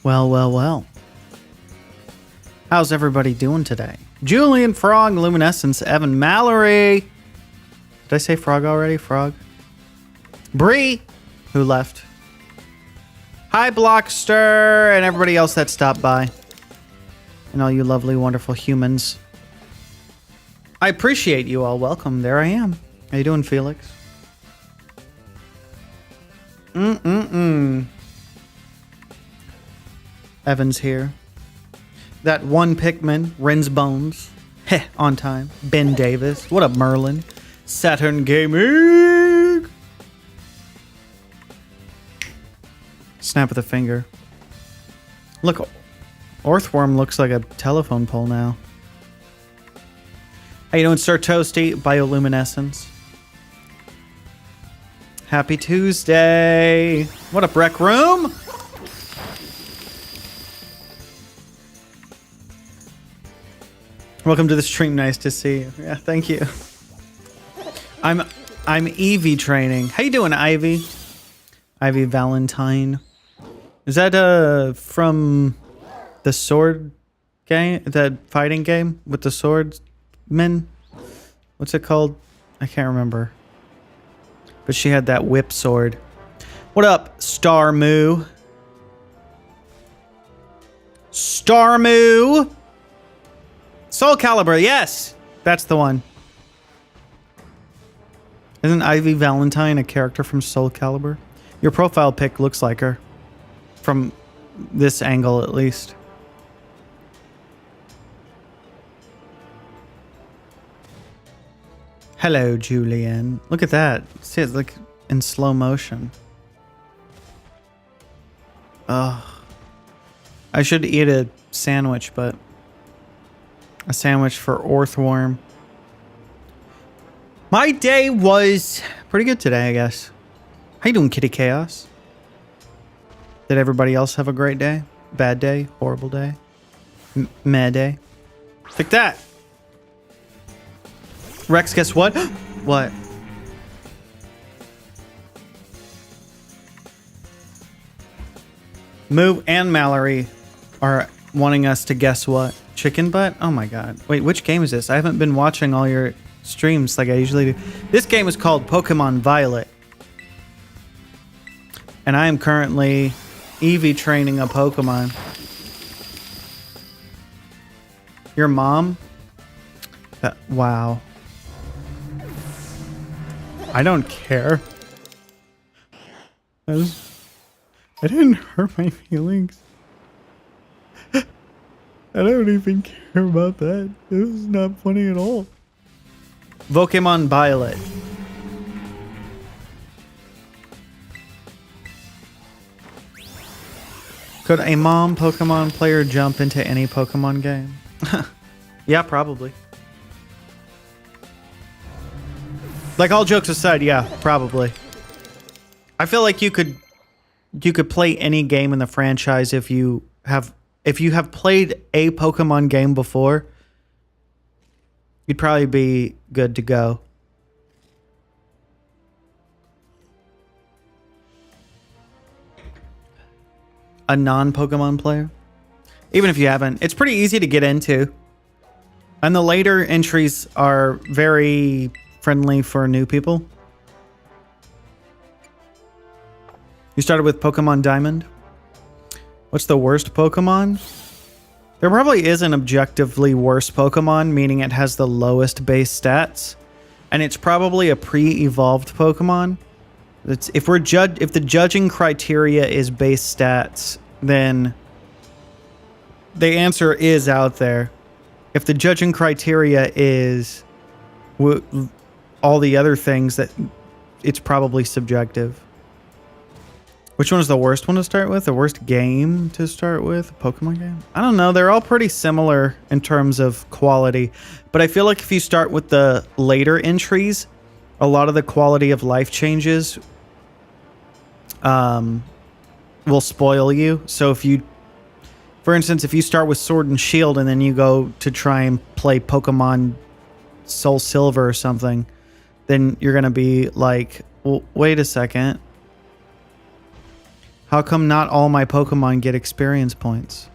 Well, well, well. How's everybody doing today? Julian, Frog, Luminescence, Evan, Mallory. Did I say Frog already? Frog. Bree, who left. Hi, Blockster, and everybody else that stopped by. And all you lovely, wonderful humans. I appreciate you all. Welcome. There I am. How you doing, Felix? Evan's here. That one Pikmin, Ren's Bones. Heh, on time. Ben Davis. What up, Merlin? Saturn Gaming. Snap of the finger. Look, Orthworm looks like a telephone pole now. How you doing, Sir Toasty? Bioluminescence. Happy Tuesday. What up, Rec Room? Welcome to the stream. Nice to see you. Yeah, thank you. I'm Eevee training. How you doing, Ivy? Ivy Valentine. Is that from the sword game? That fighting game with the swordsmen? What's it called? I can't remember. But she had that whip sword. What up, Star Moo? Star Moo! Soul Calibur, yes! That's the one. Isn't Ivy Valentine a character from Soul Calibur? Your profile pic looks like her. From this angle, at least. Hello, Julian. Look at that. See, it's like in slow motion. Ugh. I should eat a sandwich, but... a sandwich for Orthworm. My day was pretty good today, I guess. How you doing, Kitty Chaos? Did everybody else have a great day? Bad day? Horrible day? Meh day? Like that. Rex, guess what? What? Moo and Mallory are wanting us to guess what? Chicken butt? Oh my god. Wait, which game is this? I haven't been watching all your streams like I usually do. This game is called Pokémon Violet. And I am currently Eevee training a Pokemon. Your mom? Wow. I don't care. I didn't hurt my feelings. I don't even care about that. This is not funny at all. Pokémon Violet. Could a mom Pokemon player jump into any Pokemon game? Yeah, probably. Like, all jokes aside, yeah, probably. I feel like you could play any game in the franchise if you have played a Pokemon game before. You'd probably be good to go. A non-Pokemon player? Even if you haven't, it's pretty easy to get into. And the later entries are very friendly for new people. You started with Pokemon Diamond. What's the worst Pokemon? There probably is an objectively worse Pokemon, meaning it has the lowest base stats. And it's probably a pre-evolved Pokemon. If the judging criteria is base stats, then the answer is out there. If the judging criteria is all the other things, that it's probably subjective. Which one is the worst one to start with? The worst game to start with? A Pokemon game? I don't know. They're all pretty similar in terms of quality. But I feel like if you start with the later entries, a lot of the quality of life changes will spoil you. So if you, for instance, if you start with Sword and Shield and then you go to try and play Pokemon Soul Silver or something, then you're going to be like, well, wait a second. How come not all my Pokemon get experience points?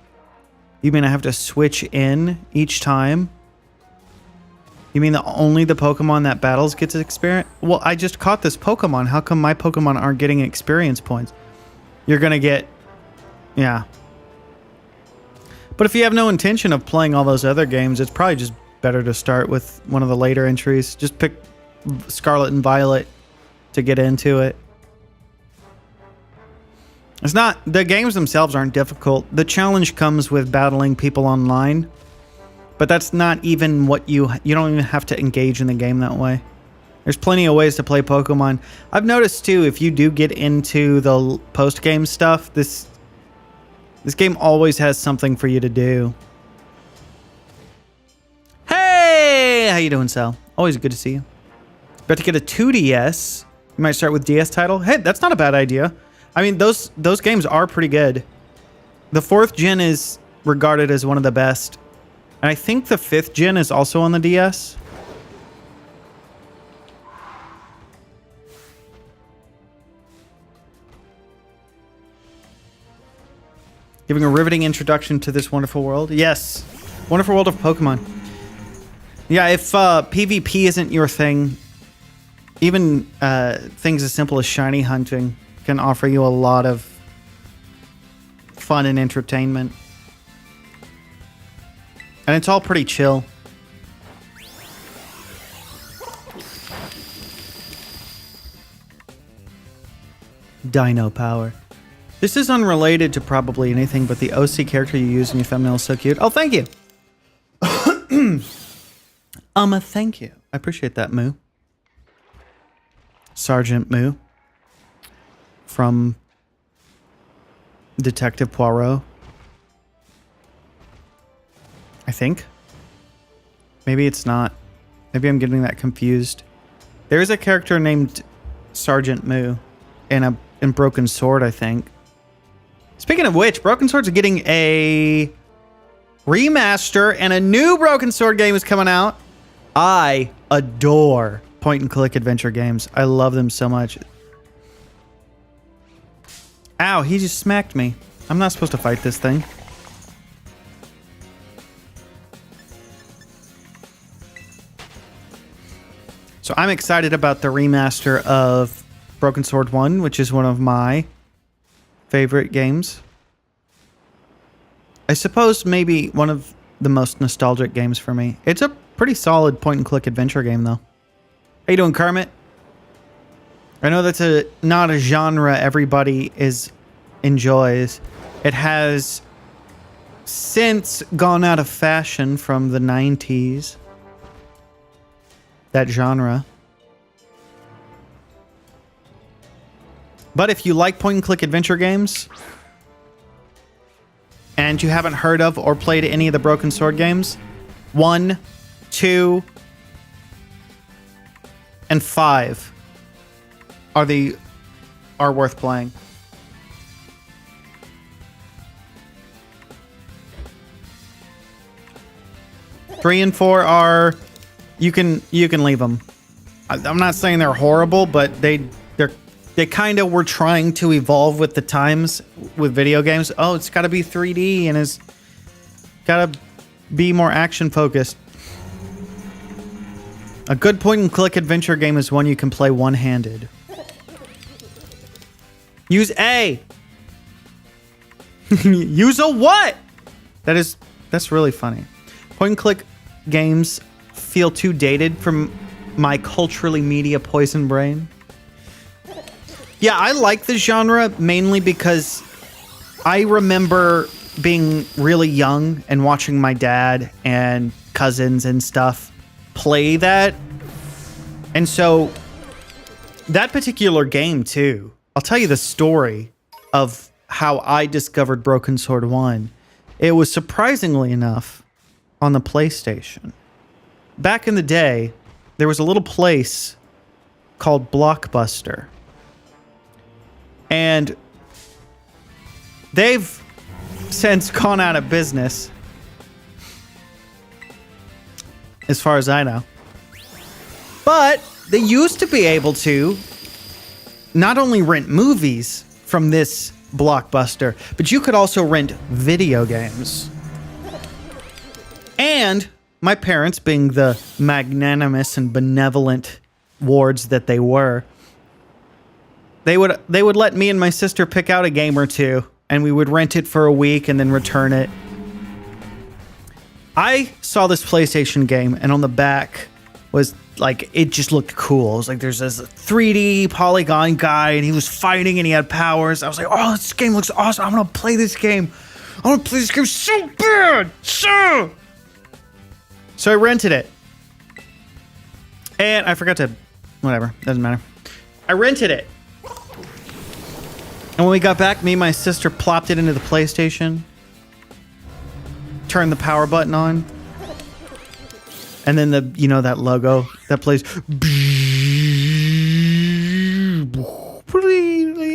You mean I have to switch in each time? You mean only the Pokemon that battles gets experience? Well, I just caught this Pokemon. How come my Pokemon aren't getting experience points? You're going to get... Yeah. But if you have no intention of playing all those other games, it's probably just better to start with one of the later entries. Just pick Scarlet and Violet to get into it. It's not... The games themselves aren't difficult. The challenge comes with battling people online. But that's not even what you don't even have to engage in the game that way. There's plenty of ways to play Pokemon. I've noticed too, if you do get into the post-game stuff, this game always has something for you to do. Hey! How you doing, Sal? Always good to see you. About to get a 2DS. You might start with DS title. Hey, that's not a bad idea. I mean, those games are pretty good. The 4th gen is regarded as one of the best. And I think the 5th gen is also on the DS. Giving a riveting introduction to this wonderful world. Yes. Wonderful world of Pokemon. Yeah, if PvP isn't your thing, even things as simple as shiny hunting can offer you a lot of fun and entertainment. And it's all pretty chill. Dino power. This is unrelated to probably anything, but the OC character you use in your thumbnail is so cute. Oh, thank you. Thank you. I appreciate that, Moo. Sergeant Moo. From Detective Poirot. I think. Maybe it's not. Maybe I'm getting that confused. There's a character named Sergeant Moo in Broken Sword, I think. Speaking of which, Broken Sword's getting a remaster and a new Broken Sword game is coming out. I adore point-and-click adventure games. I love them so much. Ow, he just smacked me. I'm not supposed to fight this thing. So I'm excited about the remaster of Broken Sword 1, which is one of my favorite games. I suppose maybe one of the most nostalgic games for me. It's a pretty solid point-and-click adventure game, though. How you doing, Kermit? I know that's not a genre everybody enjoys. It has since gone out of fashion from the 90s. That genre. But if you like point-and-click adventure games and you haven't heard of or played any of the Broken Sword games, 1, 2, and 5 are worth playing. Three and 4 are you can leave them. I'm not saying they're horrible, but they kind of were trying to evolve with the times with video games. Oh, it's got to be 3D and it's got to be more action focused. A good point-and-click adventure game is one you can play one-handed. Use A. Use a what? That's really funny. Point-and-click games feel too dated from my culturally media poison brain. Yeah, I like the genre mainly because I remember being really young and watching my dad and cousins and stuff play that. And so that particular game too, I'll tell you the story of how I discovered Broken Sword 1. It was surprisingly enough on the PlayStation. Back in the day, there was a little place called Blockbuster. And they've since gone out of business, as far as I know. But they used to be able to not only rent movies from this Blockbuster. But you could also rent video games. And my parents, being the magnanimous and benevolent wards that they were, they would let me and my sister pick out a game or two, and we would rent it for a week and then return it. I saw this PlayStation game, and on the back was like, it just looked cool. It was like, there's this 3D polygon guy, and he was fighting, and he had powers. I was like, oh, this game looks awesome. I'm gonna play this game. I want to play this game so bad. So I rented it. And I forgot to, whatever, doesn't matter. I rented it. And when we got back, me and my sister plopped it into the PlayStation. Turned the power button on. And then the, you know, that logo that plays.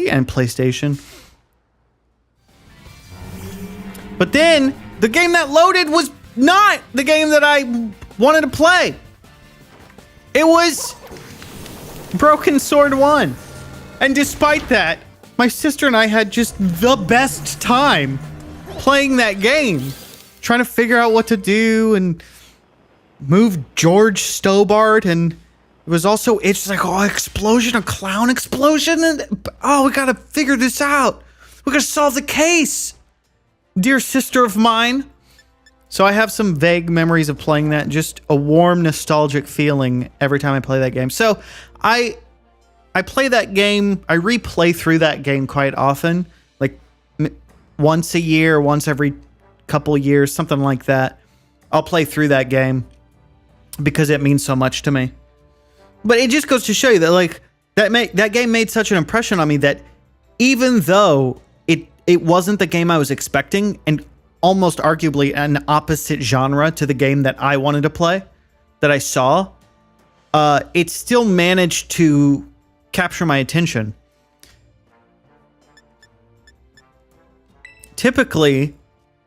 And PlayStation. But then the game that loaded was not the game that I wanted to play. It was Broken Sword 1. And despite that, my sister and I had just the best time playing that game. Trying to figure out what to do and move George Stobart, and it was also, it's just like, oh, explosion, a clown explosion, and oh, we gotta figure this out. We gotta solve the case, dear sister of mine. So I have some vague memories of playing that, just a warm, nostalgic feeling every time I play that game. So I play that game, I replay through that game quite often, like once a year, once every couple years, something like that. I'll play through that game because it means so much to me. But it just goes to show you that, like, that game made such an impression on me that even though it wasn't the game I was expecting, and almost arguably an opposite genre to the game that I wanted to play, that I saw, it still managed to capture my attention. Typically,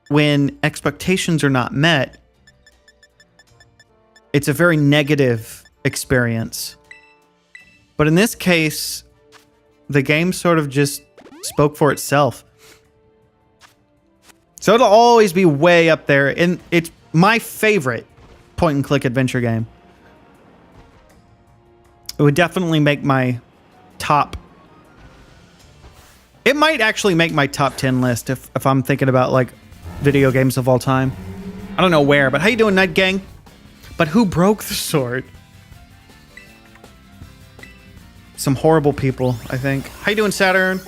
when expectations are not met, it's a very negative experience. But in this case, the game sort of just spoke for itself. So it'll always be way up there, and it's my favorite point-and-click adventure game. It would definitely make my top... It might actually make my top 10 list if I'm thinking about, like, video games of all time. I don't know where, but how you doing, Night Gang? But who broke the sword? Some horrible people, I think. How you doing, Saturn?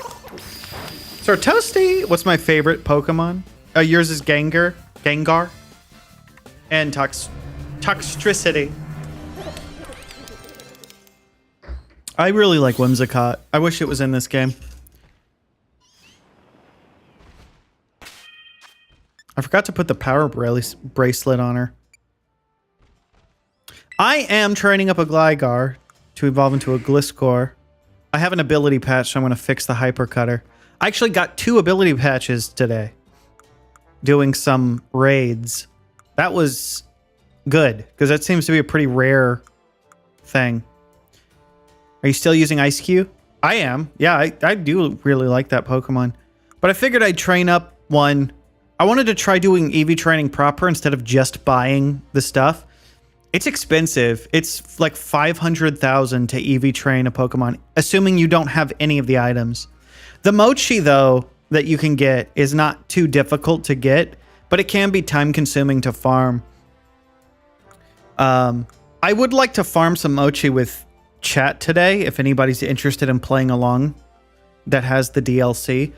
So Toasty, what's my favorite Pokemon? Yours is Gengar. And Toxtricity. I really like Whimsicott. I wish it was in this game. I forgot to put the power bracelet on her. I am training up a Gligar to evolve into a Gliscor. I have an ability patch, so I'm going to fix the Hyper Cutter. I actually got 2 ability patches today. Doing some raids. That was good, because that seems to be a pretty rare thing. Are you still using Ice Cube? I am. Yeah, I do really like that Pokemon. But I figured I'd train up one. I wanted to try doing EV training proper instead of just buying the stuff. It's expensive. It's like 500,000 to EV train a Pokemon, assuming you don't have any of the items. The Mochi, though, that you can get is not too difficult to get, but it can be time consuming to farm. I would like to farm some Mochi with chat today, if anybody's interested in playing along that has the DLC.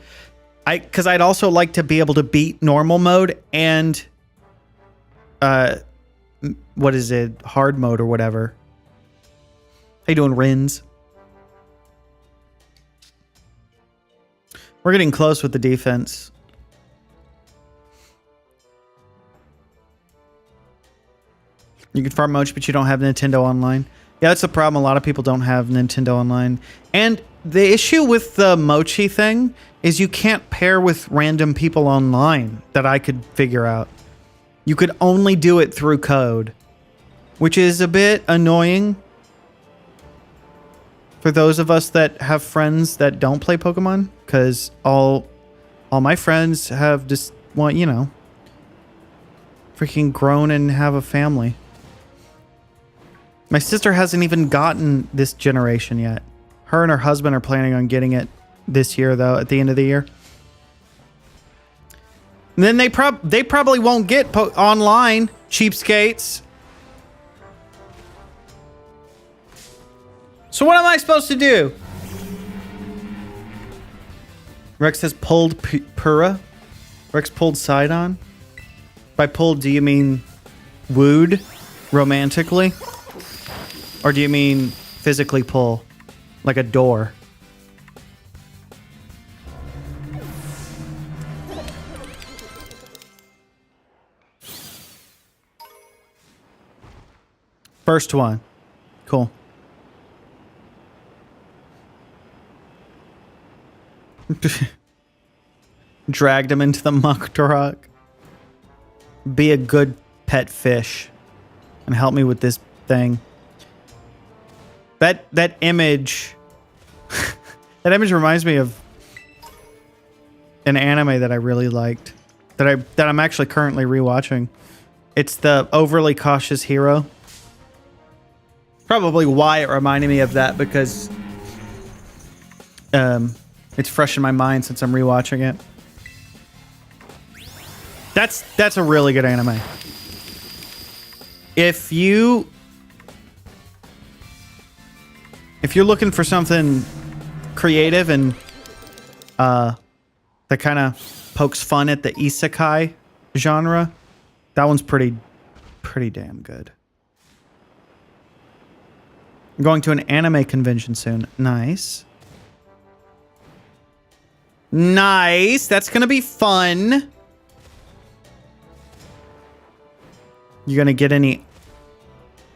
Because I'd also like to be able to beat normal mode and what is it, hard mode or whatever. How you doing, Rins? We're getting close with the defense. You can farm Mochi, but you don't have Nintendo Online. Yeah, that's the problem. A lot of people don't have Nintendo Online. And the issue with the Mochi thing is you can't pair with random people online that I could figure out. You could only do it through code, which is a bit annoying for those of us that have friends that don't play Pokemon, because all All my friends have just want, you know, freaking grown and have a family. My sister hasn't even gotten this generation yet. Her and her husband are planning on getting it this year, though, at the end of the year. And then they probably won't get online, cheapskates. So what am I supposed to do? Rex has pulled Pura. Rex pulled Sidon. By pulled, do you mean wooed romantically? Or do you mean physically pull? Like a door? First one. Cool. Dragged him into the muck truck. Be a good pet fish and help me with this thing. That image that image reminds me of an anime that I really liked that I'm actually currently rewatching. It's the Overly Cautious Hero. Probably why it reminded me of that, because it's fresh in my mind since I'm rewatching it. That's a really good anime. If you're looking for something creative and that kind of pokes fun at the isekai genre, that one's pretty damn good. I'm going to an anime convention soon. Nice. Nice. That's going to be fun. You going to get any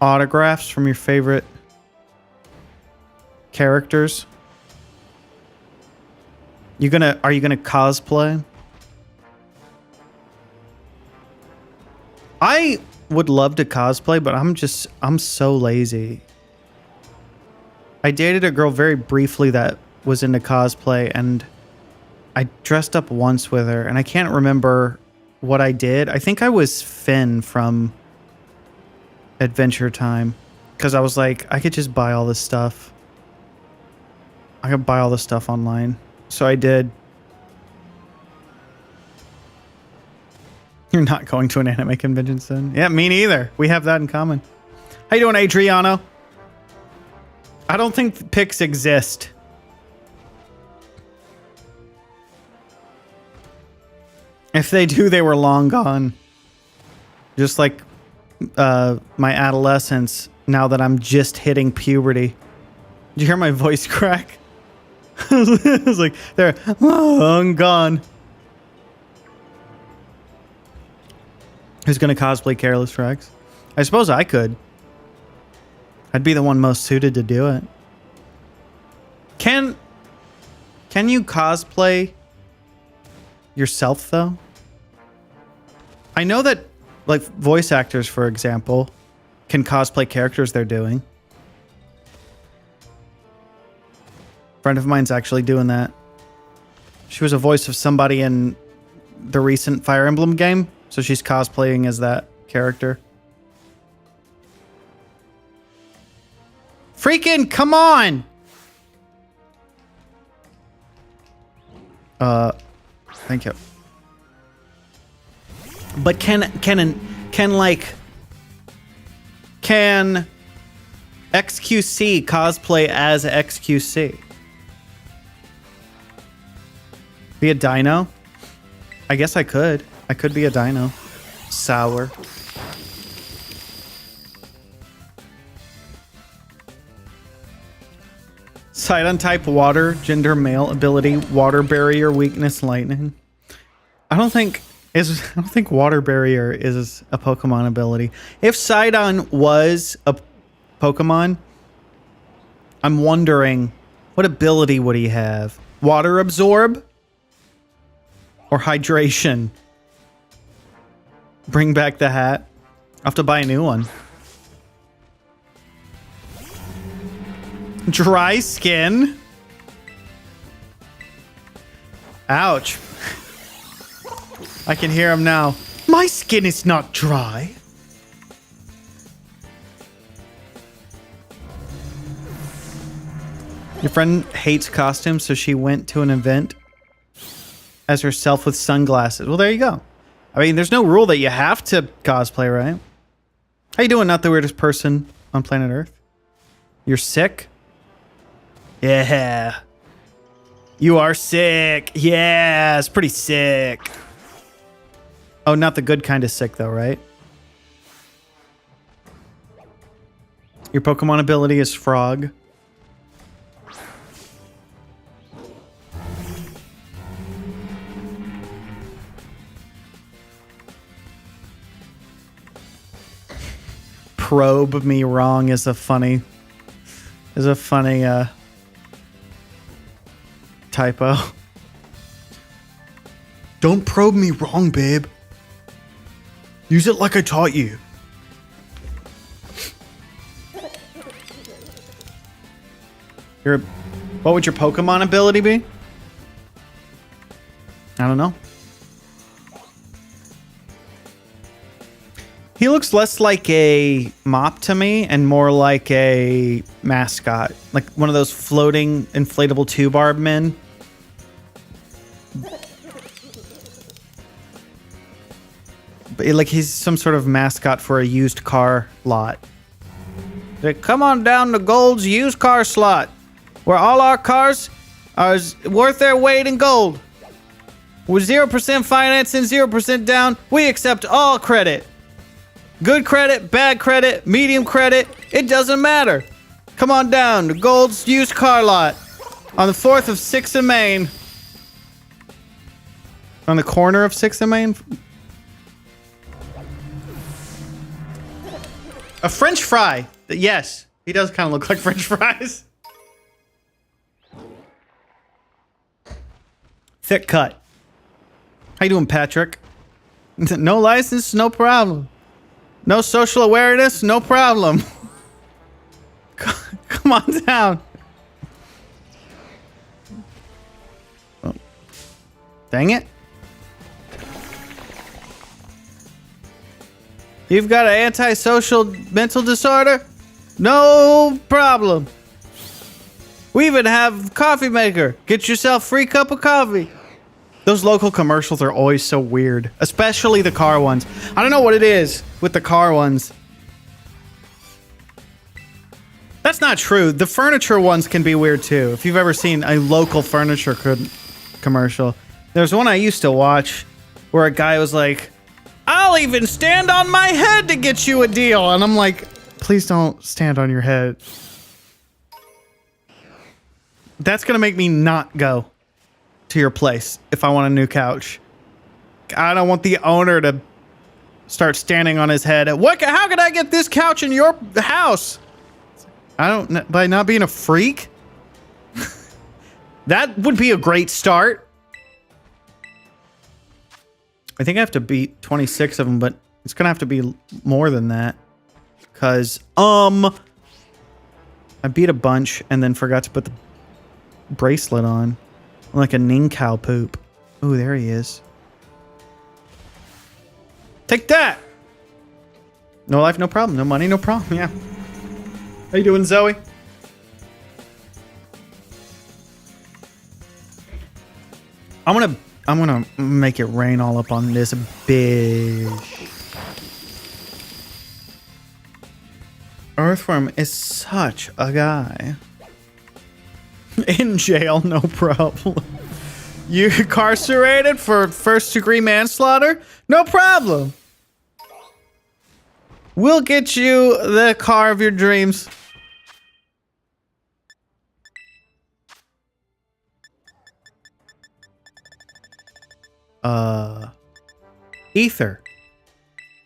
autographs from your favorite characters? Are you going to cosplay? I would love to cosplay, but I'm so lazy. I dated a girl very briefly that was into cosplay, and I dressed up once with her, and I can't remember what I did. I think I was Finn from Adventure Time, because I was like, I could just buy all this stuff. I could buy all this stuff online. So I did. You're not going to an anime convention soon? Yeah, me neither. We have that in common. How you doing, Adriano? I don't think pics exist. If they do, they were long gone. Just like my adolescence, now that I'm just hitting puberty. Did you hear my voice crack? It was like, they're long gone. Who's going to cosplay Careless Rex? I suppose I could. I'd be the one most suited to do it. Can you cosplay yourself, though? I know that, like, voice actors, for example, can cosplay characters they're doing. A friend of mine's actually doing that. She was a voice of somebody in the recent Fire Emblem game, so she's cosplaying as that character. Freaking come on! Thank you. But can XQC cosplay as XQC? Be a dino? I guess I could. I could be a dino. Sour. Sidon type water, gender male, ability water barrier, weakness lightning. I don't think water barrier is a Pokemon ability. If Sidon was a Pokemon, I'm wondering what ability would he have? Water absorb or hydration? Bring back the hat. I'll have to buy a new one. Dry skin. Ouch. I can hear him now. My skin is not dry. Your friend hates costumes, so she went to an event as herself with sunglasses. Well, there you go. I mean, there's no rule that you have to cosplay, right? How you doing? Not the weirdest person on planet Earth. You're sick? Yeah. You are sick. Yeah, it's pretty sick. Oh, not the good kind of sick, though, right? Your Pokemon ability is Frog. Probe me wrong is a funny typo. Don't probe me wrong, babe. Use it like I taught you. What would your Pokemon ability be? I don't know. He looks less like a mop to me and more like a mascot. Like one of those floating inflatable two-barb men. But like he's some sort of mascot for a used car lot. Like, come on down to Gold's used car slot, where all our cars are worth their weight in gold. With 0% financing, 0% down, we accept all credit. Good credit, bad credit, medium credit, it doesn't matter. Come on down to Gold's used car lot on the 4th of 6th and Main. On the corner of 6th and Main? A French fry. Yes, he does kind of look like French fries. Thick cut. How you doing, Patrick? No license, no problem. No social awareness, no problem. Come on down. Oh. Dang it. You've got an antisocial mental disorder? No problem. We even have coffee maker. Get yourself free cup of coffee. Those local commercials are always so weird, especially the car ones. I don't know what it is with the car ones. That's not true. The furniture ones can be weird too. If you've ever seen a local furniture commercial. There's one I used to watch where a guy was like, I'll even stand on my head to get you a deal. And I'm like, please don't stand on your head. That's going to make me not go to your place if I want a new couch. I don't want the owner to start standing on his head. How could I get this couch in your house? By not being a freak? That would be a great start. I think I have to beat 26 of them, but it's gonna have to be more than that. Cause, I beat a bunch and then forgot to put the bracelet on. Like a Ninkau poop. Ooh, there he is. Take that! No life, no problem. No money, no problem. Yeah. How you doing, Zoe? I'm gonna make it rain all up on this bitch. Earthworm is such a guy. In jail, no problem. You incarcerated for first-degree manslaughter? No problem. We'll get you the car of your dreams. Ether.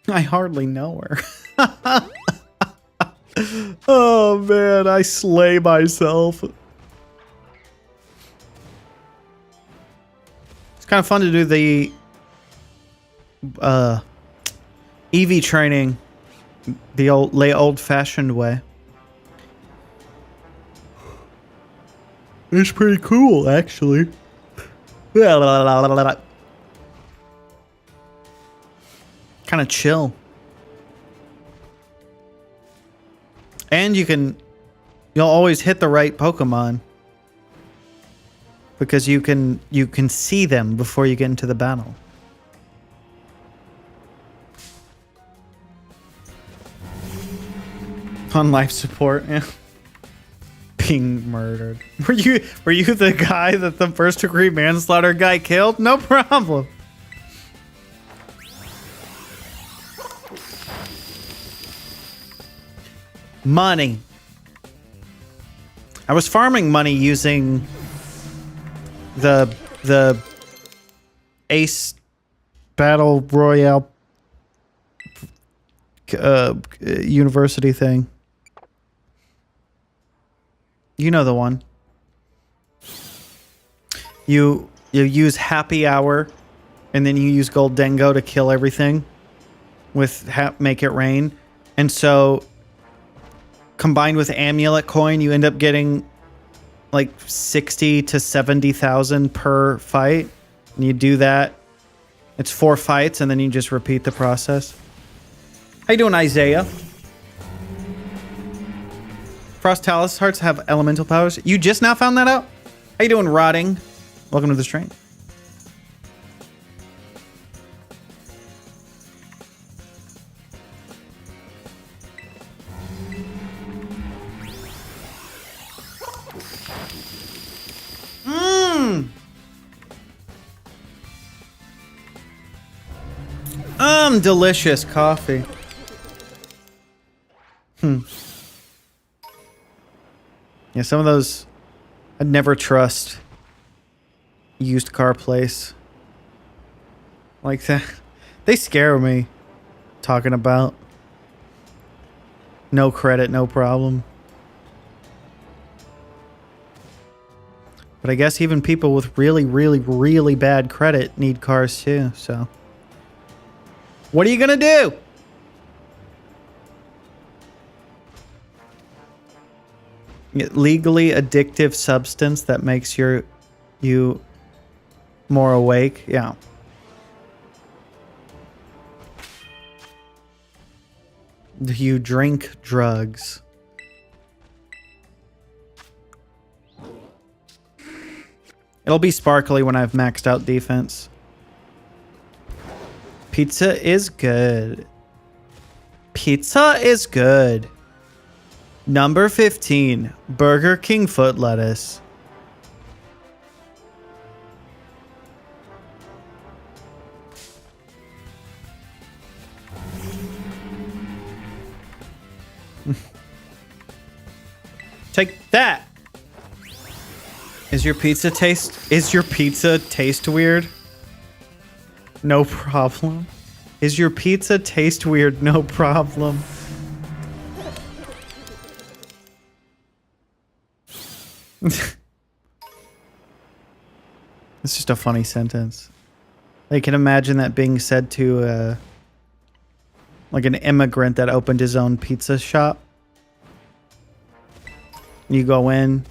I hardly know her. Oh man, I slay myself. It's kind of fun to do the EV training the old-fashioned way. It's pretty cool, actually. kind of chill. And you'll always hit the right Pokemon. Because you can see them before you get into the battle. On life support, yeah. Being murdered. Were you the guy that the first degree manslaughter guy killed? No problem. Money. I was farming money using the Ace Battle Royale university thing. You know the one. You use Happy Hour, and then you use Gold Dengo to kill everything with Make It Rain. And so, combined with Amulet Coin, you end up getting like 60 to 70,000 per fight. And you do that. It's 4 fights, and then you just repeat the process. How you doing, Isaiah? Frost Talus Hearts have elemental powers. You just now found that out? How you doing, Rotting? Welcome to the stream. Delicious coffee. Yeah, some of those I'd never trust. Used car place like that. They scare me talking about. No credit, no problem. But I guess even people with really, really, really bad credit need cars too, so. What are you gonna do? Legally addictive substance that makes you more awake. Yeah. You drink drugs. It'll be sparkly when I've maxed out defense. Pizza is good. Pizza is good. Number 15, Burger King foot lettuce. Take that. Is your pizza taste weird? No problem. Is your pizza taste weird? No problem. It's just a funny sentence. I can imagine that being said to like an immigrant that opened his own pizza shop. You go in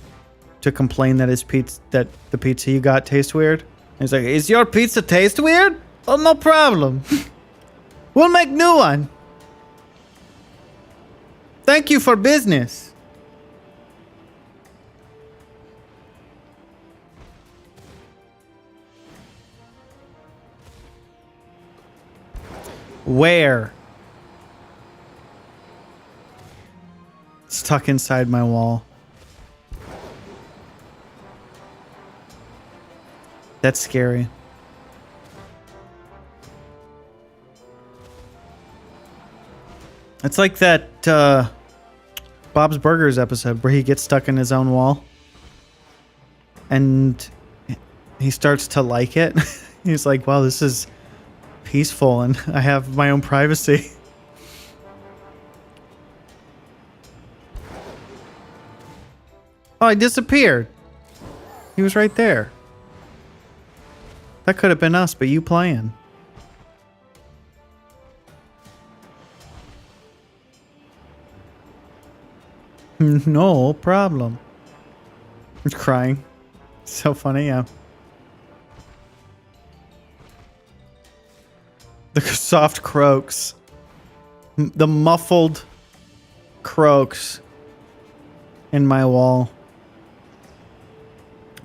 to complain that that the pizza you got tastes weird. And he's like, "Is your pizza taste weird? Oh, no problem. We'll make new one. Thank you for business." Where? Stuck inside my wall. That's scary. It's like that Bob's Burgers episode where he gets stuck in his own wall. And he starts to like it. He's like, wow, this is peaceful and I have my own privacy. Oh, I disappeared. He was right there. That could have been us, but you playing. No problem. He's crying. So funny, yeah. The soft croaks. The muffled croaks in my wall.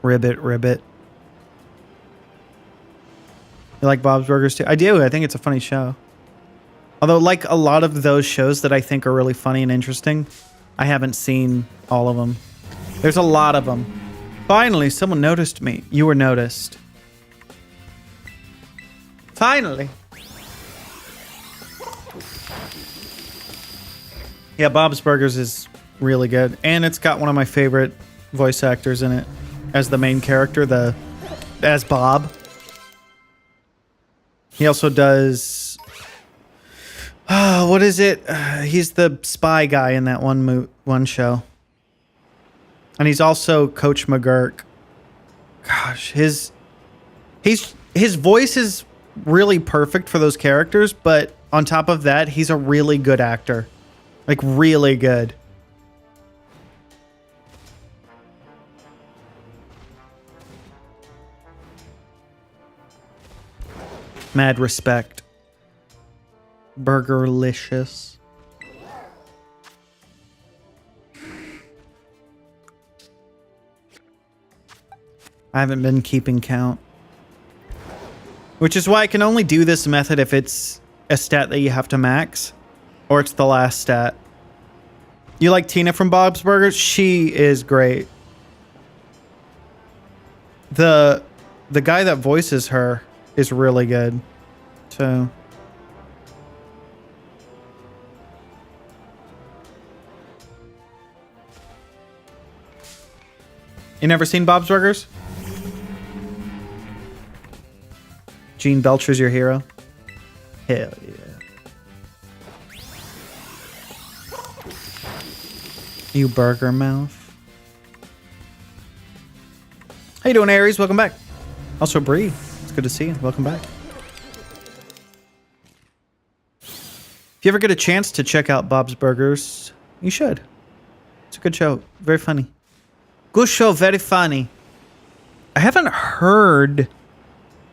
Ribbit, ribbit. You like Bob's Burgers too? I do. I think it's a funny show. Although, like a lot of those shows that I think are really funny and interesting, I haven't seen all of them. There's a lot of them. Finally, someone noticed me. You were noticed. Finally. Yeah, Bob's Burgers is really good. And it's got one of my favorite voice actors in it as the main character, as Bob. He also does... what is it? He's the spy guy in that one show. And he's also Coach McGurk. Gosh, his voice is really perfect for those characters, but on top of that, he's a really good actor. Like, really good. Mad respect. Burgerlicious. I haven't been keeping count. Which is why I can only do this method if it's a stat that you have to max. Or it's the last stat. You like Tina from Bob's Burgers? She is great. The guy that voices her is really good. So... You never seen Bob's Burgers? Gene Belcher's your hero? Hell yeah. You burger mouth. How you doing, Aries? Welcome back. Also, Bree. It's good to see you. Welcome back. If you ever get a chance to check out Bob's Burgers, you should. It's a good show. Very funny. Good show. Very funny. I haven't heard...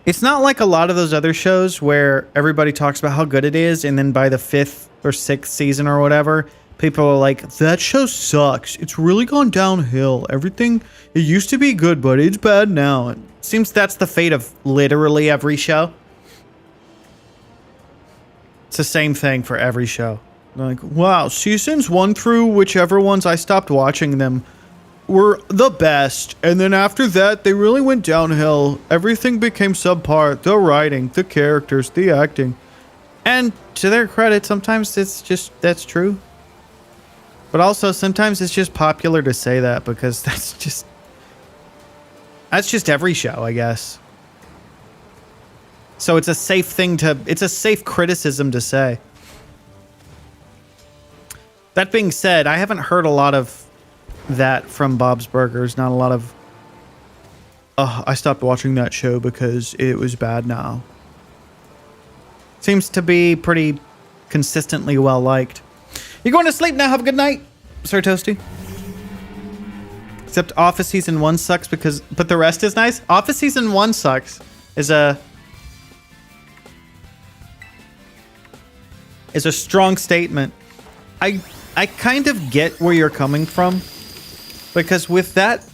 It's not like a lot of those other shows where everybody talks about how good it is, and then by the 5th or 6th season or whatever, people are like, that show sucks. It's really gone downhill. Everything, it used to be good, but it's bad now. It seems that's the fate of literally every show. It's the same thing for every show. Like, wow, seasons 1 through whichever ones I stopped watching them were the best, and then after that they really went downhill. Everything became subpar. The writing, the characters, the acting. And to their credit, sometimes it's just, that's true. But also sometimes it's just popular to say that because that's just every show, I guess. So it's a safe thing to, it's a safe criticism to say. That being said, I haven't heard a lot of that from Bob's Burgers. Not a lot of, I stopped watching that show because it was bad now. Seems to be pretty consistently well liked. You're going to sleep now. Have a good night, Sir Toasty. Except Office Season 1 sucks but the rest is nice. Office Season 1 sucks is a strong statement. I kind of get where you're coming from. Because with that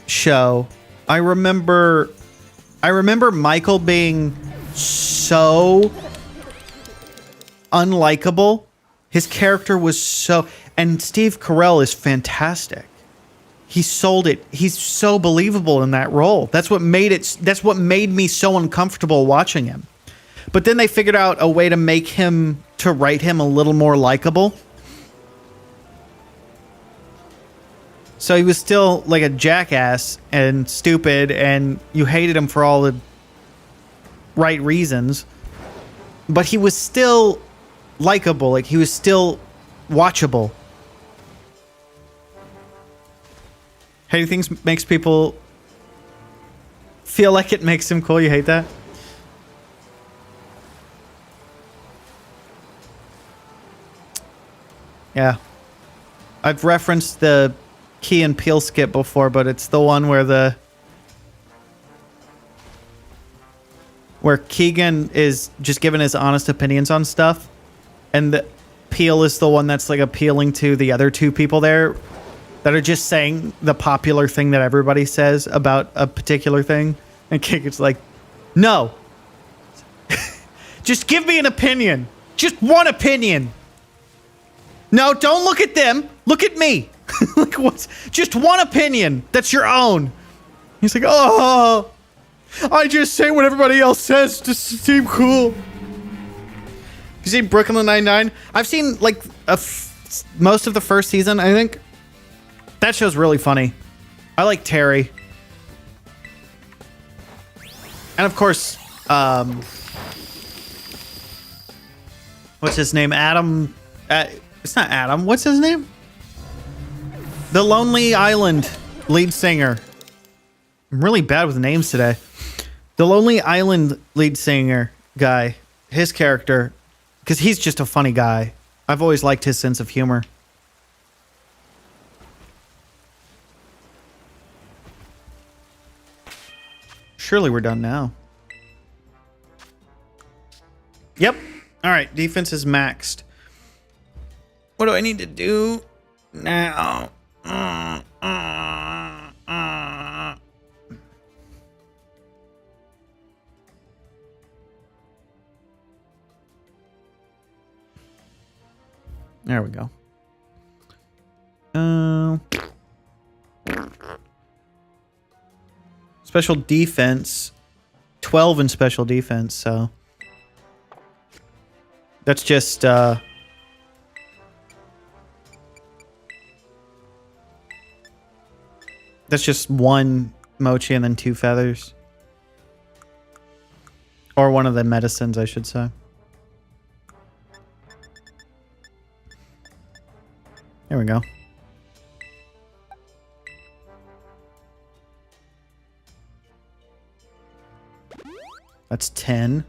show, I remember Michael being so unlikable. His character was so... And Steve Carell is fantastic. He sold it. He's so believable in that role. That's what made me so uncomfortable watching him. But then they figured out a way to write him a little more likable. So he was still like a jackass and stupid, and you hated him for all the right reasons. But he was still likable. Like, he was still watchable. Hating things makes people feel like it makes him cool. You hate that? Yeah. I've referenced the Key and Peele skit before, but it's the one where where Keegan is just giving his honest opinions on stuff, and Peel is the one that's like appealing to the other two people there that are just saying the popular thing that everybody says about a particular thing. And Keegan's like, no. Just give me an opinion. Just one opinion. No, don't look at them. Look at me. Like, what's just one opinion that's your own. He's like, oh, I just say what everybody else says to seem cool. You seen Brooklyn Nine-Nine? I've seen like most of the first season, I think. That show's really funny. I like Terry. And of course, what's his name? Adam. It's not Adam. What's his name? The Lonely Island lead singer. I'm really bad with names today. The Lonely Island lead singer guy. His character. Because he's just a funny guy. I've always liked his sense of humor. Surely we're done now. Yep. All right. Defense is maxed. What do I need to do now? There we go. Special defense. 12 in special defense, so that's just that's just one mochi and then 2 feathers. Or one of the medicines, I should say. There we go. That's 10.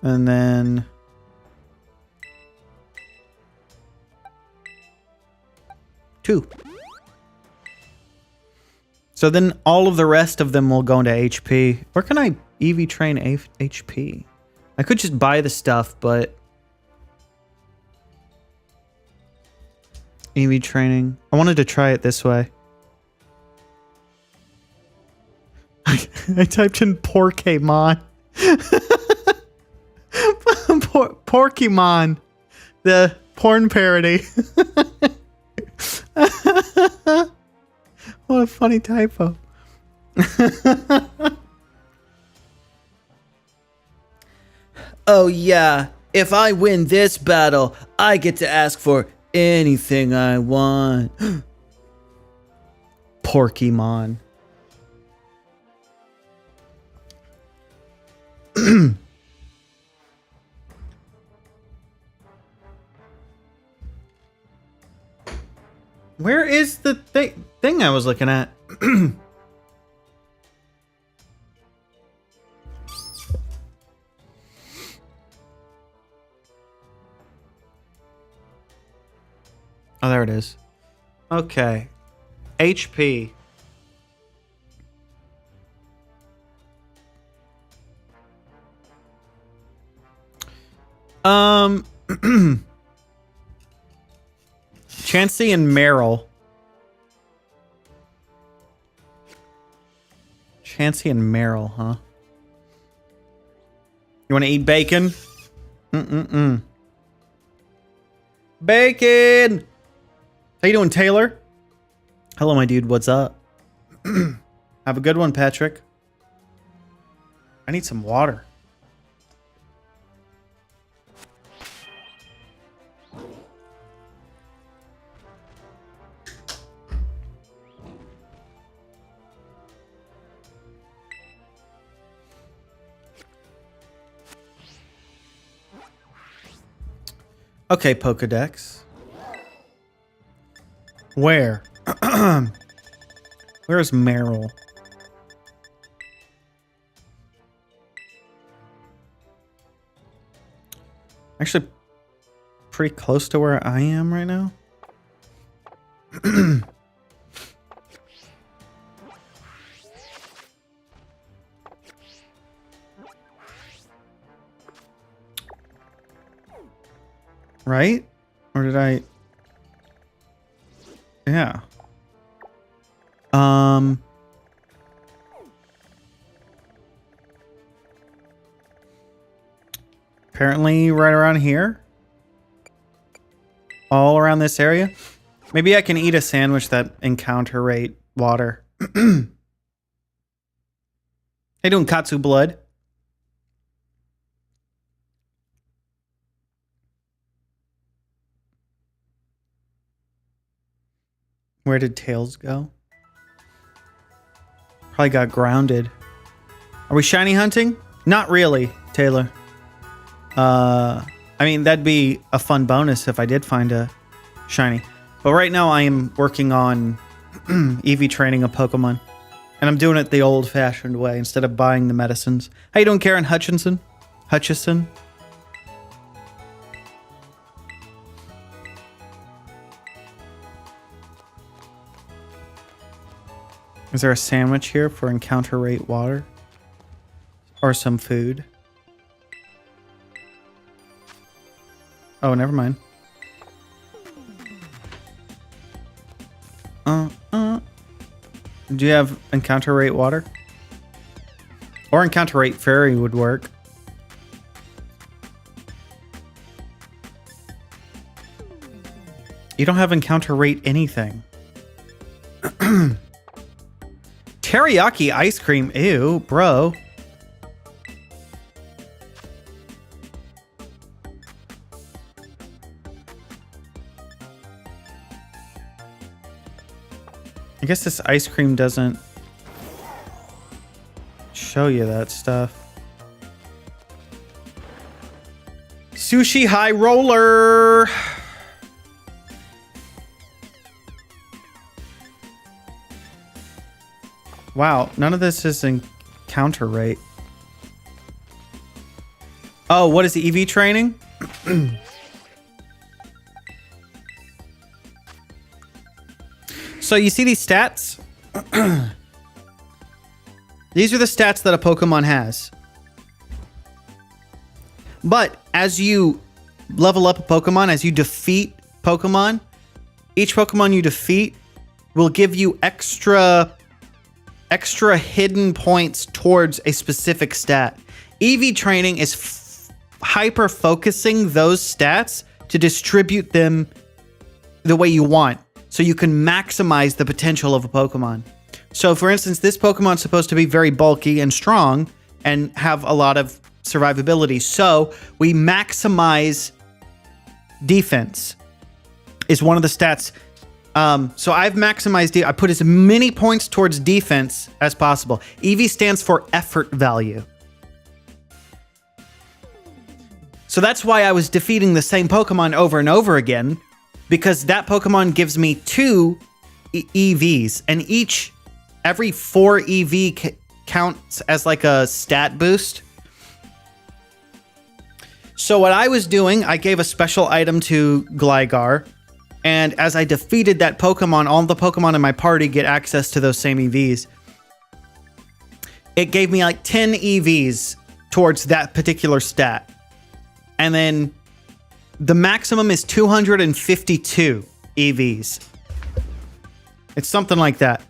And then two. So then all of the rest of them will go into HP. Where can I EV train HP? I could just buy the stuff, but EV training. I wanted to try it this way. I typed in Pokémon. Pokemon, the porn parody. What a funny typo. Oh yeah, if I win this battle, I get to ask for anything I want. Pokemon. Where is the thing I was looking at? Oh, there it is. Okay. HP. Chansey and Meryl. Chansey and Meryl, huh? You want to eat bacon? Bacon! How you doing, Taylor? Hello, my dude. What's up? Have a good one, Patrick. I need some water. Okay, Pokedex. Where? Where's Meryl? Actually, pretty close to where I am right now. Right? Or did I? Yeah. Apparently right around here. All around this area. Maybe I can eat a sandwich that encounter rate water. Hey, doing Katsu blood? Where did Tails go? Probably got grounded. Are we shiny hunting? Not really, Taylor. I mean, that'd be a fun bonus if I did find a shiny. But right now I am working on EV training a Pokemon. And I'm doing it the old-fashioned way instead of buying the medicines. How you doing, Karen Hutchison? Is there a sandwich here for encounter rate water? Or some food? Oh, never mind. Do you have encounter rate water? Or encounter rate fairy would work. You don't have encounter rate anything. Teriyaki ice cream. Ew, bro. I guess this ice cream doesn't show you that stuff. Sushi high roller. Wow, none of this is encounter rate. Oh, what is the EV training? So you see these stats? These are the stats that a Pokemon has. But as you level up a Pokemon, as you defeat Pokemon, each Pokemon you defeat will give you extra hidden points towards a specific stat. EV training is hyper focusing those stats to distribute them the way you want, so you can maximize the potential of a Pokemon. So for instance, this Pokemon's supposed to be very bulky and strong and have a lot of survivability. So we maximize defense is one of the stats. So I've maximized, I put as many points towards defense as possible. EV stands for effort value. So that's why I was defeating the same Pokemon over and over again, because that Pokemon gives me 2 EVs, and every 4 EV counts as like a stat boost. So what I was doing, I gave a special item to Gligar, and as I defeated that Pokemon, all the Pokemon in my party get access to those same EVs. It gave me like 10 EVs towards that particular stat. And then the maximum is 252 EVs. It's something like that.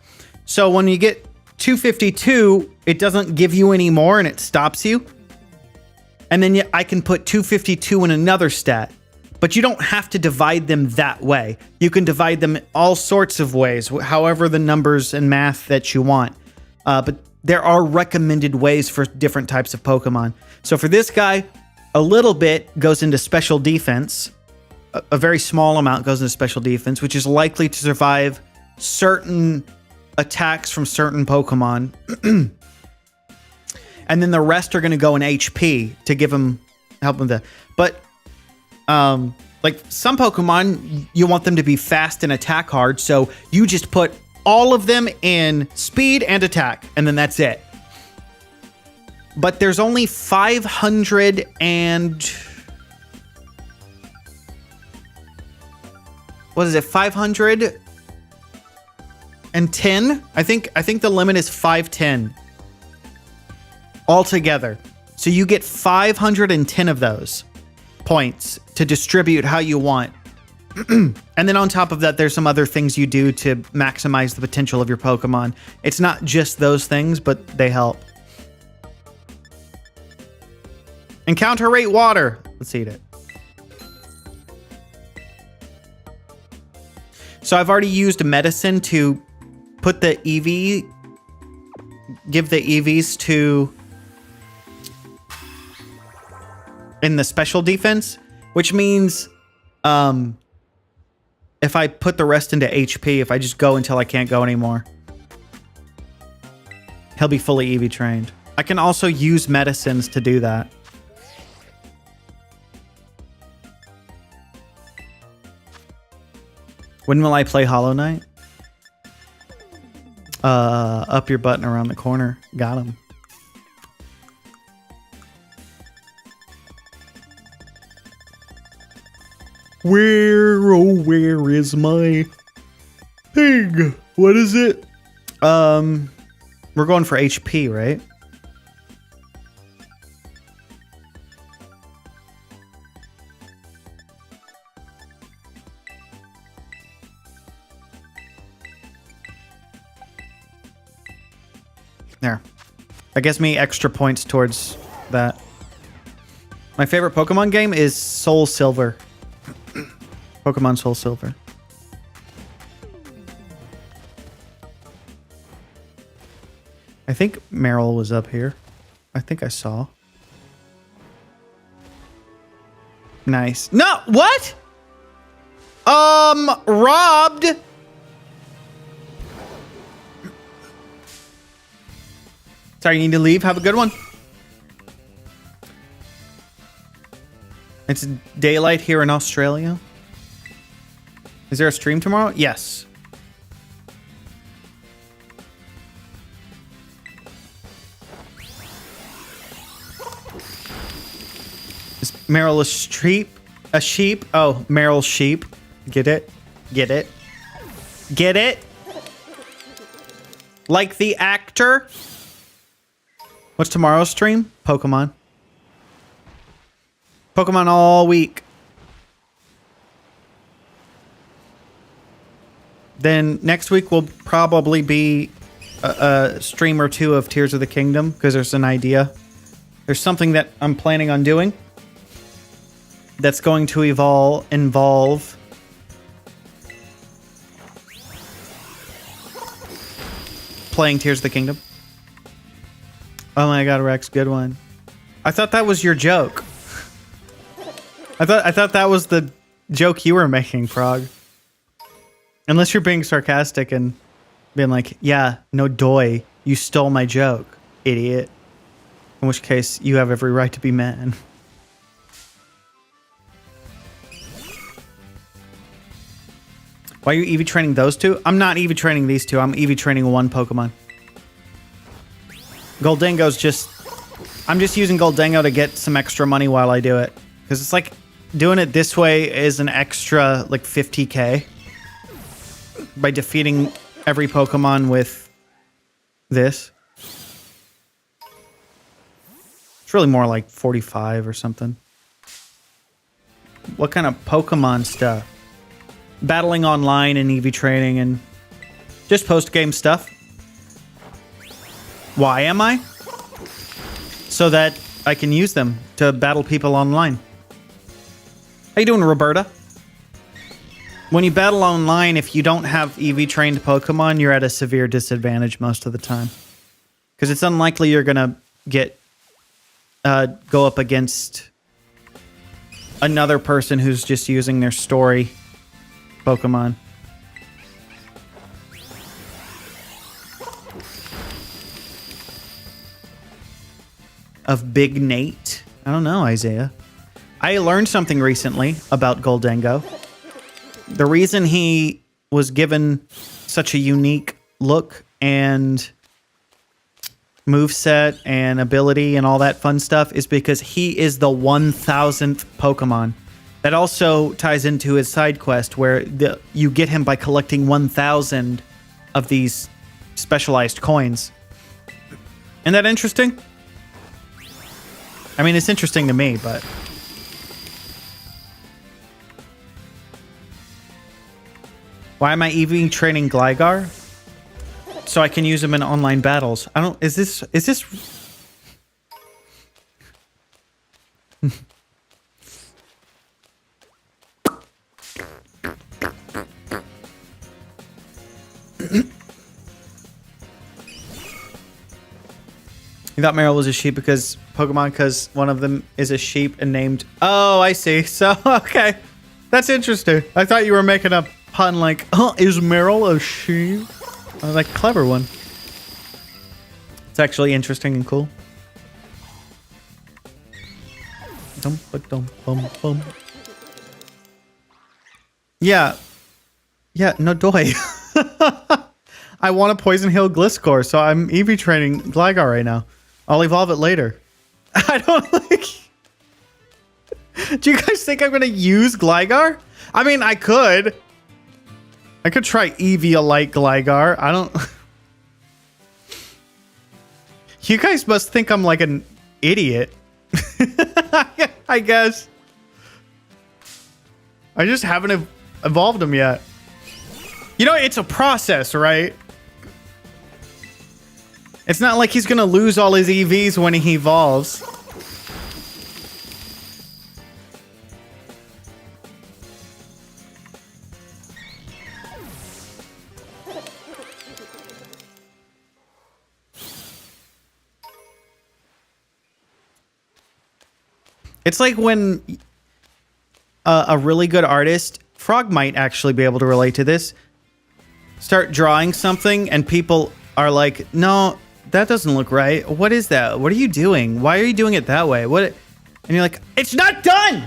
So when you get 252, it doesn't give you any more and it stops you. And then I can put 252 in another stat. But you don't have to divide them that way. You can divide them all sorts of ways, however the numbers and math that you want. But there are recommended ways for different types of Pokemon. So for this guy, a little bit goes into special defense. A very small amount goes into special defense, which is likely to survive certain attacks from certain Pokemon. And then the rest are going to go in HP to help him there. But like some Pokemon, you want them to be fast and attack hard, so you just put all of them in speed and attack, and then that's it. But there's only 500 and... what is it, 510? I think the limit is 510 altogether. So you get 510 of those. points to distribute how you want. And then on top of that, there's some other things you do to maximize the potential of your Pokemon. It's not just those things, but they help. Encounter rate water. Let's eat it. So I've already used medicine to put the EV, give the EVs to in the special defense, which means if I put the rest into HP, if I just go until I can't go anymore, he'll be fully EV trained. I can also use medicines to do that. When will I play Hollow Knight? Up your button around the corner. Got him. Where is my thing? What is it? We're going for HP, right? There. That gives me extra points towards that. My favorite Pokemon game is Soul Silver. Pokemon Soul Silver. I think Meryl was up here. I think I saw. Nice. No, what? Robbed. Sorry, you need to leave. Have a good one. It's daylight here in Australia. Is there a stream tomorrow? Yes. Is Meryl a sheep? A sheep? Oh, Meryl's sheep. Get it? Get it? Get it? Like the actor? What's tomorrow's stream? Pokemon. Pokemon all week. Then next week will probably be a stream or two of Tears of the Kingdom, because there's an idea. There's something that I'm planning on doing that's going to involve playing Tears of the Kingdom. Oh my god, Rex, good one. I thought that was your joke. I thought that was the joke you were making, Frog. Unless you're being sarcastic and being like, yeah, no doy, you stole my joke, idiot. In which case, you have every right to be mad. Why are you EV training those two? I'm not EV training these two. I'm EV training one Pokemon. Goldengo's just... I'm just using Goldengo to get some extra money while I do it. Because it's like, doing it this way is an extra, like, 50k. By defeating every Pokemon with this. It's really more like 45 or something. What kind of Pokemon stuff? Battling online and EV training and just post-game stuff. Why am I? So that I can use them to battle people online. How you doing, Roberta? When you battle online, if you don't have EV-trained Pokemon, you're at a severe disadvantage most of the time. Because it's unlikely you're going to get go up against another person who's just using their story Pokemon. Of Big Nate? I don't know, Isaiah. I learned something recently about Goldengo. The reason he was given such a unique look and moveset and ability and all that fun stuff is because he is the 1000th Pokemon. That also ties into his side quest where you get him by collecting 1000 of these specialized coins. Isn't that interesting? I mean, it's interesting to me, but... Why am I EV training Gligar? So I can use him in online battles. I don't... Is this... You thought Meryl was a sheep because one of them is a sheep and named... Oh, I see. So, okay. That's interesting. I thought you were making a pun like, oh, is Meryl a sheep? I was like, clever one. It's actually interesting and cool. Yeah. Yeah, no doy. I want a Poison Hill Gliscor, so I'm EV training Gligar right now. I'll evolve it later. I don't like... Do you guys think I'm going to use Gligar? I mean, I could. I could try Eevee-alike Gligar. I don't... You guys must think I'm like an idiot. I guess. I just haven't evolved him yet. You know, it's a process, right? It's not like he's gonna lose all his EVs when he evolves. It's like when a really good artist, Frog might actually be able to relate to this, start drawing something and people are like, no, that doesn't look right. What is that? What are you doing? Why are you doing it that way? What? And you're like, it's not done.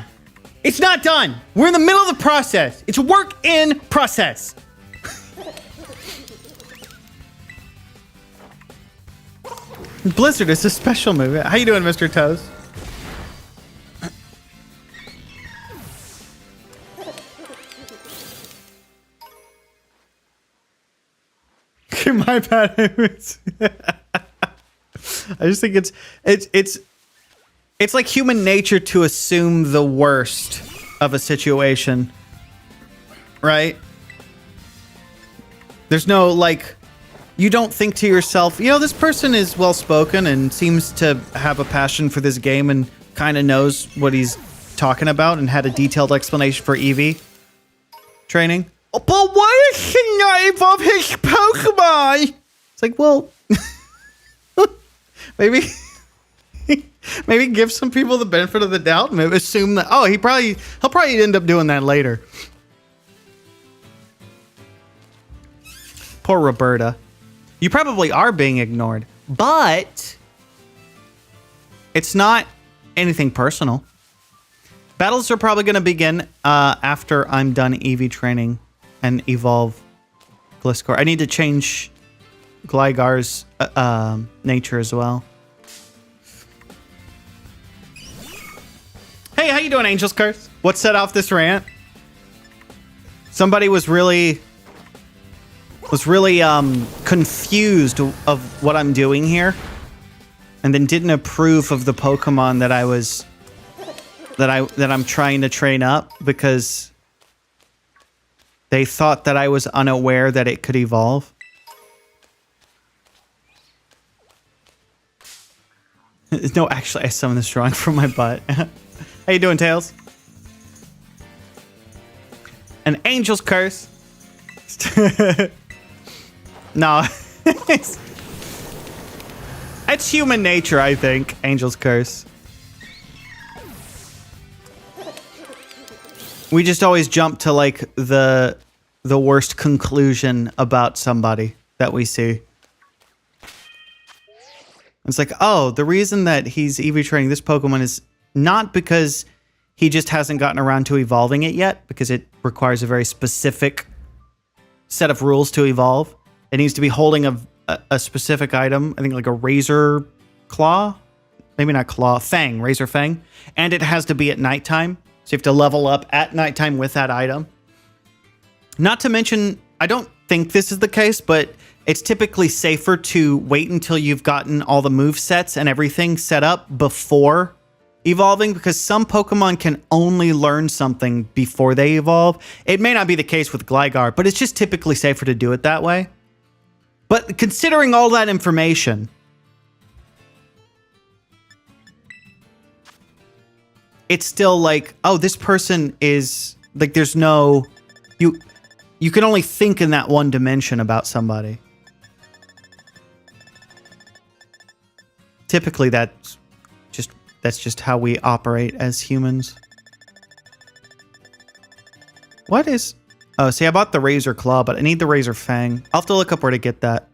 It's not done. We're in the middle of the process. It's a work in process. Blizzard is a special movie. How you doing, Mr. Toes? My bad. I just think it's like human nature to assume the worst of a situation, right? There's no like, you don't think to yourself, you know, this person is well spoken and seems to have a passion for this game and kind of knows what he's talking about and had a detailed explanation for Eevee training. But why is he not evolve his Pokemon? It's like, well, maybe give some people the benefit of the doubt and assume that, oh, he'll probably end up doing that later. Poor Roberta. You probably are being ignored, but it's not anything personal. Battles are probably going to begin after I'm done EV training and evolve Gliscor. I need to change Gligar's nature as well. Hey, how you doing, Angel's Curse? What set off this rant? Somebody was really confused of what I'm doing here, and then didn't approve of the Pokemon that I'm trying to train up because they thought that I was unaware that it could evolve. No, actually, I summoned this drawing from my butt. How you doing, Tails? An Angel's Curse. No. It's human nature, I think. Angel's Curse. We just always jump to like the worst conclusion about somebody that we see. It's like, oh, the reason that he's EV training this Pokemon is not because he just hasn't gotten around to evolving it yet, because it requires a very specific set of rules to evolve. It needs to be holding a specific item, I think like a Razor Claw, maybe not Claw, Fang, Razor Fang, and it has to be at nighttime. So you have to level up at nighttime with that item. Not to mention, I don't think this is the case, but it's typically safer to wait until you've gotten all the move sets and everything set up before evolving because some Pokemon can only learn something before they evolve. It may not be the case with Gligar, but it's just typically safer to do it that way. But considering all that information, it's still like, oh, this person is like, there's no, you can only think in that one dimension about somebody. Typically that's just how we operate as humans. What is, oh, see, I bought the Razor Claw, but I need the Razor Fang. I'll have to look up where to get that.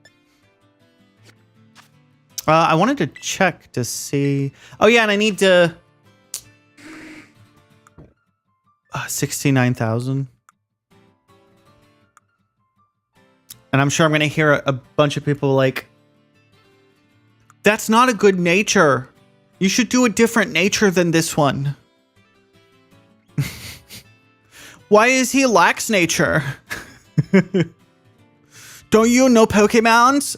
I wanted to check to see, oh yeah, and I need to, 69,000. And I'm sure I'm going to hear a bunch of people like, that's not a good nature. You should do a different nature than this one. Why is he lax nature? Don't you know Pokemons?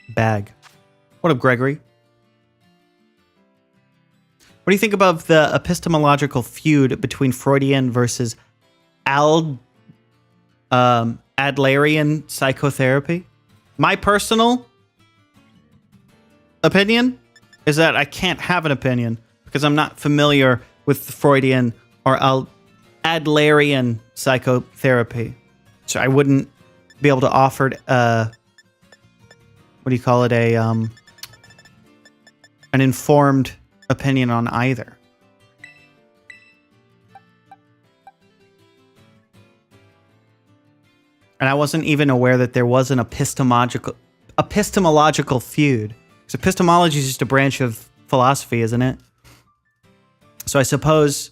Bag. What up, Gregory? What do you think about the epistemological feud between Freudian versus Adlerian psychotherapy? My personal opinion is that I can't have an opinion because I'm not familiar with the Freudian or Adlerian psychotherapy. So I wouldn't be able to offer what do you call it, an informed opinion on either. And I wasn't even aware that there was an epistemological feud. Because epistemology is just a branch of philosophy, isn't it? So I suppose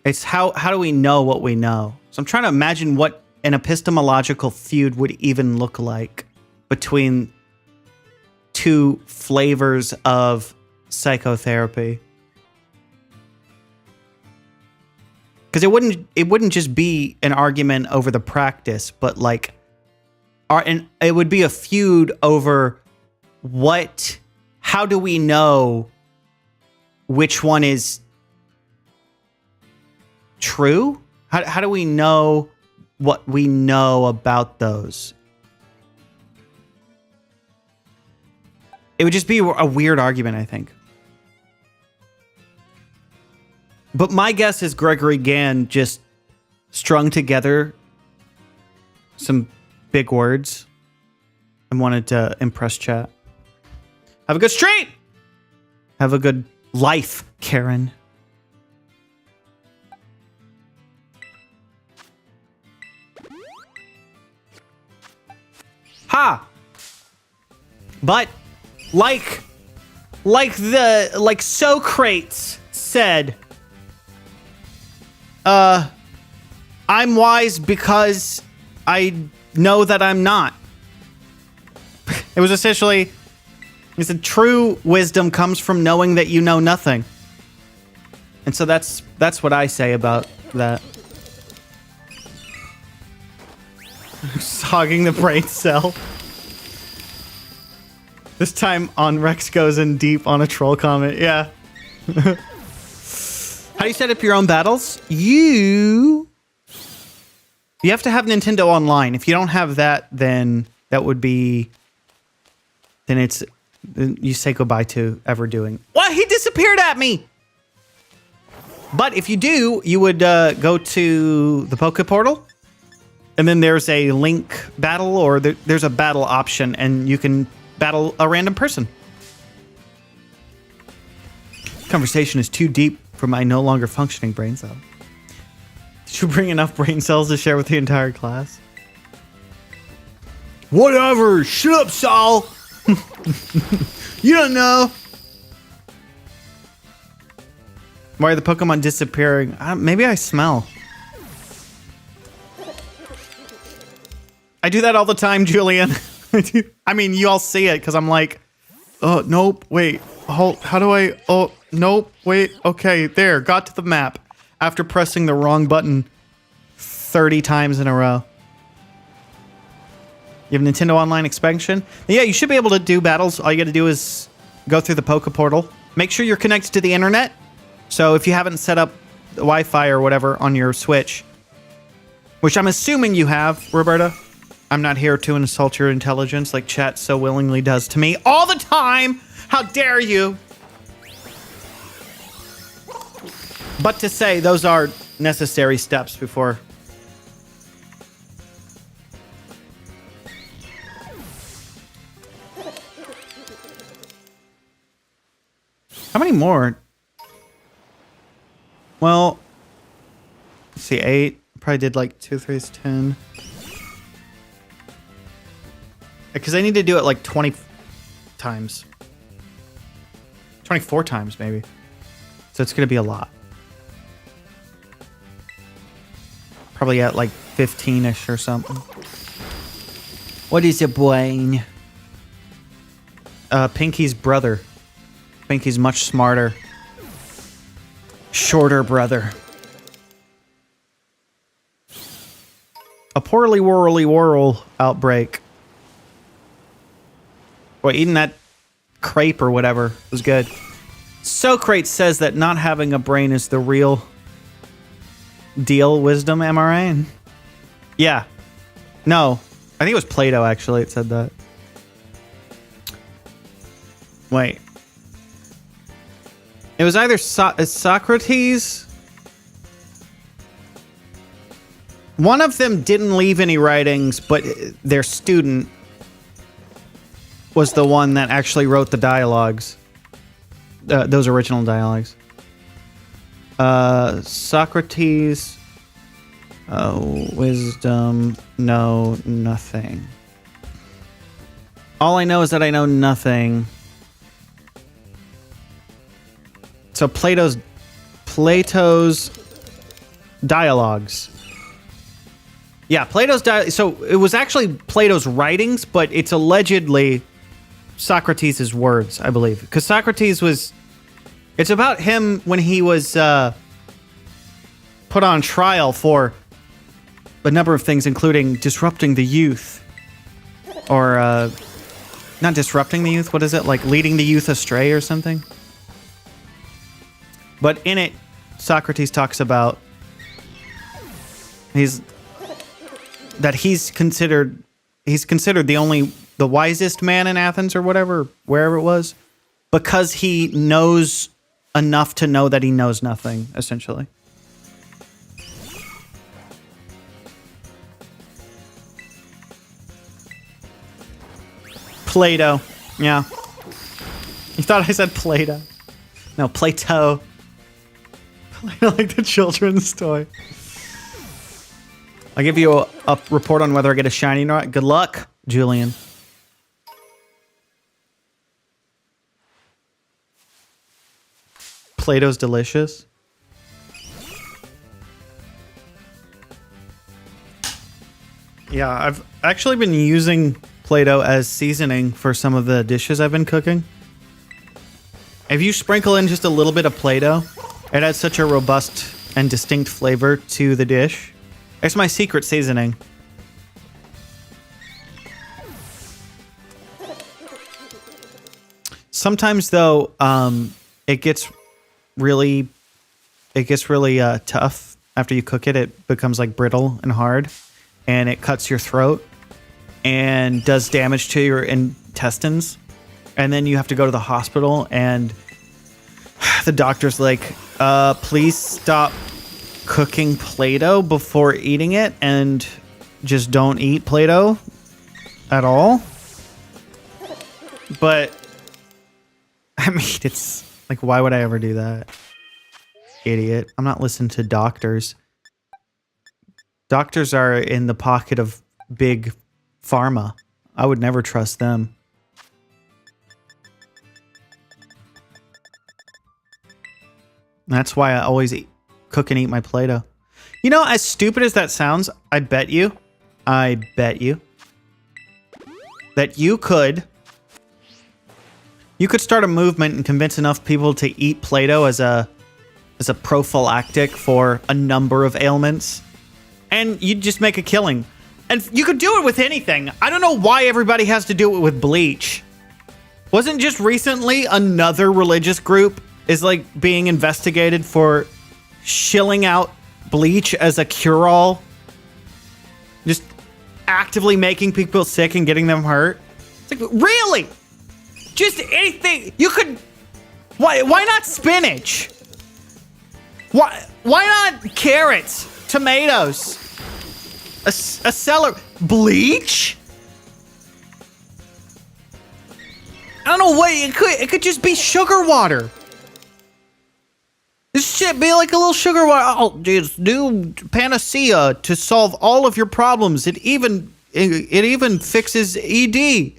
it's how do we know what we know? So I'm trying to imagine what an epistemological feud would even look like between two flavors of psychotherapy. Because it wouldn't just be an argument over the practice, but like, and it would be a feud over how do we know which one is true? How do we know what we know about those? It would just be a weird argument, I think. But my guess is Gregory Gann just strung together some big words and wanted to impress chat. Have a good stream! Have a good life, Karen. Ha! But like Socrates said, I'm wise because I know that I'm not. It was essentially, he said, true wisdom comes from knowing that you know nothing. And so that's what I say about that. Hogging the brain cell. This time on Rex goes in deep on a troll comment. Yeah. How do you set up your own battles? You have to have Nintendo Online. If you don't have that, then that would be... Then you say goodbye to ever doing... What? He disappeared at me! But if you do, you would go to the Poke Portal. And then there's a link battle, or there's a battle option, and you can battle a random person. Conversation is too deep for my no longer functioning brain cell. Did you bring enough brain cells to share with the entire class? Whatever! Shut up, Saul! You don't know! Why are the Pokemon disappearing? Maybe I smell. I do that all the time, Julian. I mean, you all see it because I'm like, oh, nope, wait, hold, how do I, oh, nope, wait, okay, there, got to the map after pressing the wrong button 30 times in a row. You have Nintendo Online expansion? Yeah, you should be able to do battles. All you got to do is go through the Poke Portal. Make sure you're connected to the internet. So if you haven't set up Wi-Fi or whatever on your Switch, which I'm assuming you have, Roberta. I'm not here to insult your intelligence like chat so willingly does to me all the time. How dare you? But to say those are necessary steps before. How many more? Well, let's see, 8. Probably did like 2, 3, 10. Because I need to do it like 20 times. 24 times, maybe. So it's going to be a lot. Probably at like 15-ish or something. What is it, Blaine? Pinky's brother. Pinky's much smarter. Shorter brother. A poorly whirly whirl outbreak. Boy, eating that crepe or whatever was good. Socrates says that not having a brain is the real deal. Wisdom, am I right? Yeah. No. I think it was Plato, actually. It said that. Wait. It was either Socrates. One of them didn't leave any writings, but their student was the one that actually wrote the dialogues. Those original dialogues. Socrates. Wisdom. No, nothing. All I know is that I know nothing. So Plato's dialogues. Yeah, so it was actually Plato's writings, but it's allegedly Socrates' words, I believe. Because Socrates was... It's about him when he was put on trial for a number of things, including disrupting the youth. Or, not disrupting the youth, what is it? Like leading the youth astray or something? But in it, Socrates talks about... He's considered the wisest man in Athens or whatever, wherever it was, because he knows enough to know that he knows nothing, essentially. Plato. Yeah. You thought I said Plato. No, Plato. Like the children's toy. I'll give you a report on whether I get a shiny or not. Good luck, Julian. Plato's delicious. Yeah, I've actually been using Play-Doh as seasoning for some of the dishes I've been cooking. If you sprinkle in just a little bit of Play-Doh, it adds such a robust and distinct flavor to the dish. It's my secret seasoning. Sometimes, though, it gets really tough after you cook it. It becomes like brittle and hard, and it cuts your throat and does damage to your intestines. And then you have to go to the hospital, and the doctor's like, please stop cooking Play-Doh before eating it, and just don't eat Play-Doh at all. But I mean, it's like, why would I ever do that? Idiot. I'm not listening to doctors. Doctors are in the pocket of big pharma. I would never trust them. That's why I always cook and eat my Play-Doh. You know, as stupid as that sounds, I bet you that you could start a movement and convince enough people to eat Play-Doh as a prophylactic for a number of ailments. and you'd just make a killing. And you could do it with anything. I don't know why everybody has to do it with bleach. Wasn't just recently another religious group is like being investigated for shilling out bleach as a cure-all? Just actively making people sick and getting them hurt? It's like, really? Just anything. You could... Why not spinach? Why not carrots? Tomatoes? A celery? Bleach? I don't know what it could just be sugar water. This shit be like a little sugar water. Oh, this new panacea to solve all of your problems. It even fixes ED.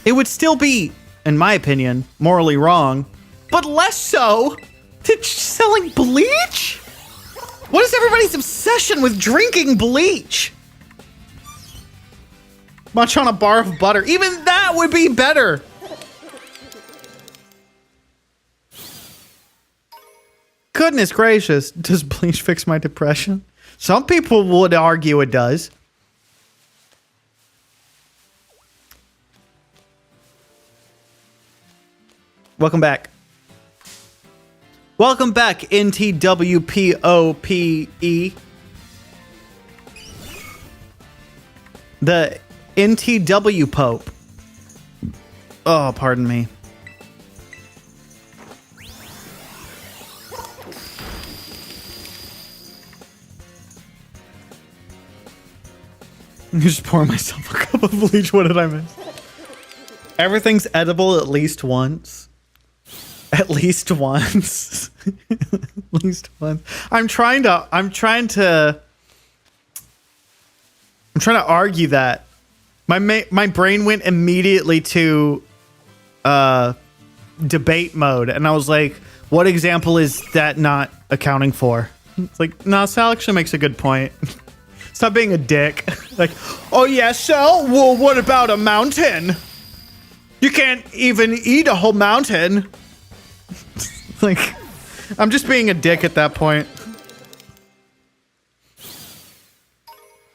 It would still be, in my opinion, morally wrong, but less so than selling bleach? What is everybody's obsession with drinking bleach? Munch on a bar of butter. Even that would be better. Goodness gracious. Does bleach fix my depression? Some people would argue it does. Welcome back. Welcome back, NTWPOPE. The NTW Pope. Oh, pardon me. I'm just pour myself a cup of bleach. What did I miss? Everything's edible at least once. At least once. At least once. I'm trying to argue that. My brain went immediately to debate mode, and I was like, what example is that not accounting for? It's like, no, Sal actually makes a good point. Stop being a dick. Like, oh yeah, Sal, well, what about a mountain? You can't even eat a whole mountain. Like, I'm just being a dick at that point.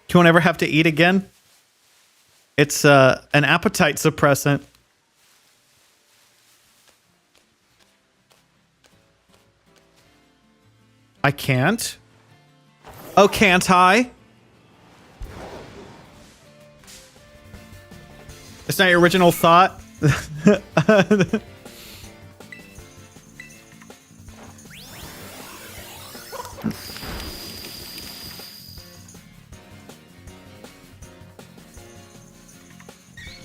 You won't ever have to eat again? It's an appetite suppressant. I can't? Oh, can't I? It's not your original thought?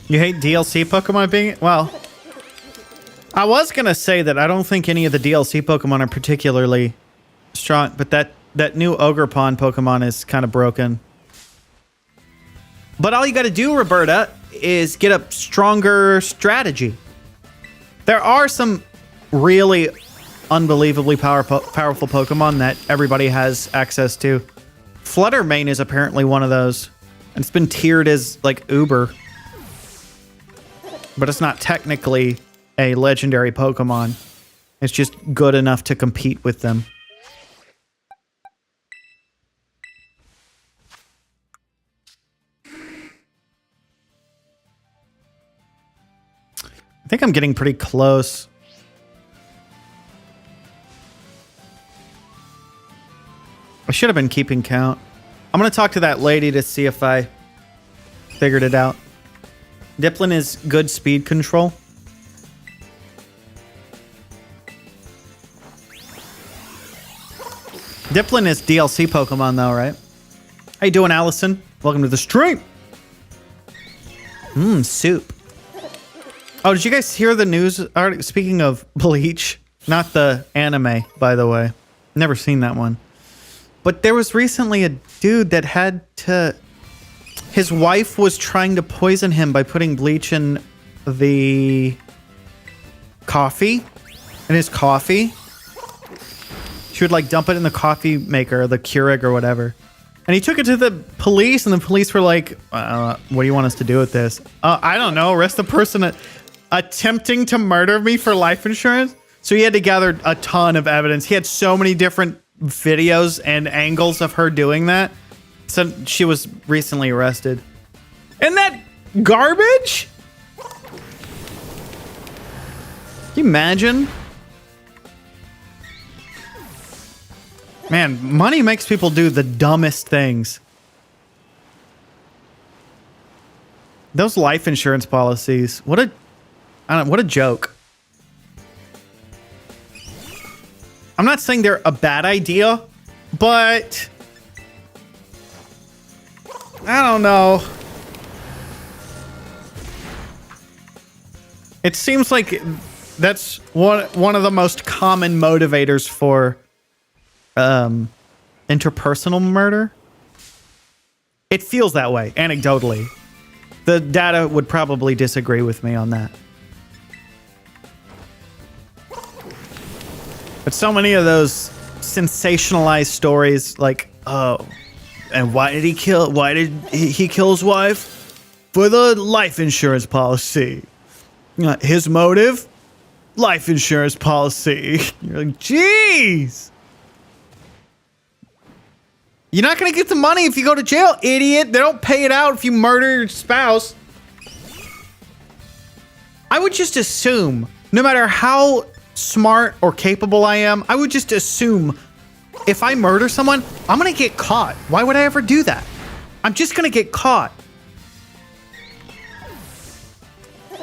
You hate DLC Pokemon being... Well, I was going to say that I don't think any of the DLC Pokemon are particularly strong, but that new Ogerpon Pokemon is kind of broken. But all you got to do, Roberta, is get a stronger strategy. There are some really unbelievably powerful Pokemon that everybody has access to. Fluttermane is apparently one of those. And it's been tiered as, like, Uber. But it's not technically a legendary Pokemon. It's just good enough to compete with them. I think I'm getting pretty close. I should have been keeping count. I'm going to talk to that lady to see if I figured it out. Dipplin is good speed control. Dipplin is DLC Pokemon though, right? How you doing, Allison? Welcome to the stream. Soup. Oh, did you guys hear the news? Speaking of Bleach, not the anime, by the way. Never seen that one. But there was recently a dude that had to... His wife was trying to poison him by putting bleach in the coffee. In his coffee. She would like dump it in the coffee maker, the Keurig or whatever. And he took it to the police, and the police were like, what do you want us to do with this? I don't know. Arrest the person attempting to murder me for life insurance? So he had to gather a ton of evidence. He had so many different videos and angles of her doing that. So she was recently arrested. Isn't that garbage? Can you imagine? Man, money makes people do the dumbest things. Those life insurance policies. What a joke. I'm not saying they're a bad idea, but I don't know. It seems like that's one of the most common motivators for interpersonal murder. It feels that way, anecdotally. The data would probably disagree with me on that. But so many of those sensationalized stories, like, oh, and why did he kill his wife? For the life insurance policy. His motive? Life insurance policy. You're like, jeez. You're not going to get the money if you go to jail, idiot. They don't pay it out if you murder your spouse. I would just assume, no matter how smart or capable I am, I would just assume if I murder someone, I'm going to get caught. Why would I ever do that? I'm just going to get caught.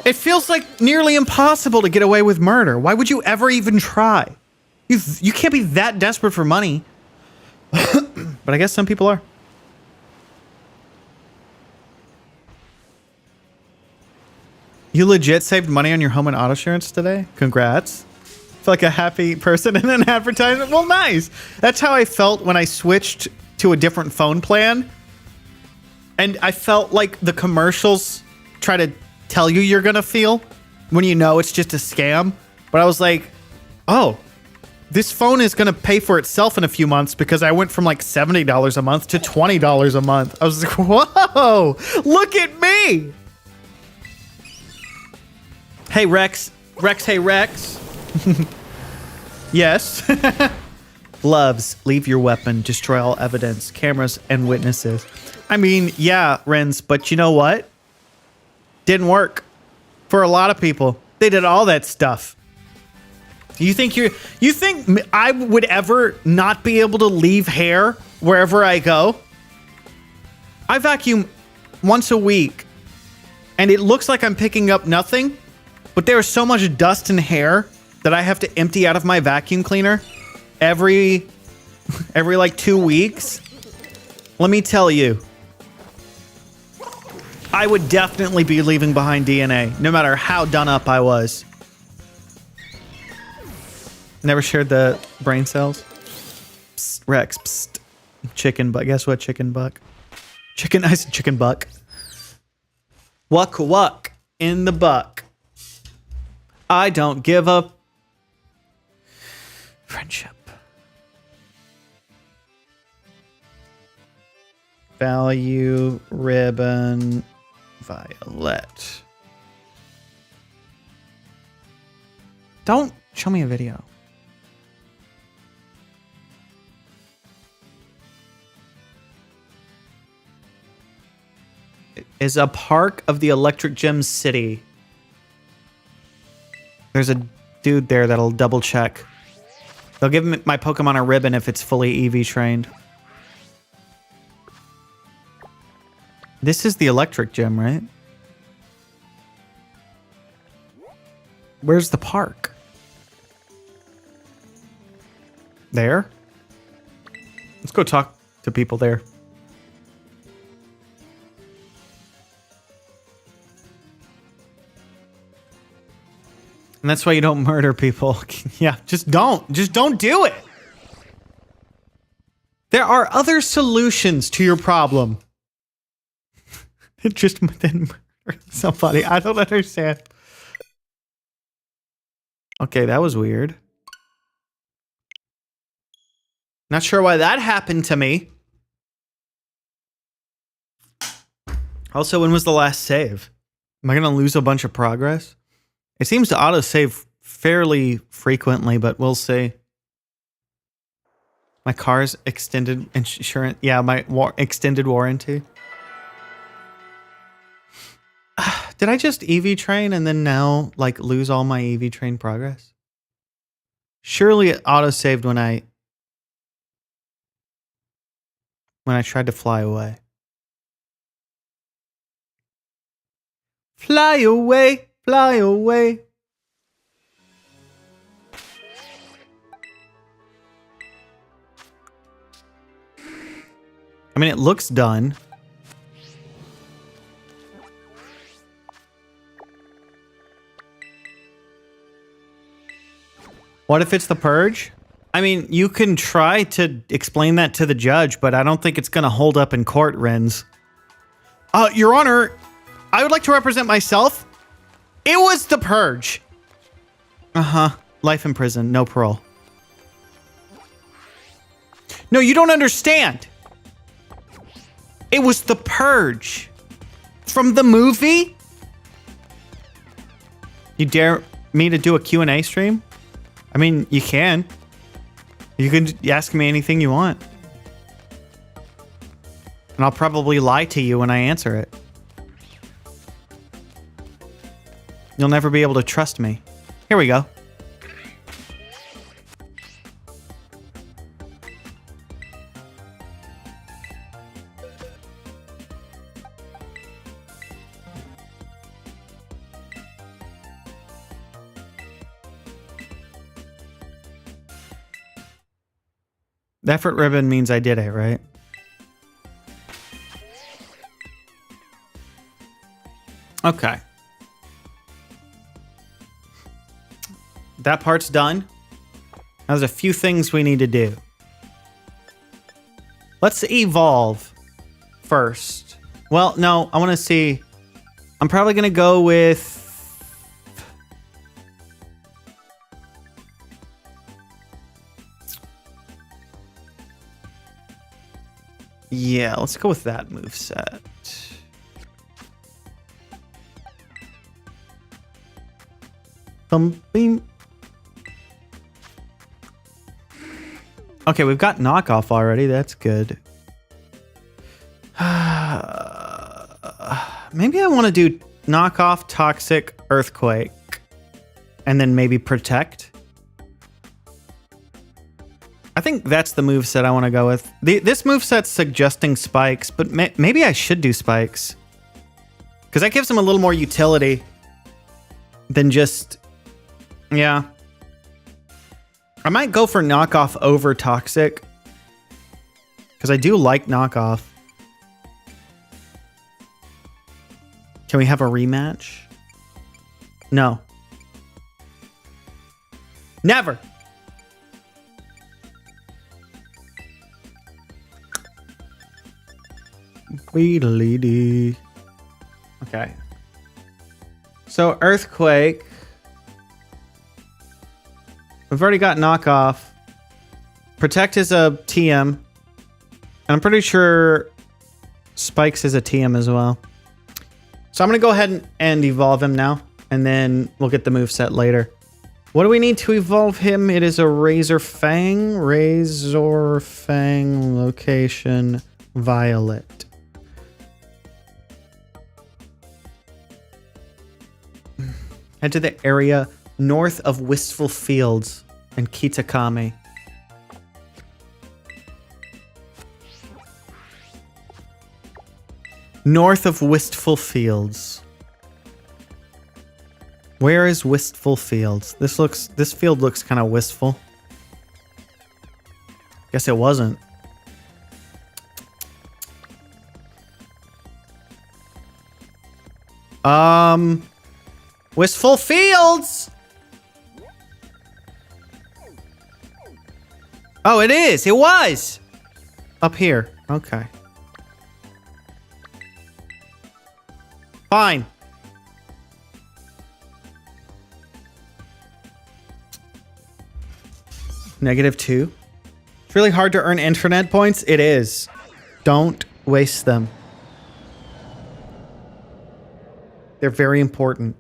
It feels like nearly impossible to get away with murder. Why would you ever even try? You can't be that desperate for money. But I guess some people are. You legit saved money on your home and auto insurance today? Congrats. Feel like a happy person in an advertisement. Well, nice. That's how I felt when I switched to a different phone plan. And I felt like the commercials try to tell you you're going to feel when you know it's just a scam. But I was like, oh, this phone is going to pay for itself in a few months because I went from like $70 a month to $20 a month. I was like, whoa, look at me. Hey, Rex. Hey, Rex. Yes. Gloves. Leave your weapon. Destroy all evidence, cameras, and witnesses. I mean, yeah, Renz, but you know what? Didn't work for a lot of people. They did all that stuff. You think I would ever not be able to leave hair wherever I go? I vacuum once a week, and it looks like I'm picking up nothing, but there is so much dust and hair that I have to empty out of my vacuum cleaner every like 2 weeks. Let me tell you, I would definitely be leaving behind DNA, no matter how done up I was. Never shared the brain cells. Psst, Rex, psst. Chicken buck. Guess what? Chicken buck. I said chicken buck. Wuck in the buck. I don't give a friendship. Value ribbon Violet. Don't show me a video. Is a park of the Electric Gem City. There's a dude there that'll double check. They'll give my Pokemon a ribbon if it's fully EV trained. This is the Electric Gym, right? Where's the park? There? Let's go talk to people there. And that's why you don't murder people. Yeah, just don't. Just don't do it. There are other solutions to your problem. Just then murder somebody. I don't understand. Okay, that was weird. Not sure why that happened to me. Also, when was the last save? Am I going to lose a bunch of progress? It seems to autosave fairly frequently, but we'll see. My car's extended insurance. Yeah, my extended warranty. Did I just EV train and then now like lose all my EV train progress? Surely it auto-saved when I tried to fly away. Fly away, fly away. I mean, it looks done. What if it's the purge? I mean, you can try to explain that to the judge, but I don't think it's going to hold up in court, Renz. Your Honor, I would like to represent myself. It was the purge. Uh-huh. Life in prison, no parole. No, you don't understand. It was the purge. From the movie? You dare me to do a Q&A stream? I mean, you can. You can ask me anything you want. And I'll probably lie to you when I answer it. You'll never be able to trust me. Here we go. The effort ribbon means I did it, right? Okay. That part's done. Now there's a few things we need to do. Let's evolve first. Well, no, I want to see. I'm probably going to go with... Yeah, let's go with that moveset. Thumping. Okay, we've got knockoff already. That's good. Maybe I want to do knockoff, toxic, earthquake, and then maybe protect. I think that's the moveset I want to go with. This moveset's suggesting spikes, but maybe I should do spikes. Because that gives him a little more utility than just... Yeah. I might go for knockoff over toxic. Because I do like knockoff. Can we have a rematch? No. Never! Weedly. Okay. So earthquake. We've already got knockoff. Protect is a TM. And I'm pretty sure spikes is a TM as well. So I'm going to go ahead and evolve him now. And then we'll get the moveset later. What do we need to evolve him? It is a Razor Fang. Razor Fang location Violet. Head to the area north of Wistful Fields and Kitakami. North of Wistful Fields. Where is Wistful Fields? This field looks kind of wistful. Guess it wasn't. Wistful Fields! Oh, it is! It was! Up here. Okay. Fine. -2. It's really hard to earn internet points. It is. Don't waste them. They're very important.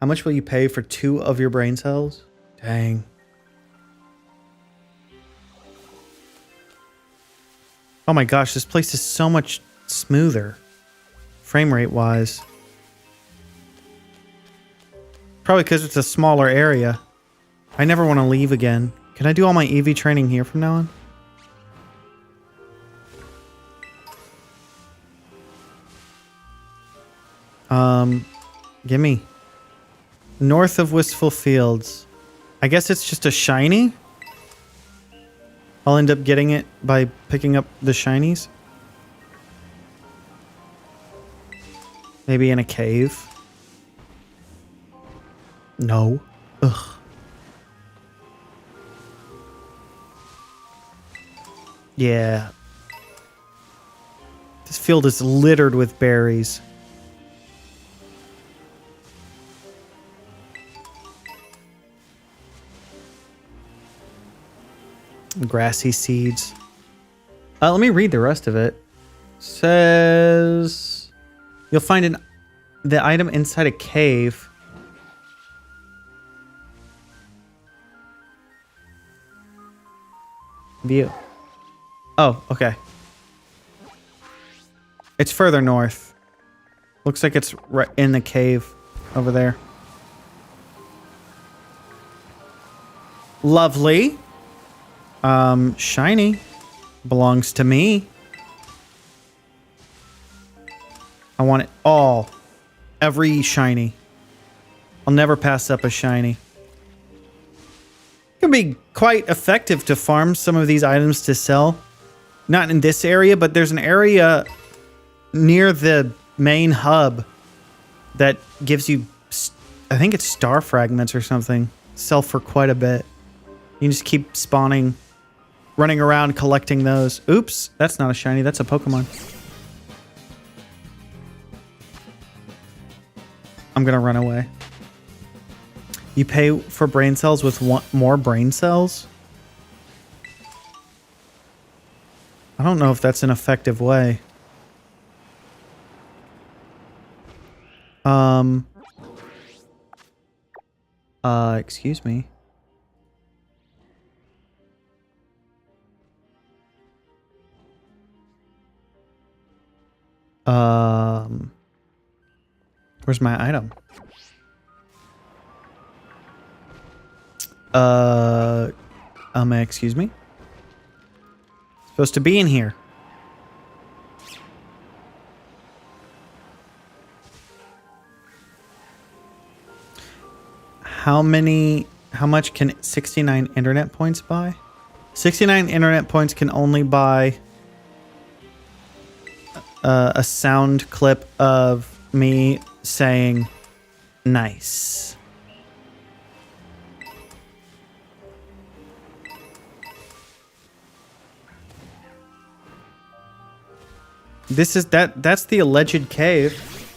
How much will you pay for 2 of your brain cells? Dang. Oh my gosh, this place is so much smoother. Frame rate wise. Probably because it's a smaller area. I never want to leave again. Can I do all my EV training here from now on? Gimme. North of Wistful Fields. I guess it's just a shiny? I'll end up getting it by picking up the shinies. Maybe in a cave. No. Ugh. Yeah. This field is littered with berries. Grassy seeds. Let me read the rest of it. Says you'll find the item inside a cave. View. Oh, okay. It's further north. Looks like it's right in the cave over there. Lovely. Shiny. Belongs to me. I want it all. Every shiny. I'll never pass up a shiny. It can be quite effective to farm some of these items to sell. Not in this area, but there's an area near the main hub that gives you, I think it's star fragments or something. Sell for quite a bit. You can just keep spawning, running around collecting those. Oops, that's not a shiny, that's a Pokemon. I'm gonna run away. You pay for brain cells with more brain cells? I don't know if that's an effective way. Excuse me. Where's my item? Excuse me? Supposed to be in here. How much can 69 internet points buy? 69 internet points can only buy a sound clip of me saying nice. That's the alleged cave.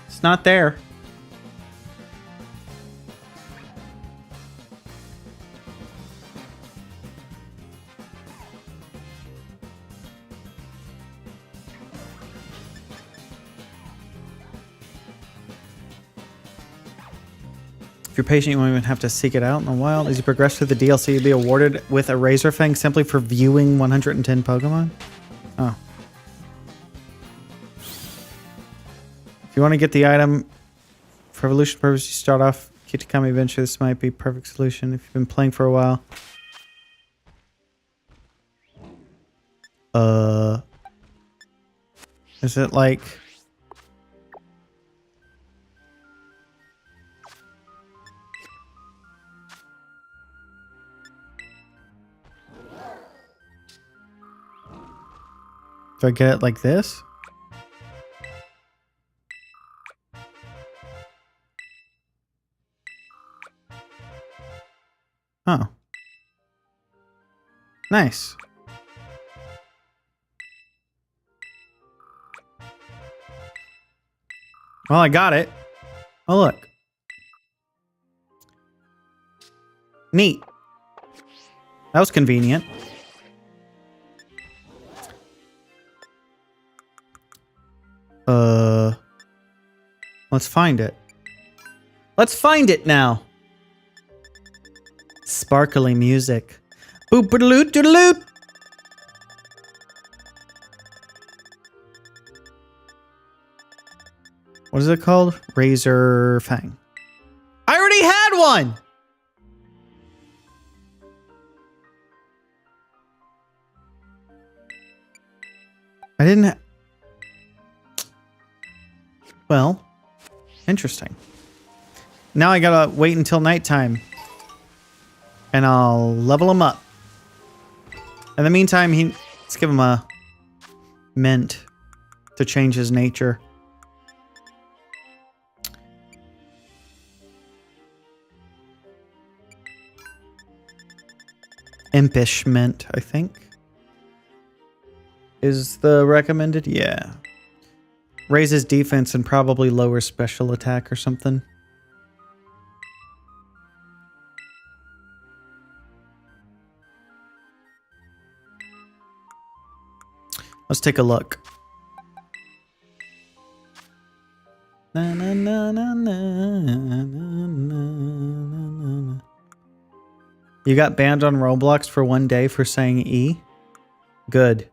It's not there. If you're patient, you won't even have to seek it out in the wild. As you progress through the DLC, you'll be awarded with a Razor Fang simply for viewing 110 Pokemon. Oh. If you want to get the item for evolution purposes, you start off Kitakami Adventure. This might be a perfect solution if you've been playing for a while. Is it like... Do I get it like this? Oh. Nice. Well, I got it. Oh, look. Neat. That was convenient. Let's find it. Let's find it now. Sparkly music. Boop-a-doot-doot-doot. What is it called? Razor Fang. I already had one! I didn't... Well, interesting. Now I gotta wait until nighttime. And I'll level him up. In the meantime, let's give him a mint to change his nature. Impish mint, I think. Is the recommended? Yeah. Raises defense and probably lowers special attack or something. Let's take a look. Na, na, na, na, na, na, na. You got banned on Roblox for 1 day for saying E? Good.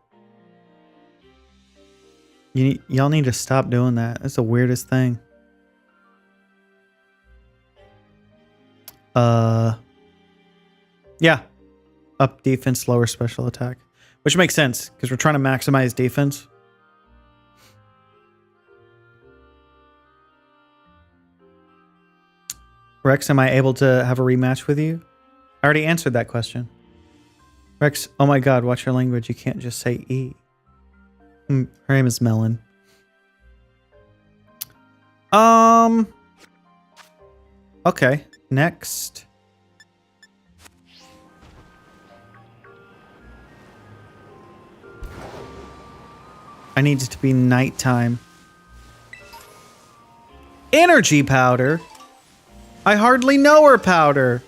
Y'all need to stop doing that. That's the weirdest thing. Yeah. Up defense, lower special attack. Which makes sense, because we're trying to maximize defense. Rex, am I able to have a rematch with you? I already answered that question. Rex, oh my god, watch your language. You can't just say E. Her name is Melon. Okay, next. I need it to be nighttime. Energy powder? I hardly know her powder.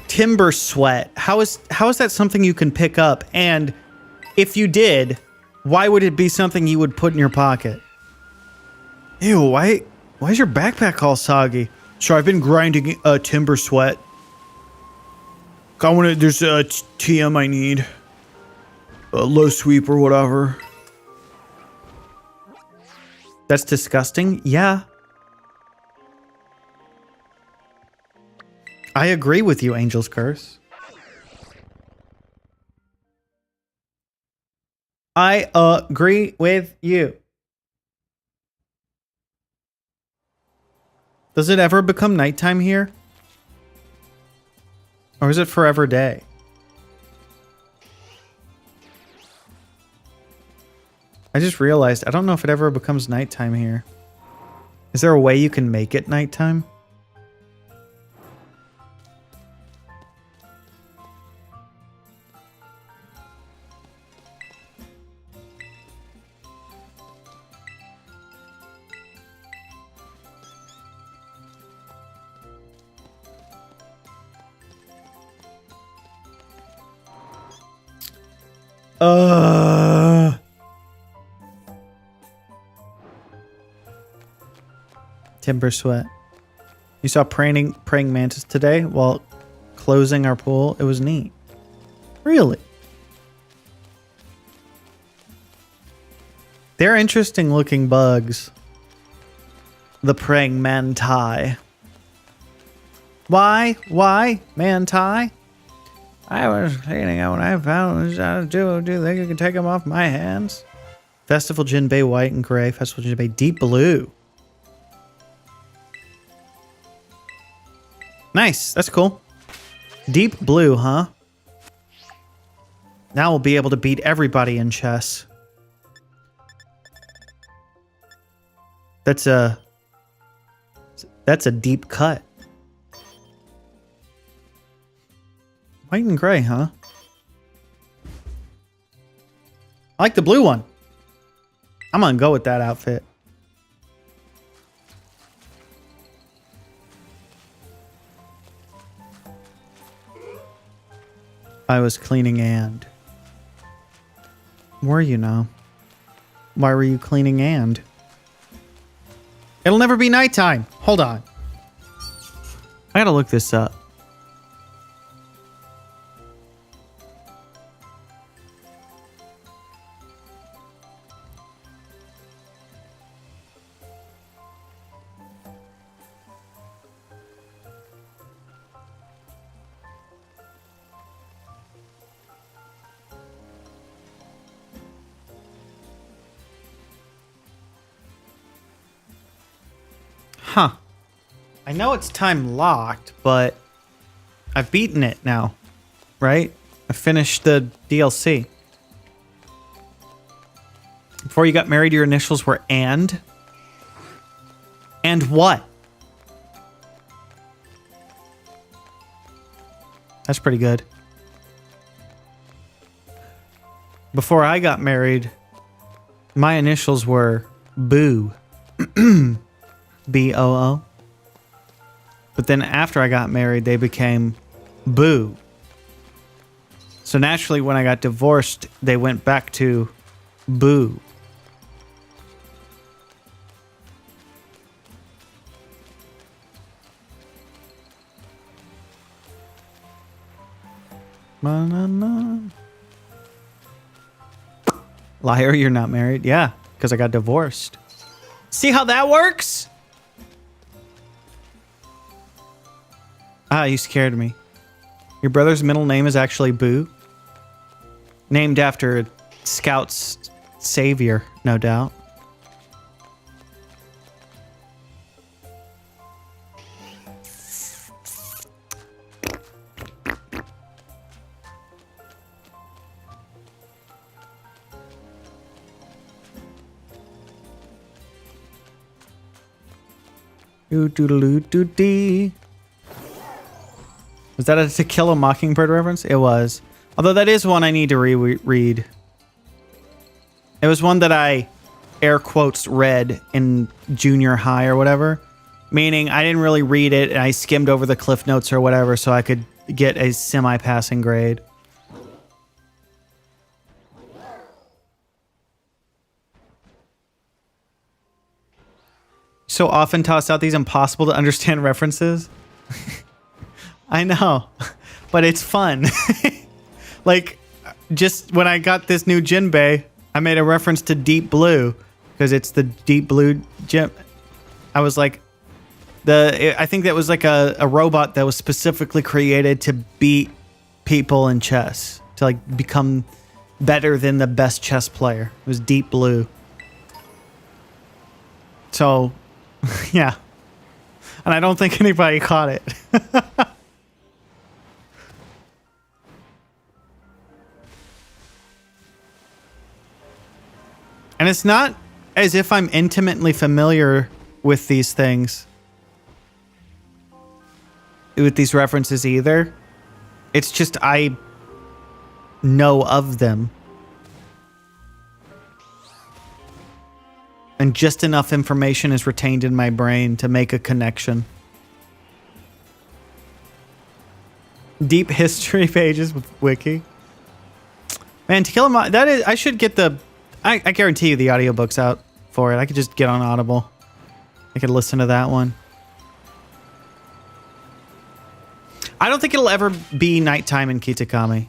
Timber sweat. How is that something you can pick up? And if you did, why would it be something you would put in your pocket? Ew, why is your backpack all soggy? So I've been grinding timber sweat. There's a TM I need. A low sweep or whatever. That's disgusting. Yeah. I agree with you, Angel's Curse. I agree with you. Does it ever become nighttime here? Or is it forever day? I just realized, I don't know if it ever becomes nighttime here. Is there a way you can make it nighttime? Timber sweat. You saw praying mantis today while closing our pool. It was neat. Really? They're interesting looking bugs. The praying manti. Why manti? I was cleaning out when I found do you think you can take them off my hands? Festival Jinbei white and gray. Festival Jinbei deep blue. Nice. That's cool. Deep blue, huh? Now we'll be able to beat everybody in chess. That's a deep cut. White and gray, huh? I like the blue one. I'm gonna go with that outfit. I was cleaning and. Were you now? Why were you cleaning and? It'll never be nighttime. Hold on. I gotta look this up. Huh. I know it's time locked, but I've beaten it now, right? I finished the DLC. Before you got married, your initials were and? And what? That's pretty good. Before I got married, my initials were Boo. B-O-O. But then after I got married, they became Boo. So naturally, when I got divorced, they went back to Boo. Liar, you're not married. Yeah, because I got divorced. See how that works? Ah, you scared me. Your brother's middle name is actually Boo? Named after Scout's savior, no doubt. Doo-doo-doo-doo-dee. Was that a To Kill a Mockingbird reference? It was. Although that is one I need to reread. It was one that I, air quotes, read in junior high or whatever. Meaning I didn't really read it and I skimmed over the cliff notes or whatever so I could get a semi-passing grade. So often toss out these impossible to understand references. I know, but it's fun. Like, just when I got this new Jinbei, I made a reference to Deep Blue because it's the Deep Blue gym. I was like, I think that was like a robot that was specifically created to beat people in chess, to like become better than the best chess player. It was Deep Blue. So, yeah. And I don't think anybody caught it. And it's not as if I'm intimately familiar with these things, with these references either. It's just I know of them. And just enough information is retained in my brain to make a connection. Deep history pages with Wiki. Man, To Kill a Mockingbird, that is, I should get the... I guarantee you the audiobook's out for it. I could just get on Audible. I could listen to that one. I don't think it'll ever be nighttime in Kitakami.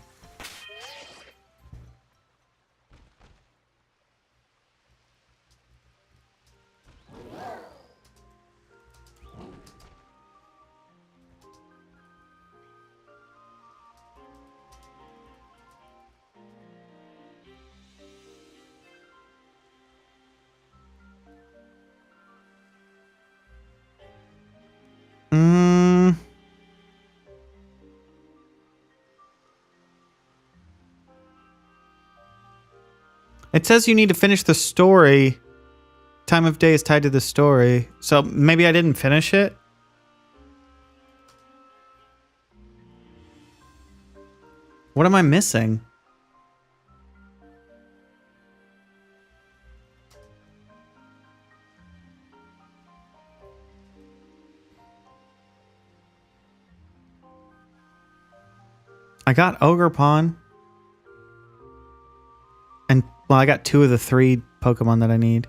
It says you need to finish the story. Time of day is tied to the story. So maybe I didn't finish it? What am I missing? I got Ogre Pawn. And, well, I got 2 of the 3 Pokemon that I need.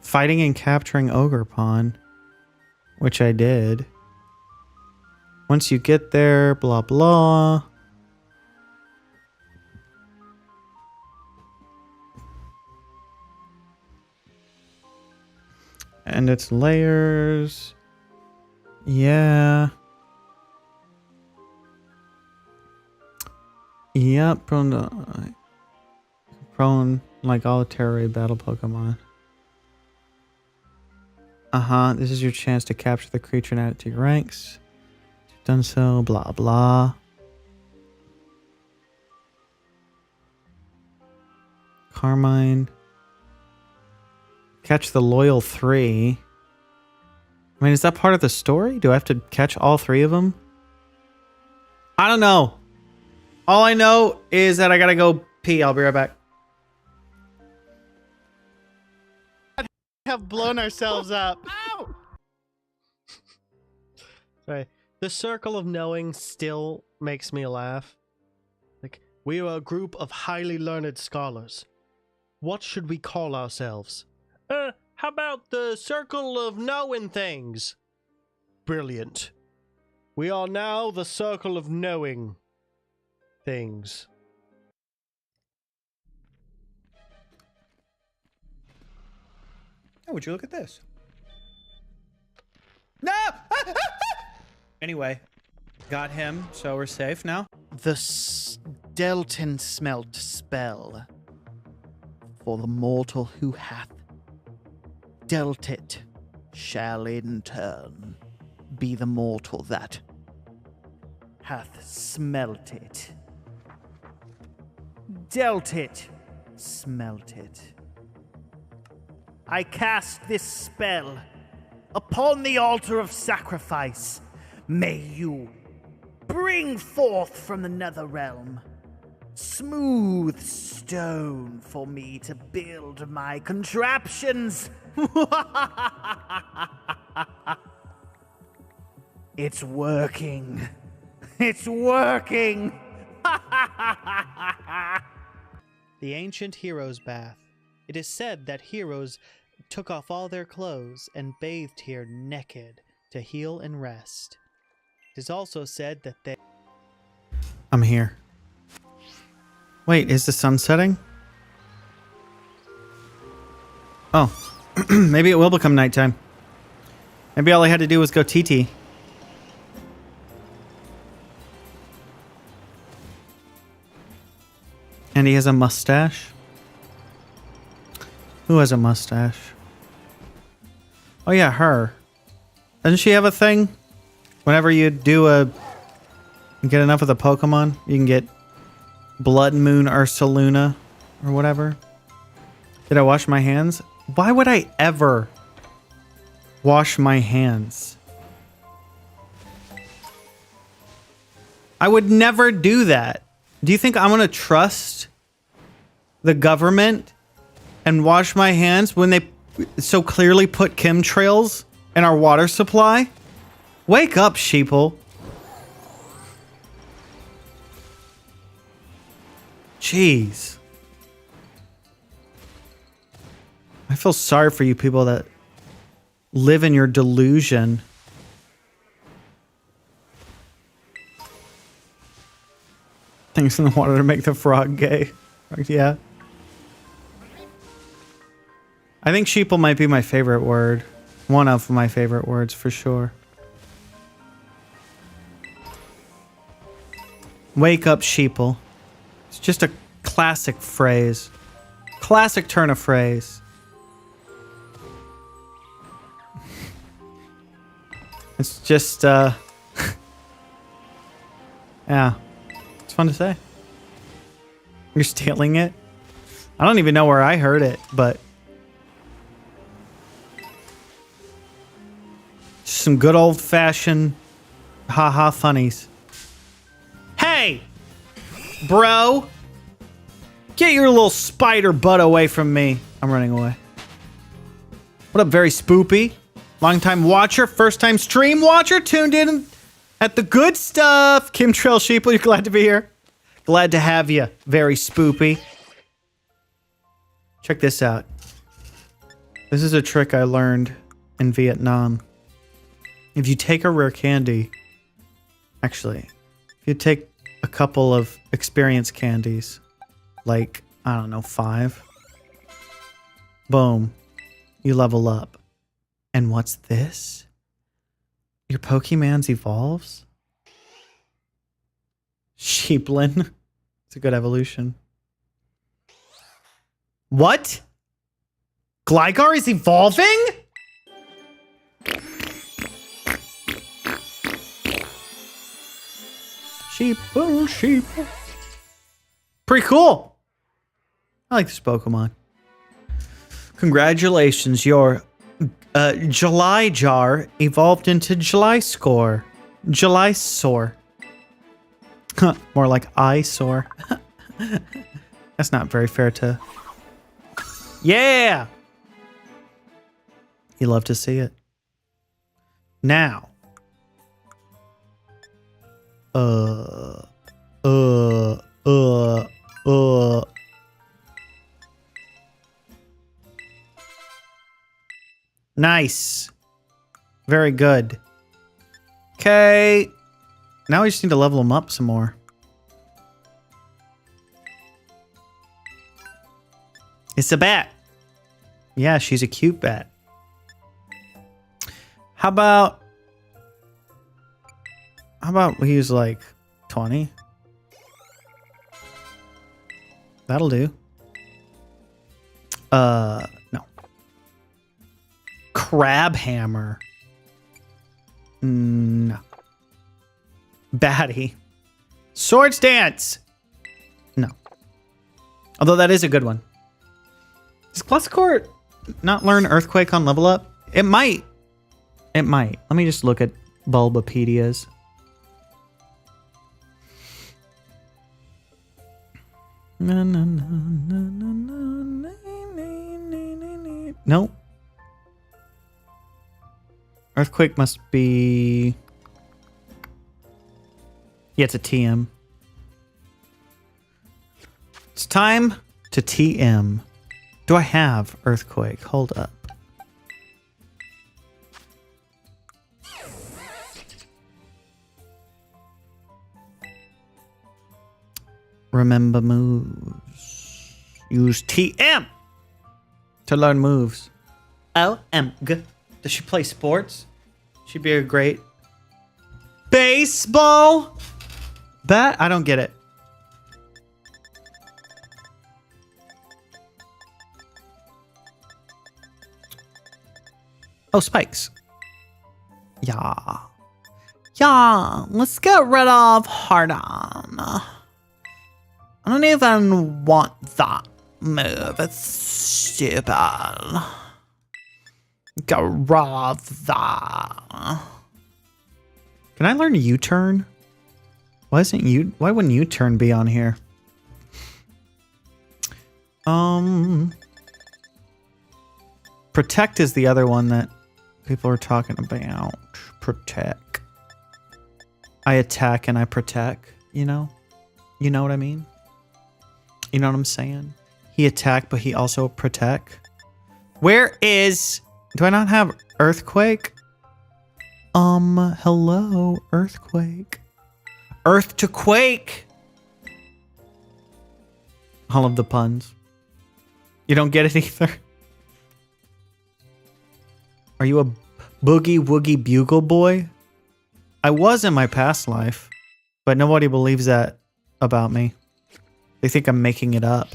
Fighting and capturing Ogre Pawn, which I did. Once you get there, blah, blah. And its layers. Yeah. Yep, prone like all terror battle Pokemon. This is your chance to capture the creature and add it to your ranks. You've done so, blah blah. Carmine. Catch the loyal 3. I mean, is that part of the story? Do I have to catch all 3 of them? I don't know. All I know is that I gotta go pee. I'll be right back. Have blown ourselves up. Ow! Sorry. The circle of knowing still makes me laugh. Like, we are a group of highly learned scholars. What should we call ourselves? How about the circle of knowing things? Brilliant. We are now the circle of knowing things. Oh, would you look at this? No! Anyway, got him, so we're safe now. The Delton smelt spell. For the mortal who hath dealt it shall in turn be the mortal that hath smelt it. Dealt it, smelt it. I cast this spell upon the altar of sacrifice. May you bring forth from the nether realm smooth stone for me to build my contraptions. It's working. It's working. The ancient hero's bath. It is said that heroes took off all their clothes and bathed here naked to heal and rest. It is also said that they... I'm here. Wait, is the sun setting? Oh, maybe it will become nighttime. Maybe all I had to do was go TT. And he has a mustache. Who has a mustache? Oh yeah, her. Doesn't she have a thing? Whenever you get enough of the Pokemon, you can get Blood Moon Ursaluna or whatever. Did I wash my hands? Why would I ever wash my hands? I would never do that. Do you think I'm going to trust the government and wash my hands when they so clearly put chemtrails in our water supply? Wake up, sheeple. Jeez. I feel sorry for you people that live in your delusion. Things in the water to make the frog gay. Yeah. I think sheeple might be my favorite word. One of my favorite words for sure. Wake up, sheeple. It's just a classic phrase. Classic turn of phrase. It's just, yeah. It's fun to say. You're stealing it? I don't even know where I heard it, but... just some good old-fashioned haha funnies. Hey! Bro! Get your little spider butt away from me. I'm running away. What up, very spoopy? Long-time watcher, first-time stream watcher, tuned in at the good stuff. Chemtrail Sheeple, you're glad to be here? Glad to have you, very spoopy. Check this out. This is a trick I learned in Vietnam. If you take a rare candy... actually, if you take a couple of experience candies, like, I don't know, 5. Boom. You level up. And what's this? Your Pokemons evolves? Sheeplin. It's a good evolution. What? Gligar is evolving? Sheep. Pretty cool. I like this Pokemon. Congratulations, your July Jar evolved into July Score. July Sore. More like eyesore. That's not very fair to... Yeah! You love to see it. Now. Nice. Very good. Okay. Now we just need to level them up some more. It's a bat. Yeah, she's a cute bat. How about we use like 20? That'll do. No. Crab hammer. No. Batty. Swords dance. No. Although that is a good one. Does Gliscor not learn Earthquake on level up? It might. It might. Let me just look at Bulbapedias. Nope. Earthquake must be... Yeah, it's a TM. It's time to TM. Do I have Earthquake? Hold up. Remember moves. Use TM to learn moves. OMG. Does she play sports? She'd be a great baseball bat. I don't get it. Oh, spikes. Yeah. Yeah. Let's get rid of Hardon. I don't even want that move. It's stupid. Get rid of that. Can I learn U-turn? Why wouldn't U-turn be on here? Protect is the other one that people are talking about. Protect. I attack and I protect, you know? You know what I mean? You know what I'm saying? He attack, but he also protect. Where is... Do I not have Earthquake? Hello, Earthquake. Earth to Quake! All of the puns. You don't get it either? Are you a boogie woogie bugle boy? I was in my past life, but nobody believes that about me. They think I'm making it up.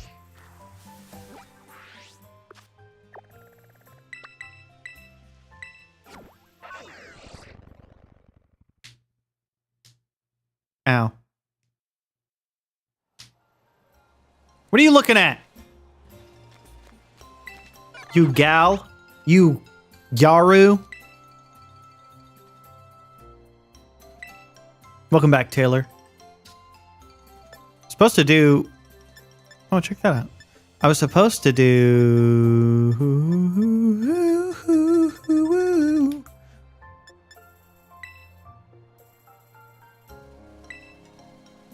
Ow. What are you looking at? You gal? You Yaru? Welcome back, Taylor. Supposed to do... Oh, check that out. I was supposed to do...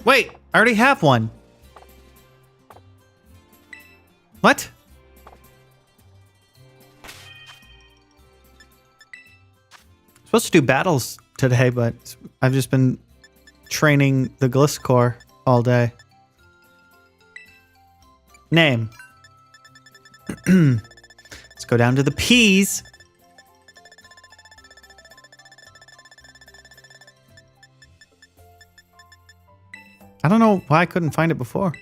Wait, I already have one. What? Supposed to do battles today, but I've just been training the Gliscor all day. Name. Let's go down to the P's. I don't know why I couldn't find it before.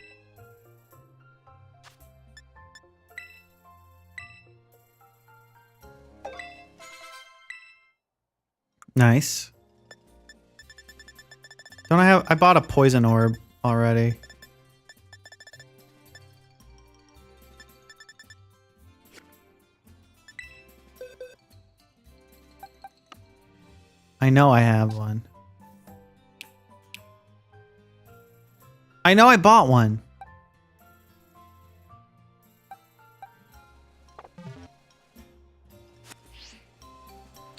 Nice. Don't I bought a poison orb already. I know I have one. I know I bought one.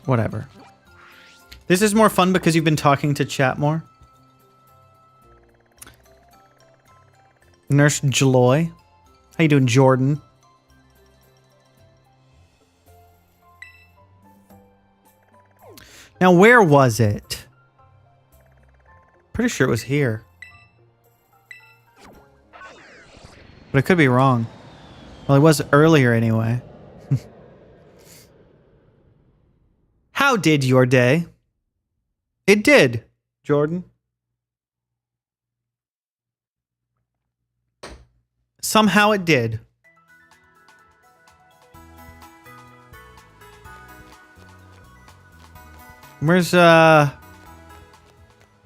Whatever. This is more fun because you've been talking to chat more. Nurse Jaloy. How you doing, Jordan? Now, where was it? Pretty sure it was here. But I could be wrong. Well, it was earlier anyway. How did your day? It did, Jordan. Somehow it did. Where's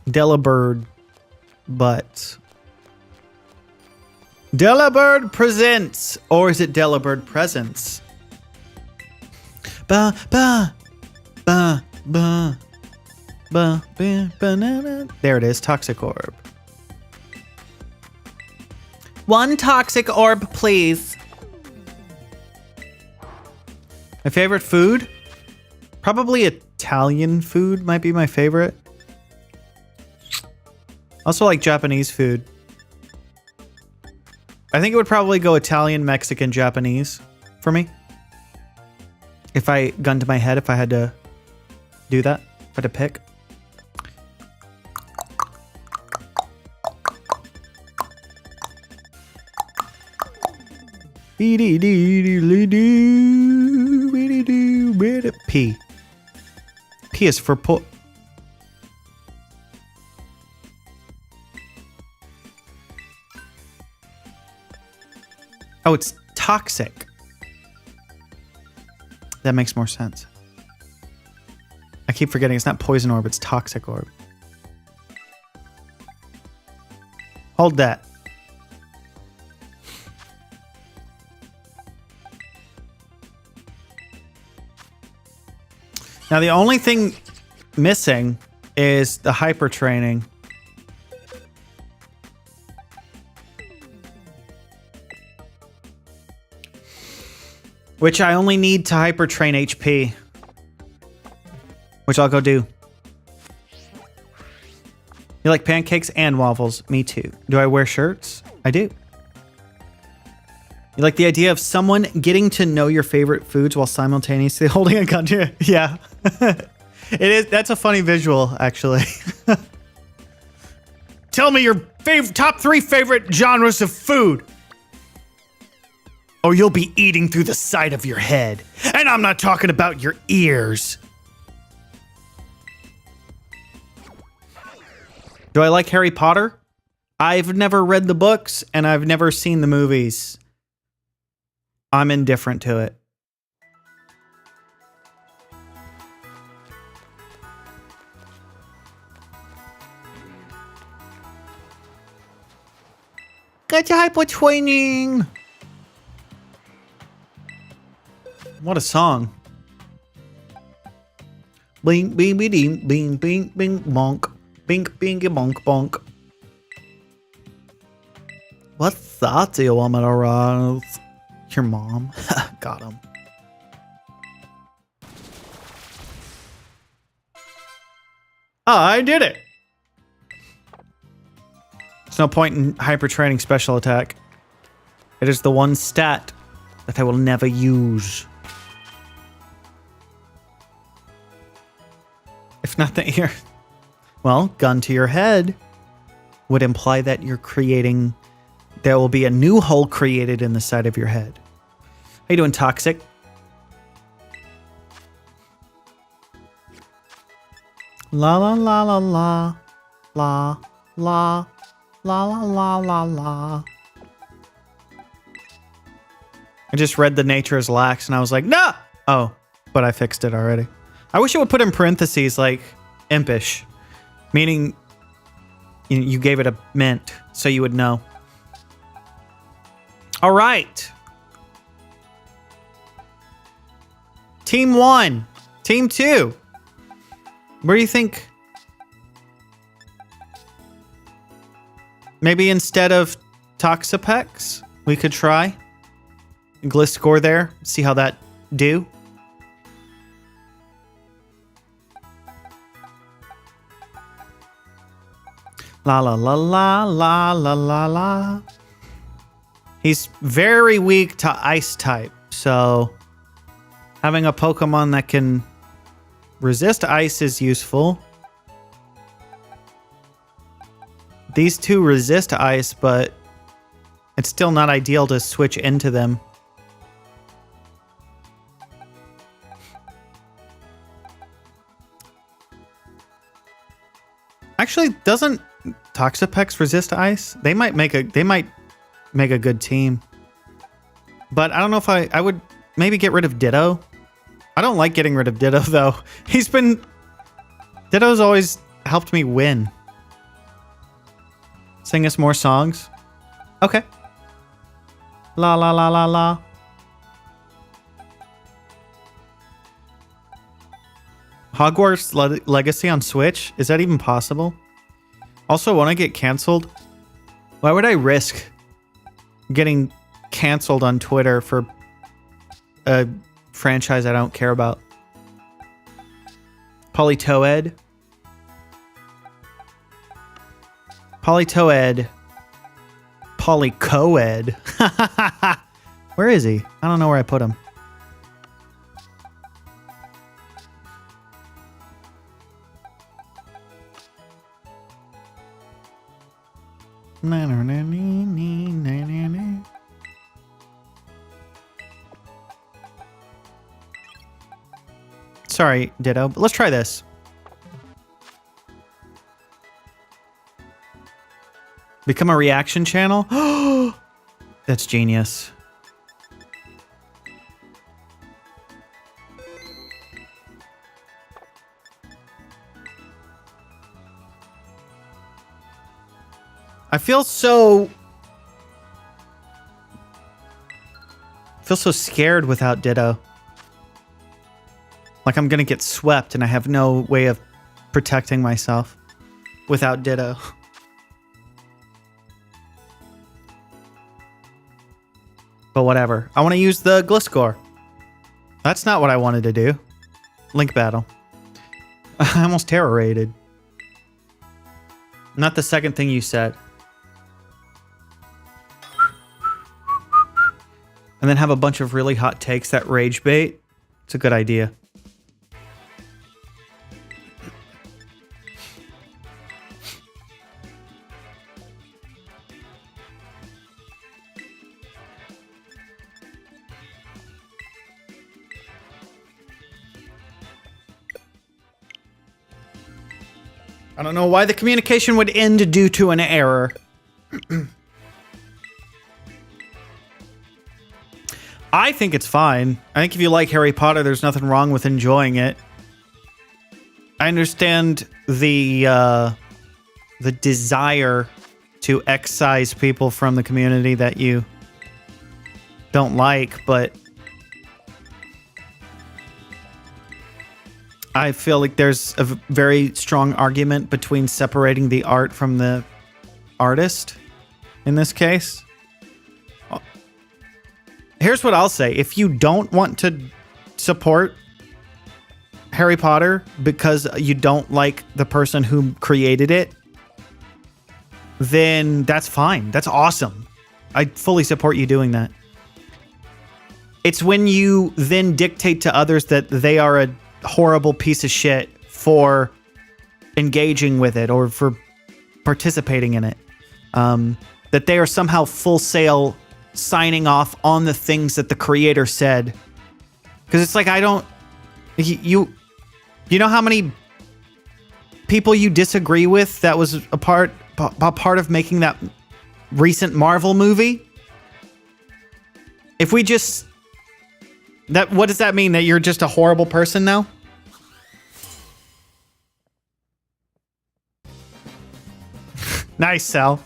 Delibird But Delibird Presents, or is it Delibird Presents? Ba ba ba ba ba ba banana. There it is, Toxic Orb. One Toxic Orb, please. My favorite food? Probably Italian food might be my favorite. Also like Japanese food. I think it would probably go Italian, Mexican, Japanese for me. If I gun to my head, if I had to do that, if I had to pick. P. P is for Oh, it's toxic. That makes more sense. I keep forgetting it's not poison orb, it's toxic orb. Hold that. Now the only thing missing is the hyper training. Which I only need to hyper train HP. Which I'll go do. You like pancakes and waffles? Me too. Do I wear shirts? I do. You like the idea of someone getting to know your favorite foods while simultaneously holding a gun to you? Yeah. It is. That's a funny visual, actually. Tell me your top 3 favorite genres of food. Or you'll be eating through the side of your head. And I'm not talking about your ears. Do I like Harry Potter? I've never read the books and I've never seen the movies. I'm indifferent to it. Got your hyper training. What a song. Bing, bing, bing, bing, bing, bing, bing, bonk. Bing, bing, bonk, bonk. What's that you want me to rouse? Your mom? Got him. I did it. There's no point in hyper training special attack. It is the one stat that I will never use. If not that you're... Well, gun to your head would imply that you're creating... There will be a new hole created in the side of your head. How you doing, Toxic? La la la la la. La la La la la la la. I just read the nature is lax and I was like, no! Oh, but I fixed it already. I wish it would put in parentheses like impish, meaning you gave it a mint so you would know. All right. Team 1. Team 2. Where do you think? Maybe instead of Toxapex, we could try Gliscor there. See how that do. La la la la la la la la. He's very weak to ice type, so having a Pokemon that can resist ice is useful. These two resist ice, but it's still not ideal to switch into them. Actually, doesn't Toxapex resist ice? They might make a good team. But I don't know if I would maybe get rid of Ditto. I don't like getting rid of Ditto though. Ditto's always helped me win. Sing us more songs. Okay. La la la la la. Hogwarts Legacy on Switch? Is that even possible? Also, when I get canceled, why would I risk getting canceled on Twitter for a franchise I don't care about? Polytoad. Polytoad. Polycoed. Where is he? I don't know where I put him. Sorry, Ditto, but let's try this. Become a reaction channel? That's genius. I feel so scared without Ditto. Like I'm gonna get swept and I have no way of protecting myself without Ditto. But whatever. I want to use the Gliscor. That's not what I wanted to do. Link battle. I almost terror raided. Not the second thing you said. And then have a bunch of really hot takes that rage bait. It's a good idea. I don't know why the communication would end due to an error. I think it's fine. I think if you like Harry Potter, there's nothing wrong with enjoying it. I understand the desire to excise people from the community that you don't like, but I feel like there's a very strong argument between separating the art from the artist in this case. Here's what I'll say. If you don't want to support Harry Potter because you don't like the person who created it, then that's fine. That's awesome. I fully support you doing that. It's when you then dictate to others that they are a horrible piece of shit for engaging with it or for participating in it, that they are somehow full sail signing off on the things that the creator said. Because it's like, I don't, you know how many people you disagree with that was a part part of making that recent Marvel movie? If we just... what does that mean? That you're just a horrible person now? Nice, Sal.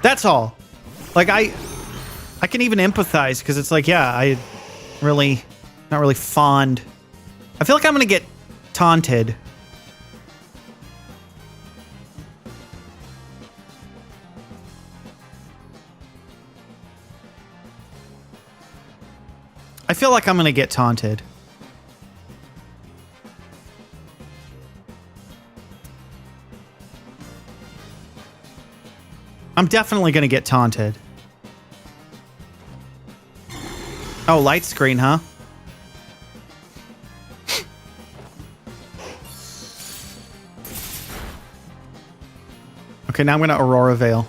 That's all. Like, I can even empathize, because it's like, yeah, not really fond. I feel like I'm going to get taunted. I feel like I'm going to get taunted. I'm definitely going to get taunted. Oh, light screen, huh? Okay, now I'm going to Aurora Veil.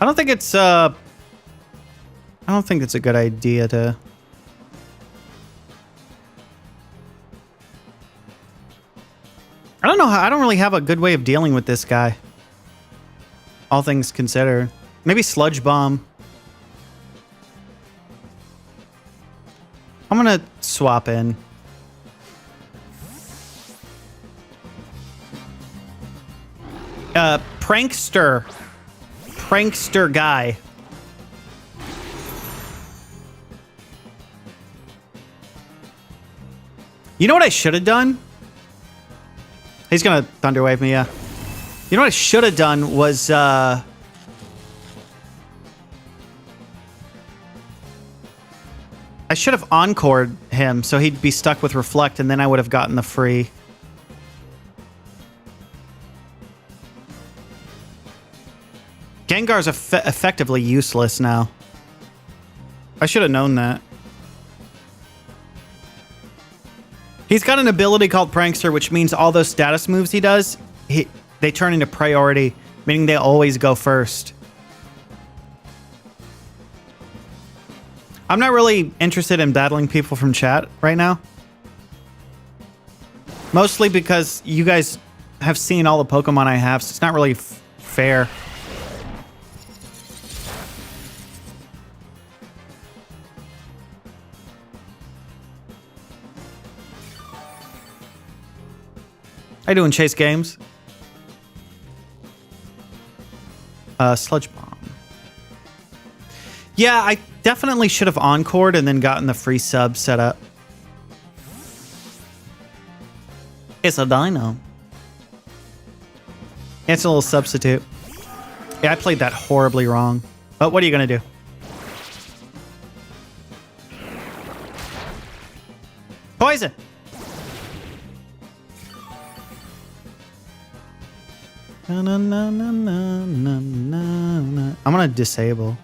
I don't think it's a good idea to... I don't know how... I don't really have a good way of dealing with this guy. All things considered. Maybe Sludge Bomb. I'm gonna swap in. Prankster guy. You know what I should have done? He's gonna Thunderwave me, yeah. You know what I should have done was, I should have encored him so he'd be stuck with Reflect, and then I would have gotten the free. Gengar's effectively useless now. I should have known that. He's got an ability called Prankster, which means all those status moves he does, they turn into priority, meaning they always go first. I'm not really interested in battling people from chat right now. Mostly because you guys have seen all the Pokemon I have, so it's not really fair. How you doing, Chase Games? Sludge Bomb. Yeah, I definitely should have encored and then gotten the free sub set up. It's a dino. It's a little substitute. Yeah, I played that horribly wrong. But what are you going to do? Poison! No, no, no, no, no, no, no. I'm gonna disable.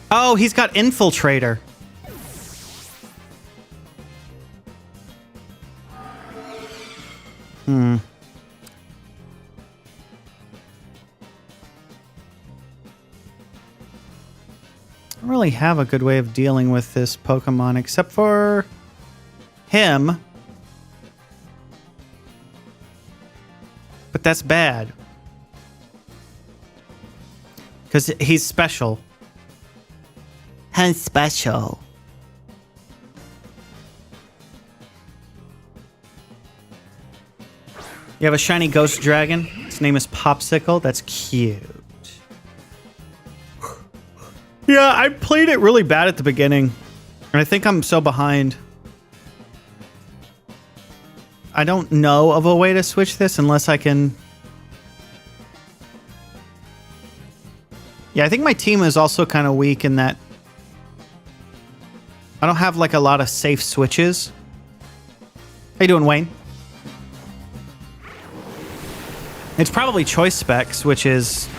Oh, he's got Infiltrator. I don't really have a good way of dealing with this Pokemon except for him. But that's bad. Because he's special. He's special. You have a shiny ghost dragon. Its name is Popsicle. That's cute. Yeah, I played it really bad at the beginning. And I think I'm so behind. I don't know of a way to switch this unless I can... Yeah, I think my team is also kind of weak in that I don't have like a lot of safe switches. How you doing, Wayne? It's probably choice specs, which is...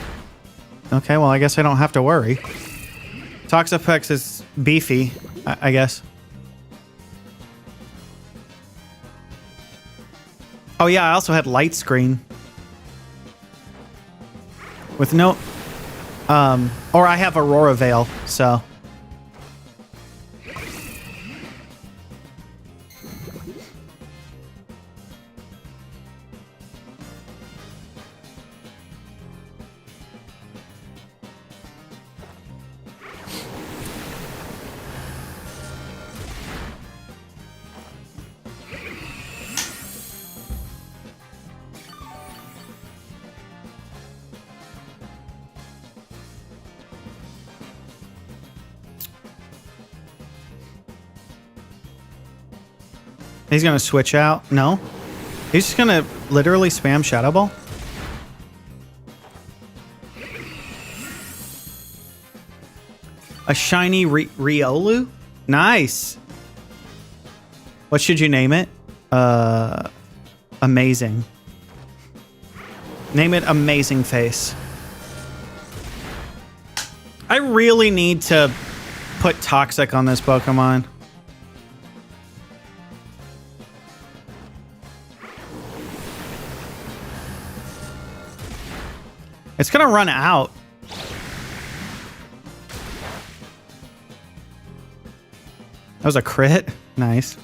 Okay, well, I guess I don't have to worry. Toxapex is beefy, I guess. Oh yeah, I also had light screen. With no... or I have Aurora Veil, so... He's gonna switch out. No. He's just gonna literally spam Shadow Ball. A shiny Riolu? Nice. What should you name it? Amazing. Name it Amazing Face. I really need to put Toxic on this Pokemon. It's gonna run out. That was a crit. Nice.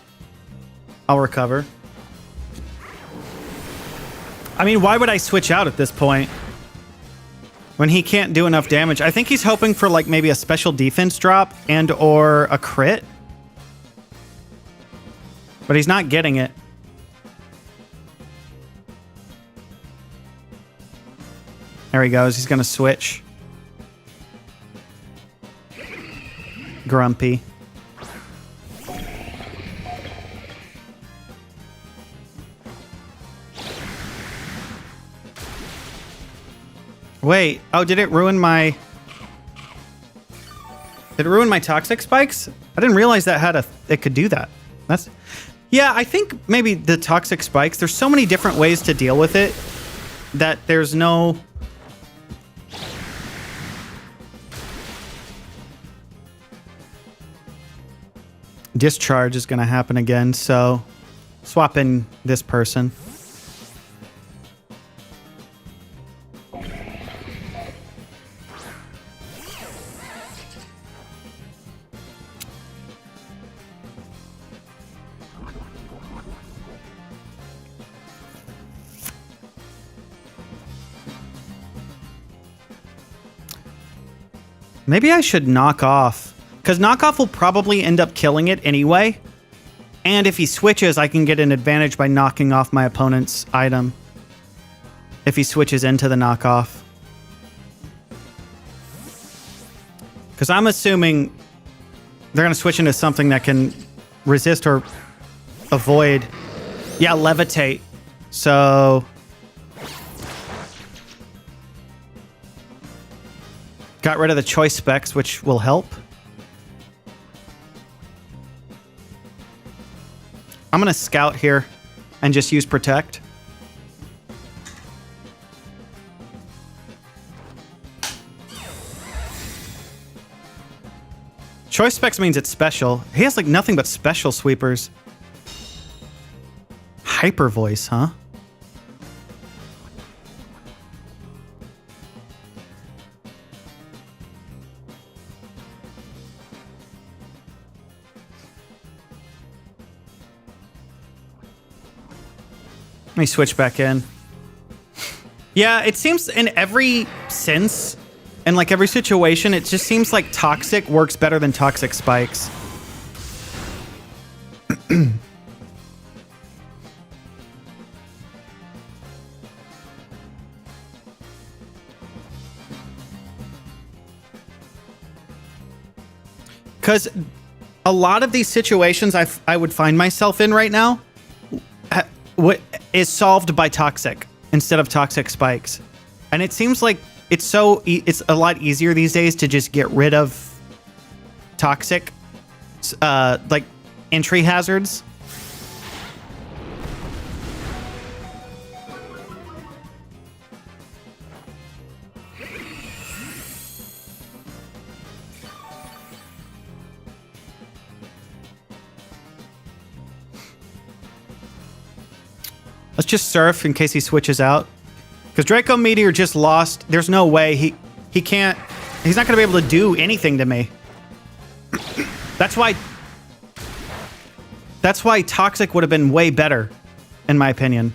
I'll recover. I mean, why would I switch out at this point? When he can't do enough damage. I think he's hoping for like maybe a special defense drop and or a crit. But he's not getting it. There he goes. He's going to switch. Grumpy. Wait. Oh, did it ruin my... Did it ruin my Toxic Spikes? I didn't realize that had a... It could do that. That's... Yeah, I think maybe the Toxic Spikes, there's so many different ways to deal with it that there's no... Discharge is going to happen again, so swap in this person. Maybe I should knock off. Because knockoff will probably end up killing it anyway. And if he switches, I can get an advantage by knocking off my opponent's item. If he switches into the knockoff. Because I'm assuming they're going to switch into something that can resist or avoid. Yeah, levitate. So... Got rid of the choice specs, which will help. I'm going to scout here and just use protect. Choice specs means it's special. He has like nothing but special sweepers. Hyper voice, huh? Let me switch back in. Yeah, it seems in every sense, and like every situation, it just seems like Toxic works better than Toxic Spikes. Because a lot of these situations I would find myself in right now what is solved by Toxic instead of Toxic Spikes. And it seems like it's a lot easier these days to just get rid of Toxic like entry hazards. Let's just surf in case he switches out. Because Draco Meteor just lost. There's no way he can't. He's not going to be able to do anything to me. That's why Toxic would have been way better, in my opinion.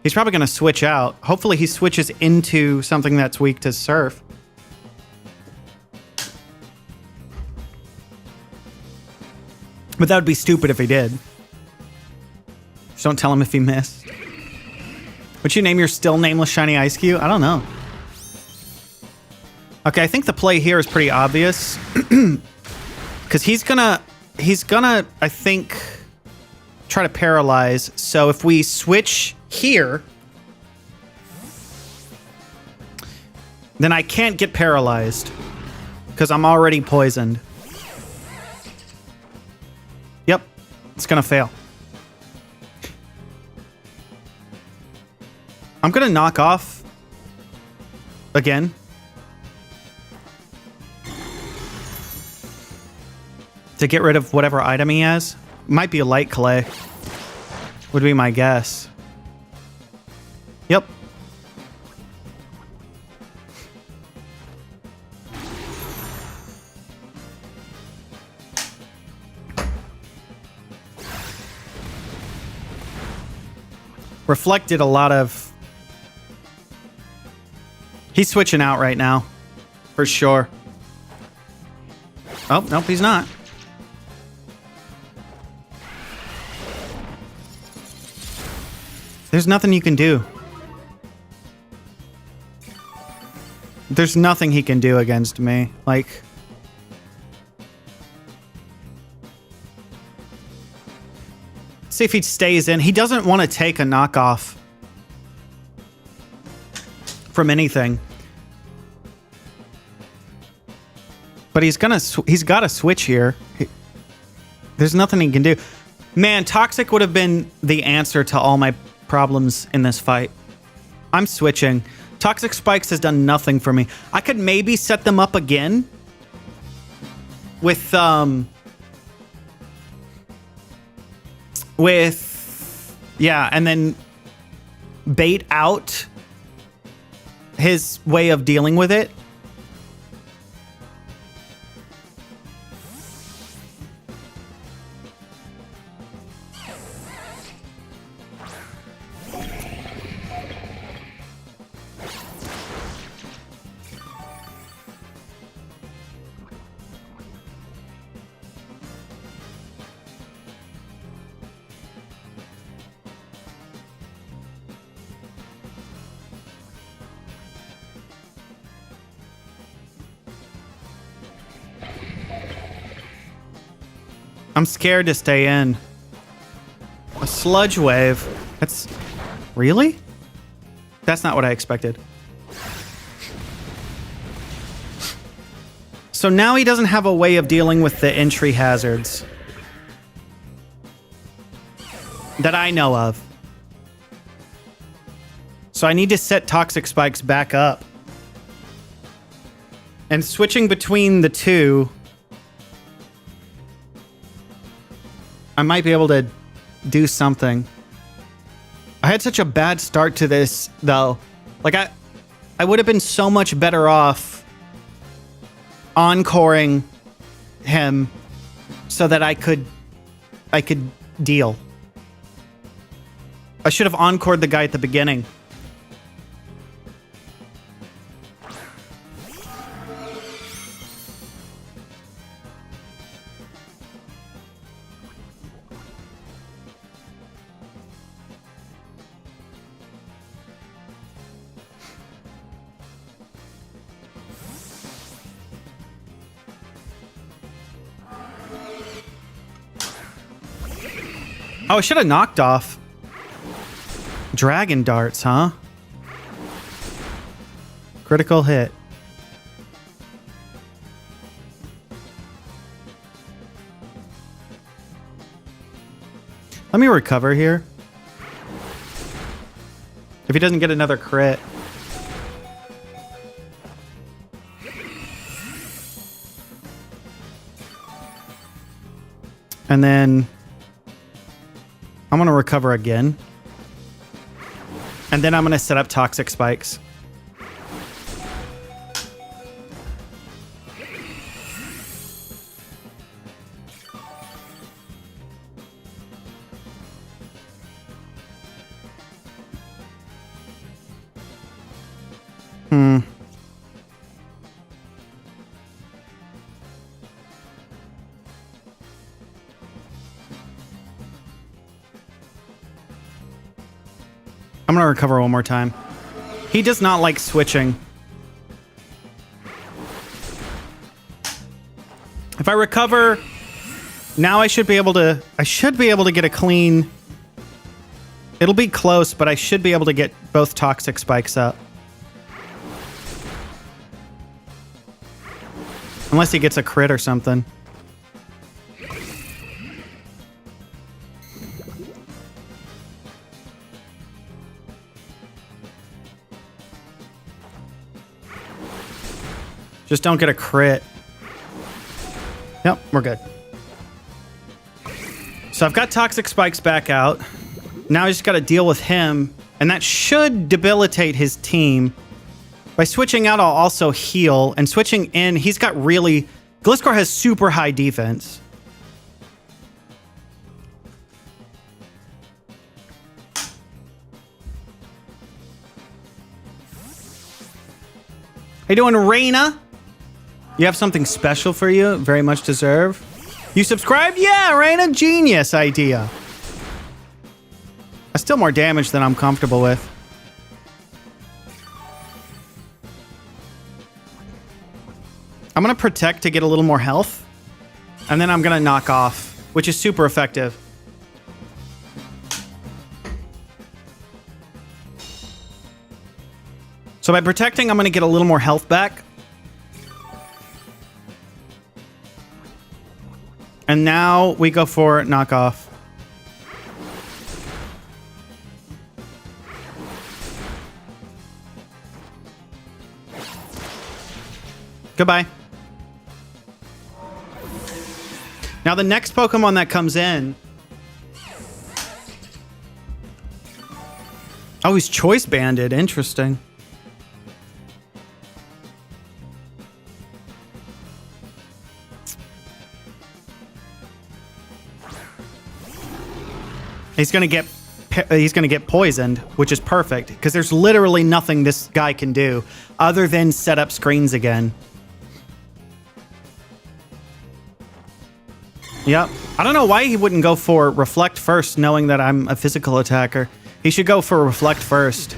He's probably going to switch out. Hopefully he switches into something that's weak to Surf. But that would be stupid if he did. Just don't tell him if he missed. Would you name your still nameless shiny Ice Cube? I don't know. Okay, I think the play here is pretty obvious. Because he's gonna, I think, try to paralyze. So if we switch here, then I can't get paralyzed. Because I'm already poisoned. Yep, it's gonna fail. I'm gonna knock off again. To get rid of whatever item he has. Might be a light clay. Would be my guess. Yep. Reflected a lot of... He's switching out right now. For sure. Oh, nope, he's not. There's nothing you can do. There's nothing he can do against me. Like... See if he stays in. He doesn't want to take a knockoff from anything. But he's got to switch here. There's nothing he can do. Man, Toxic would have been the answer to all my problems in this fight. I'm switching. Toxic Spikes has done nothing for me. I could maybe set them up again with yeah, and then bait out his way of dealing with it. I'm scared to stay in. A sludge wave. That's... Really? That's not what I expected. So now he doesn't have a way of dealing with the entry hazards. That I know of. So I need to set Toxic Spikes back up. And switching between the two... I might be able to do something. I had such a bad start to this, though. Like, I would have been so much better off encoring him so that I could deal. I should have encored the guy at the beginning. Oh, I should have knocked off Dragon Darts, huh? Critical hit. Let me recover here. If he doesn't get another crit. And then I'm going to recover again. And then I'm going to set up toxic spikes. I'm going to recover one more time. He does not like switching. If I recover, now I should be able to get a clean. It'll be close, but I should be able to get both toxic spikes up. Unless he gets a crit or something. Just don't get a crit. Yep, we're good. So I've got toxic spikes back out. Now I just got to deal with him, and that should debilitate his team. By switching out, I'll also heal, and switching in, he's got really... Gliscor has super high defense. How you doing, Reyna? You have something special for you. Very much deserve. You subscribed? Yeah, Reyna. Genius idea. That's still more damage than I'm comfortable with. I'm going to protect to get a little more health. And then I'm going to knock off, which is super effective. So by protecting, I'm going to get a little more health back. And now we go for knockoff. Goodbye. Now the next Pokemon that comes in... Oh, he's choice banded. Interesting. He's gonna get poisoned, which is perfect because there's literally nothing this guy can do other than set up screens again. Yep. I don't know why he wouldn't go for Reflect first, knowing that I'm a physical attacker. He should go for Reflect first.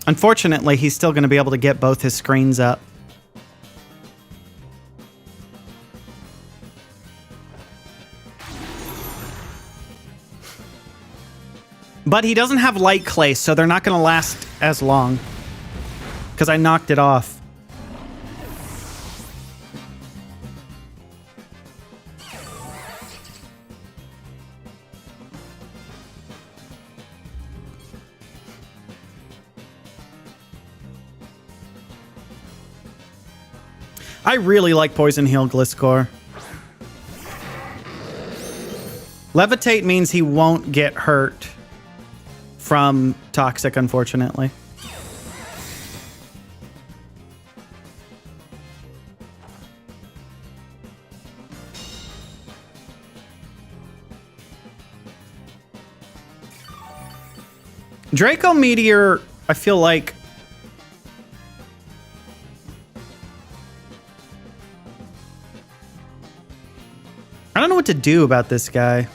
Unfortunately, he's still going to be able to get both his screens up. But he doesn't have Light Clay, so they're not going to last as long. Because I knocked it off. I really like Poison Heal Gliscor. Levitate means he won't get hurt from Toxic, unfortunately. Draco Meteor, I feel like... I don't know what to do about this guy.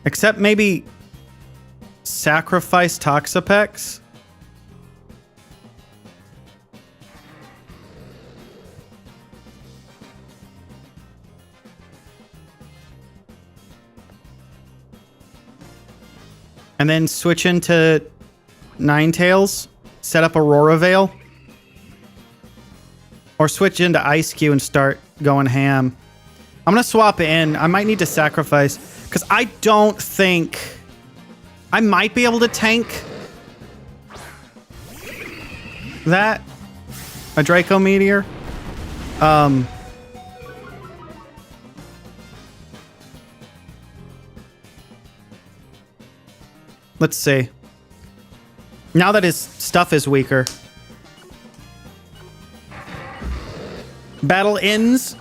Except maybe sacrifice Toxapex. And then switch into Ninetales, set up Aurora Veil. Or switch into Ice Cube and start going ham. I'm going to swap in. I might need to sacrifice. Because I don't think... I might be able to tank. that? A Draco Meteor? Let's see. Now that his stuff is weaker. Battle ends.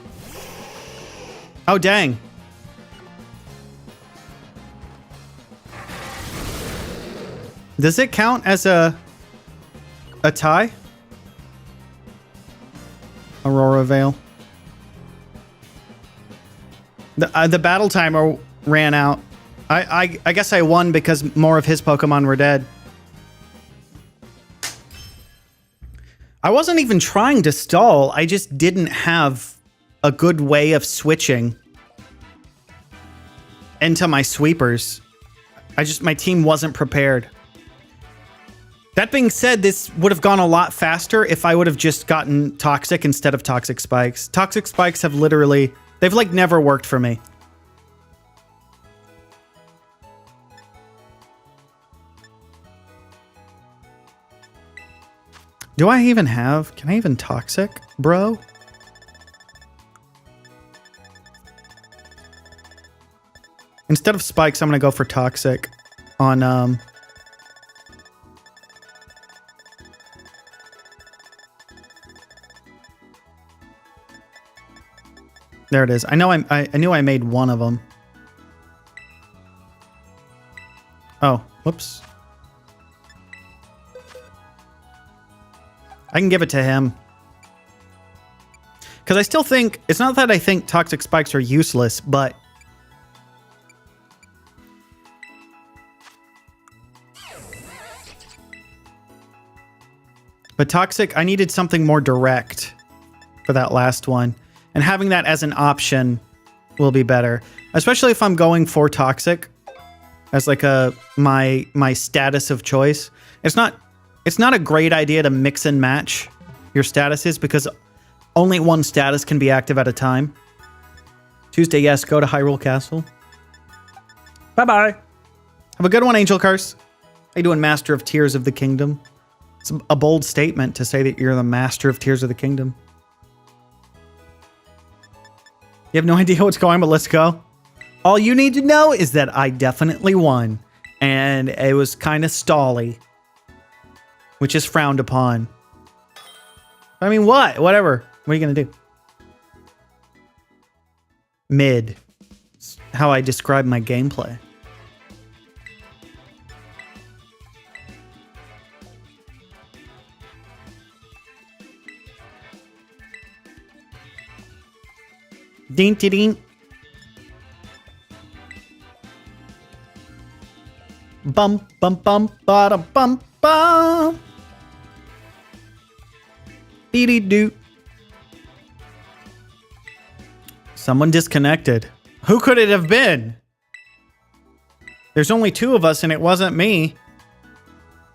Oh, dang. Does it count as a tie? Aurora Veil. The battle timer ran out. I guess I won because more of his Pokemon were dead. I wasn't even trying to stall. I just didn't have a good way of switching into my sweepers. My team wasn't prepared. That being said, this would have gone a lot faster if I would have just gotten Toxic instead of Toxic Spikes. Toxic Spikes have literally, they've like never worked for me. Do I even have, can I even Toxic, bro? Instead of Spikes, I'm gonna go for Toxic on, there it is. I know I knew I made one of them. Oh, whoops. I can give it to him. Because I still think, it's not that I think Toxic Spikes are useless, but Toxic, I needed something more direct for that last one. And having that as an option will be better. Especially if I'm going for Toxic as like my status of choice. It's not a great idea to mix and match your statuses because only one status can be active at a time. Tuesday, yes, go to Hyrule Castle. Bye-bye. Have a good one, Angel Curse. How you doing, Master of Tears of the Kingdom? It's a bold statement to say that you're the Master of Tears of the Kingdom. You have no idea what's going on, but let's go. All you need to know is that I definitely won. And it was kind of stally. Which is frowned upon. I mean, what? Whatever. What are you going to do? Mid. It's how I describe my gameplay. Ding, ding, ding. Bum, bum, bum, bada, bum, bum. Beady doo. Someone disconnected. Who could it have been? There's only two of us and it wasn't me.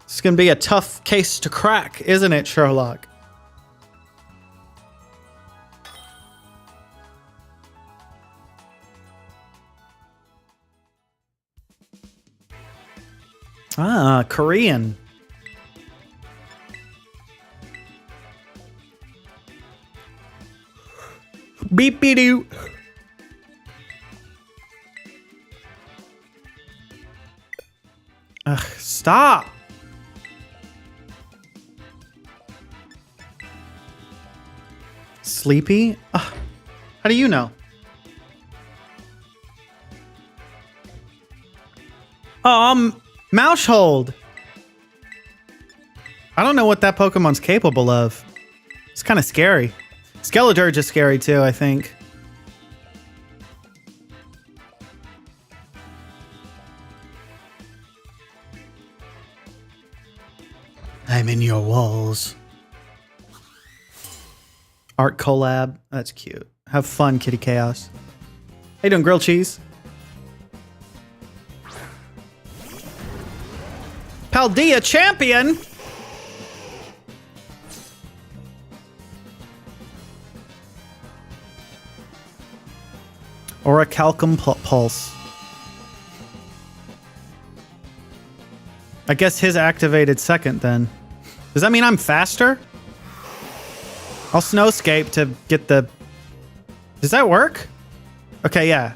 It's going to be a tough case to crack, isn't it, Sherlock? Ah, Korean. Beep-be-doo. Ugh, stop. Sleepy? Ugh, how do you know? Mousehold. I don't know what that Pokemon's capable of. It's kind of scary. Skeledirge is scary too, I think. I'm in your walls. Art collab. That's cute. Have fun, Kitty Chaos. How you doing, grilled cheese? Paldea champion! Or a Calcum Pulse. I guess his activated second then. Does that mean I'm faster? I'll snowscape to get the... Does that work? Okay, yeah.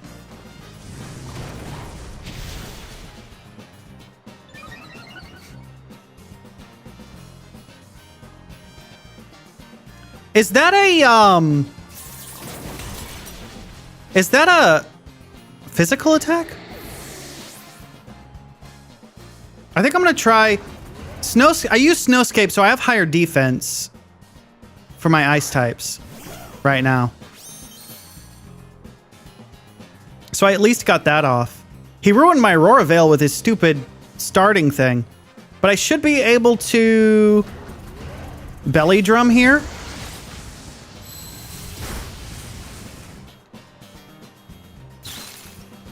Is that a physical attack? I think I'm gonna try I use snowscape, so I have higher defense for my ice types right now. So I at least got that off. He ruined my Aurora Veil with his stupid starting thing, but I should be able to belly drum here.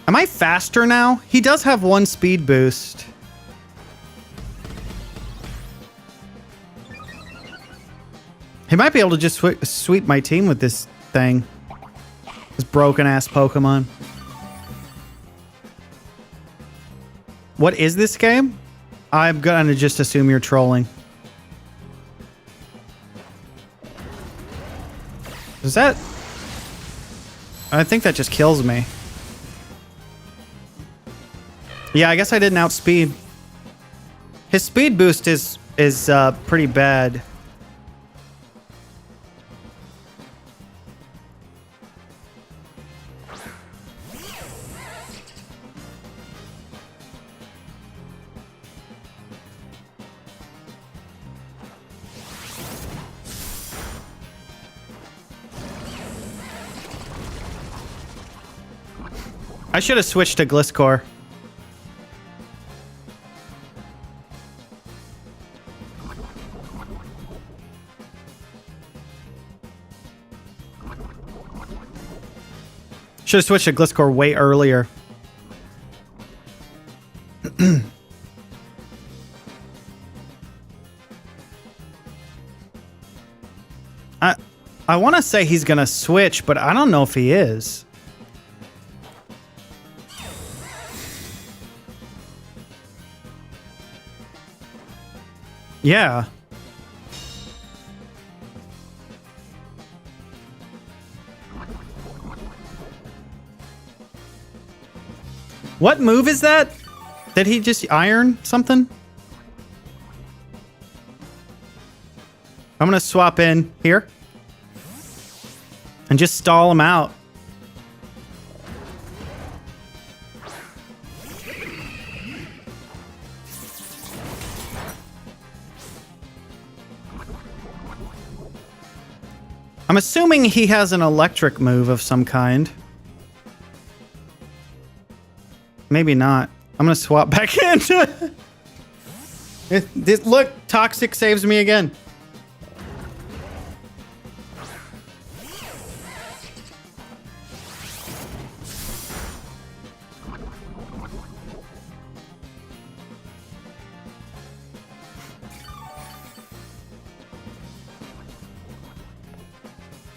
Am I faster now? He does have 1 speed boost. He might be able to just sweep my team with this thing. This broken ass Pokemon. What is this game? I'm gonna just assume you're trolling. Does that... I think that just kills me. Yeah, I guess I didn't outspeed. His speed boost is pretty bad. I should have switched to Gliscor. Should have switched to Gliscor way earlier. I want to say he's going to switch, but I don't know if he is. Yeah. What move is that? Did he just iron something? I'm gonna swap in here and just stall him out. I'm assuming he has an electric move of some kind. Maybe not. I'm gonna swap back in. Look, Toxic saves me again.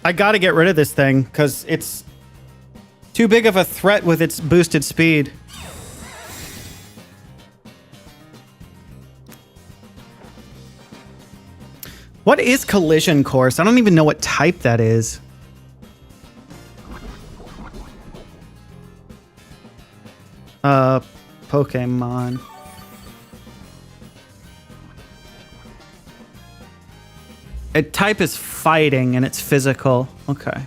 I gotta get rid of this thing, because it's too big of a threat with its boosted speed. What is Collision Course? I don't even know what type that is. Pokemon. Its type is fighting and it's physical. Okay.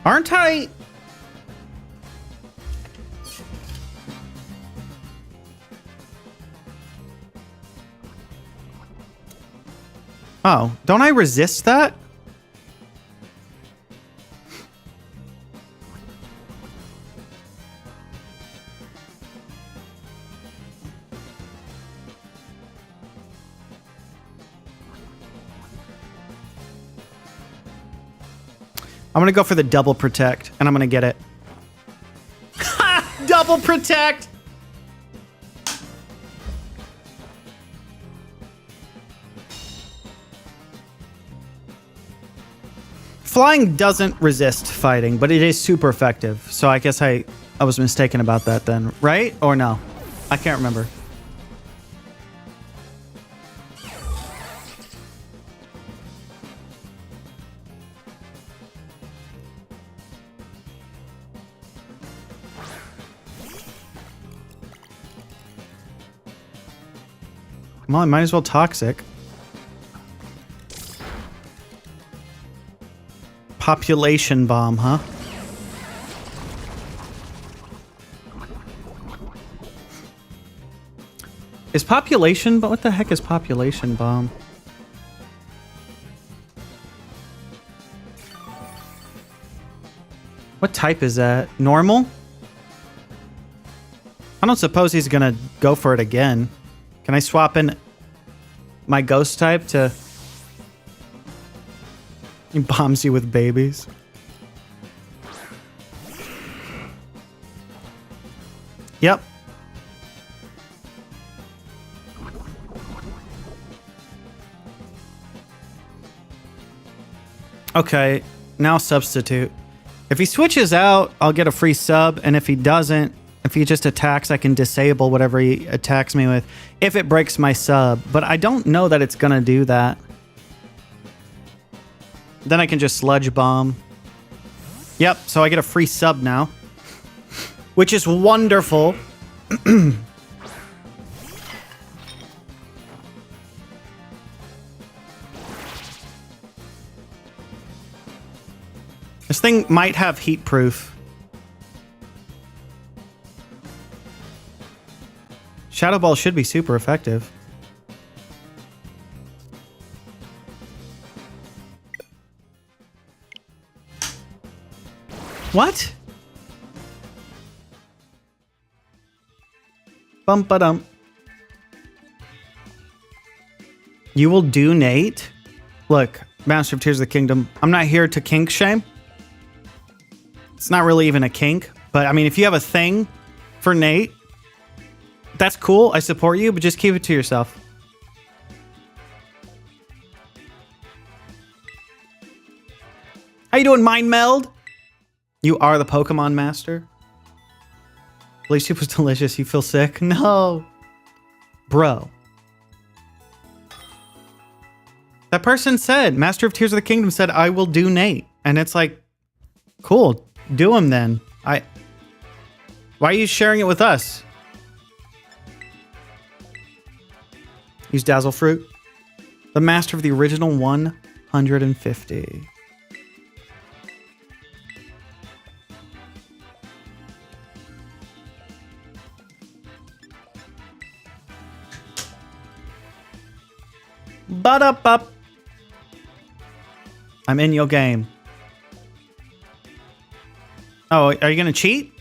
Aren't I... Oh, don't I resist that? I'm gonna go for the double protect, and I'm gonna get it. Ha! Double protect! Flying doesn't resist fighting, but it is super effective. So I guess I was mistaken about that then, right? Or no? I can't remember. Well, I might as well toxic. Population bomb, huh? Is population, but what the heck is population bomb? What type is that? Normal? I don't suppose he's gonna go for it again. Can I swap in my ghost type to... He bombs you with babies. Yep. Okay, now substitute. If he switches out, I'll get a free sub, and if he doesn't, if he just attacks, I can disable whatever he attacks me with if it breaks my sub, but I don't know that it's gonna do that. Then I can just sludge bomb. Yep, so I get a free sub now, which is wonderful. This thing might have heat proof. Shadow Ball should be super effective. What? Bum-ba-dum. You will do Nate? Look, Master of Tears of the Kingdom, I'm not here to kink shame. It's not really even a kink, but I mean, if you have a thing for Nate, that's cool. I support you, but just keep it to yourself. How you doing, Mind Meld? You are the Pokemon Master? Blue soup was delicious. You feel sick? No. Bro. That person said, Master of Tears of the Kingdom said, I will do Nate. And it's like, cool. Do him then. Why are you sharing it with us? Use Dazzle Fruit. The master of the original 150. Ba-da-bup. I'm in your game. Oh, are you gonna cheat?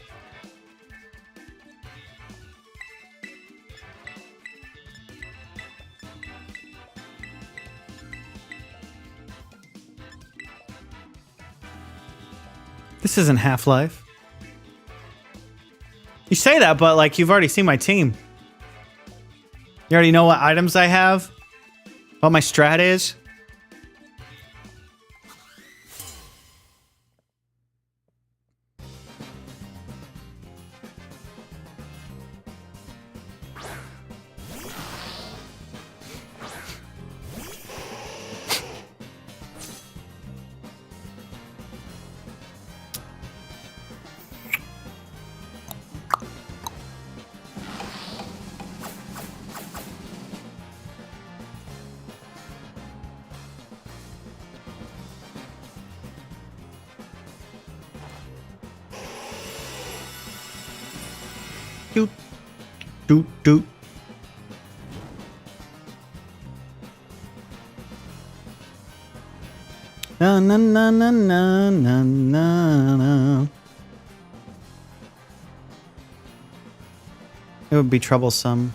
This isn't Half-Life. You say that, but like you've already seen my team. You already know what items I have, what my strat is. Doot, doot, doot. Na na na na na na na. It would be troublesome.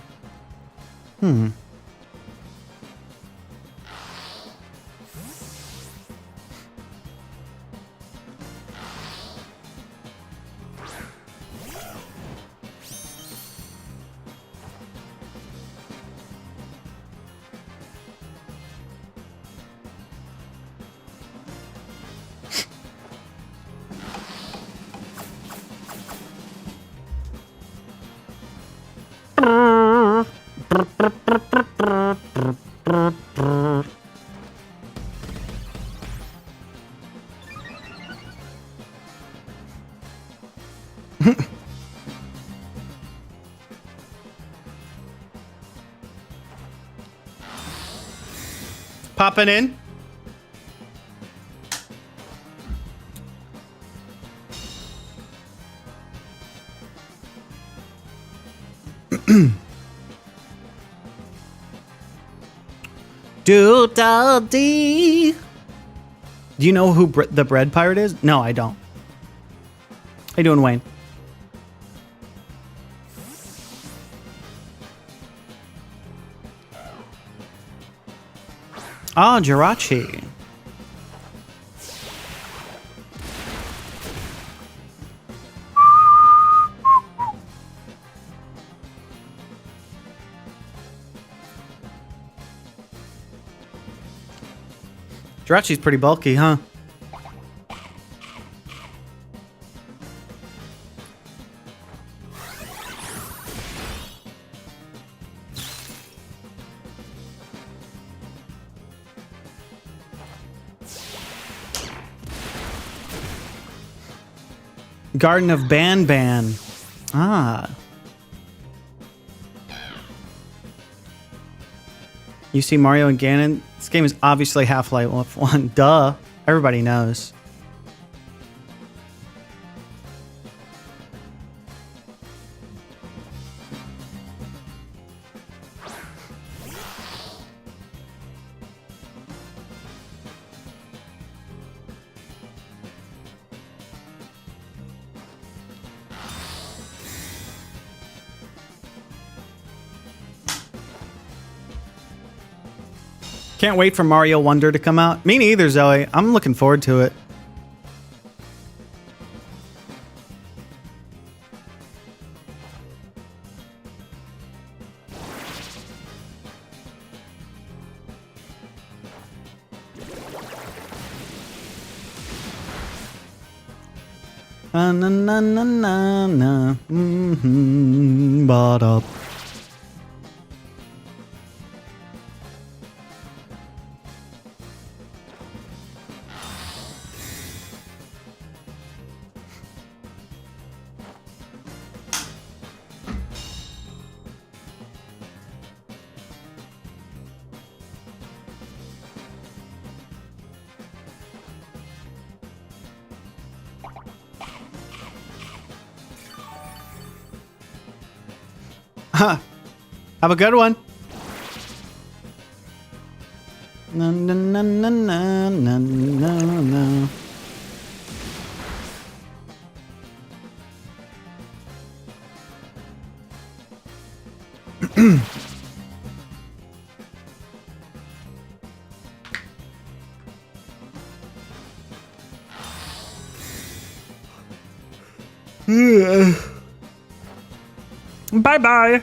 Popping in. Doodle-dee. Do you know who the bread pirate is? No, I don't. How you doing, Wayne? Ah, Jirachi. Jirachi's pretty bulky, huh? Garden of Ban. Ah. You see Mario and Ganon? This game is obviously Half-Life 1. Duh. Everybody knows. Can't wait for Mario Wonder to come out. Me neither, Zoe. I'm looking forward to it. Na na na na na na. Ba-da. Huh. Have a good one. Na na na na na na na na. Bye-bye.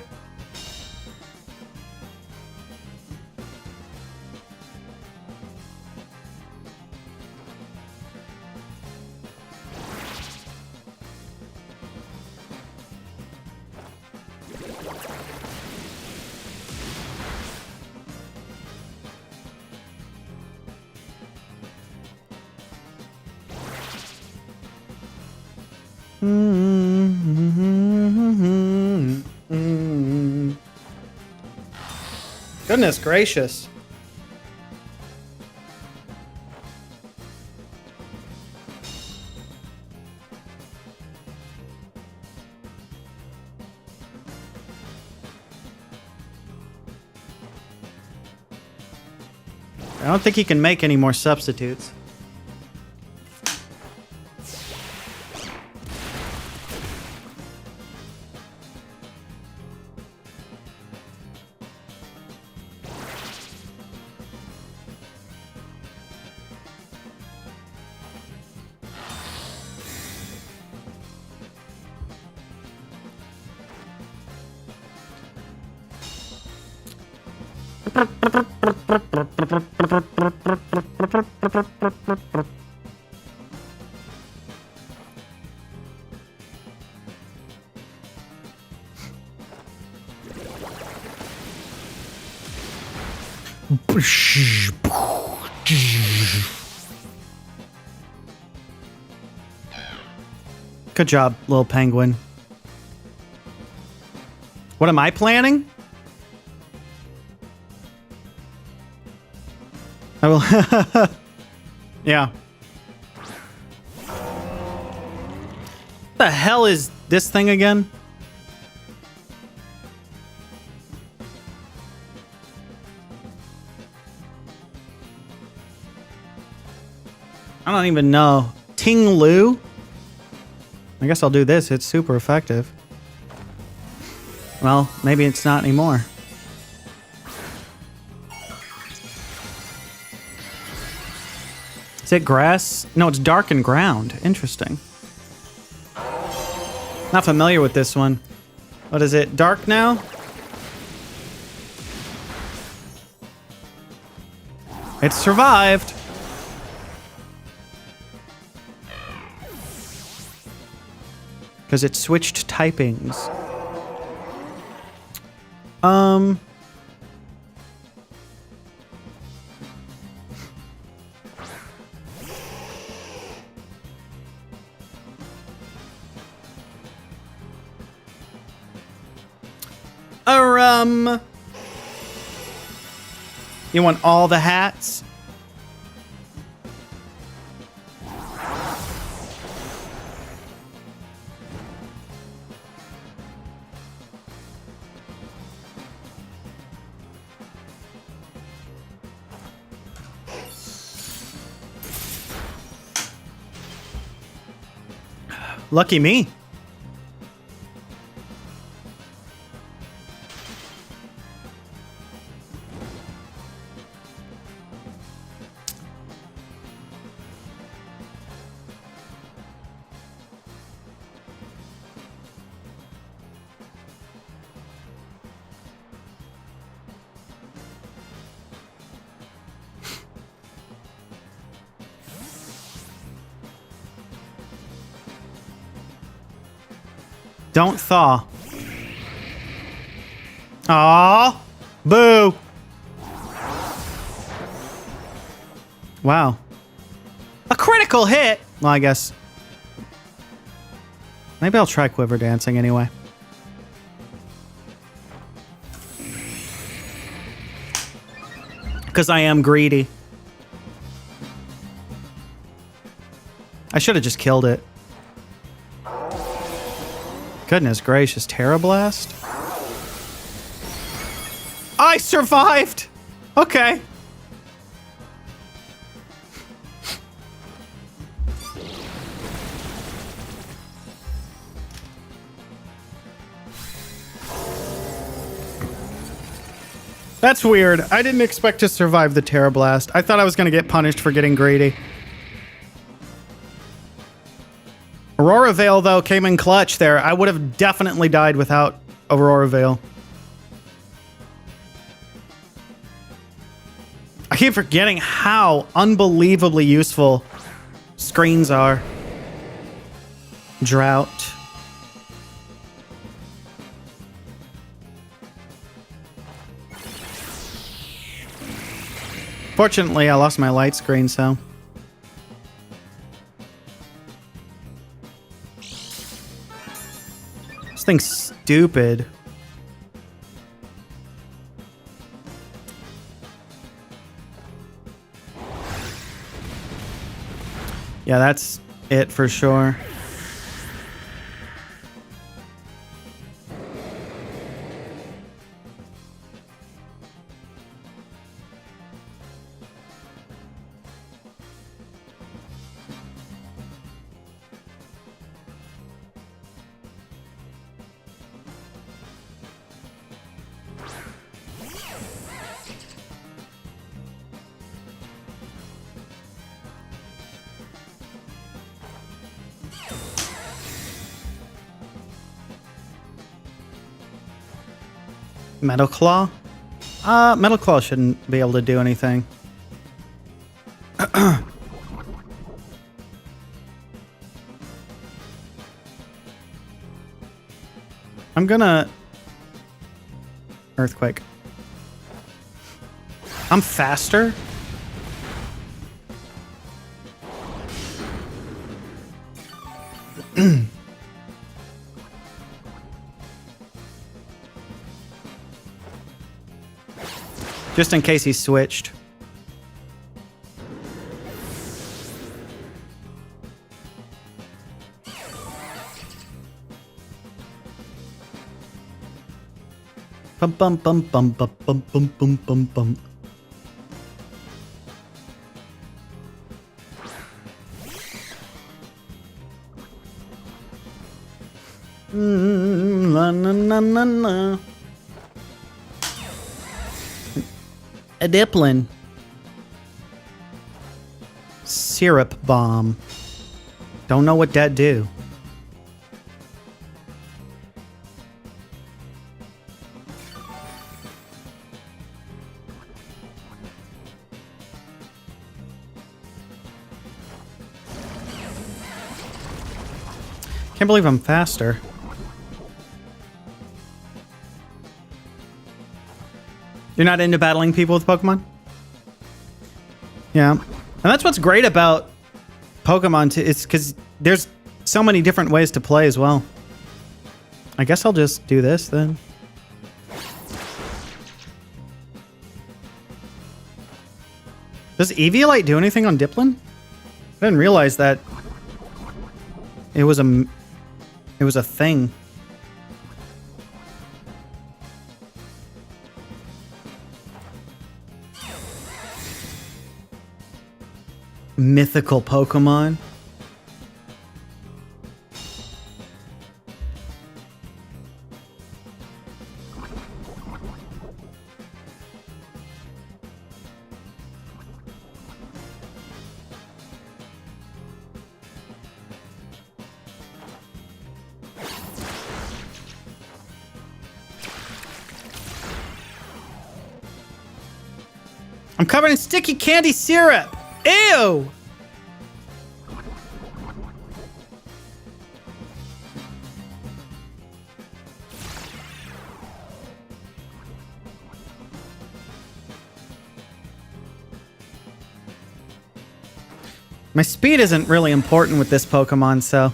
Goodness gracious. I don't think he can make any more substitutes. Good job, little penguin. What am I planning? I will. Yeah. What the hell is this thing again? I don't even know. Ting Lu? I guess I'll do this. It's super effective. Well, maybe it's not anymore. Is it grass? No, it's darkened ground. Interesting. Not familiar with this one. What is it? Dark now? It survived. Because it switched typings. You want all the hats? Lucky me. Don't thaw. Aww. Boo. Wow. A critical hit. Well, I guess. Maybe I'll try Quiver Dancing anyway. Because I am greedy. I should have just killed it. Goodness gracious, Terra Blast? I survived! Okay. That's weird. I didn't expect to survive the Terra Blast. I thought I was going to get punished for getting greedy. Aurora Veil, though, came in clutch there. I would have definitely died without Aurora Veil. I keep forgetting how unbelievably useful screens are. Drought. Fortunately, I lost my light screen, so... thing's stupid. Yeah, that's it for sure. Metal Claw? Metal Claw shouldn't be able to do anything. I'm gonna... Earthquake. I'm faster? Just in case he switched. Bum bum bum bum bum bum bum bum bum bum. La na na na na. A Diplin. Syrup bomb. Don't know what that do. Can't believe I'm faster. You're not into battling people with Pokemon? Yeah. And that's what's great about Pokemon too. It's because there's so many different ways to play as well. I guess I'll just do this then. Does Eviolite do anything on Diplin? I didn't realize that it was a thing. Mythical Pokemon. I'm covered in sticky candy syrup. Ew! My speed isn't really important with this Pokemon, so...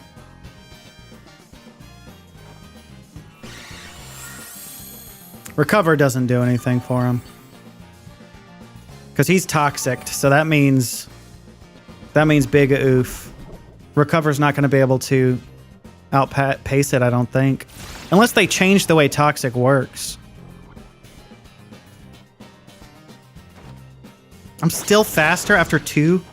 Recover doesn't do anything for him. Because he's toxic, so that means big oof. Recover's not going to be able to outpace it, I don't think. Unless they change the way toxic works. I'm still faster after 2.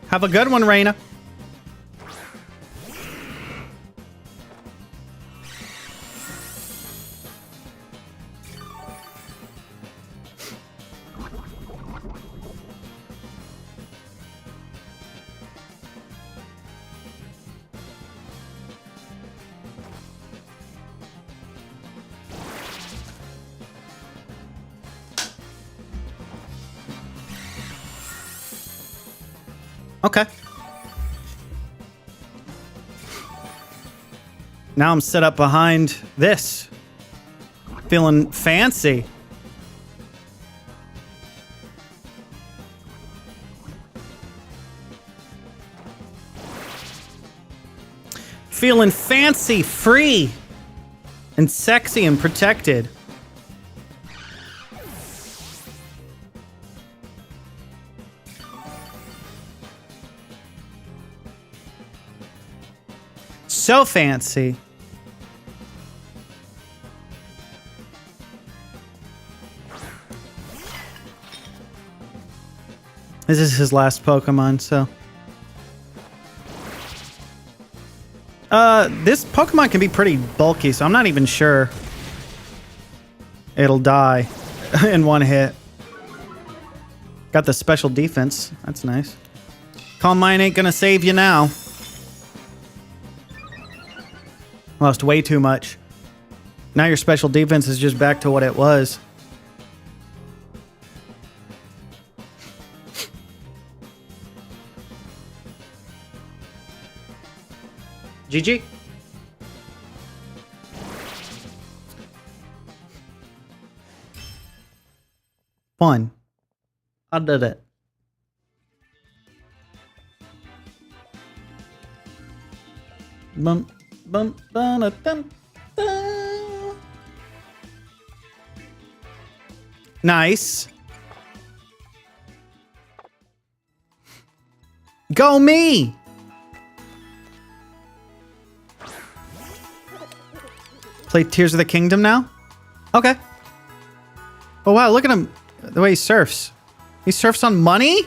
Have a good one, Reina. Okay. Now I'm set up behind this. Feeling fancy. Feeling fancy, free, and sexy and protected. So fancy. This is his last Pokemon, so. This Pokemon can be pretty bulky, so I'm not even sure it'll die in one hit. Got the special defense. That's nice. Calm Mind ain't gonna save you now. Lost way too much. Now your special defense is just back to what it was. GG. Fun. I did it. Bum, bum, ba-da-dum, da. Nice. Go me! Play Tears of the Kingdom now? Okay. Oh wow, look at him. The way he surfs. He surfs on money?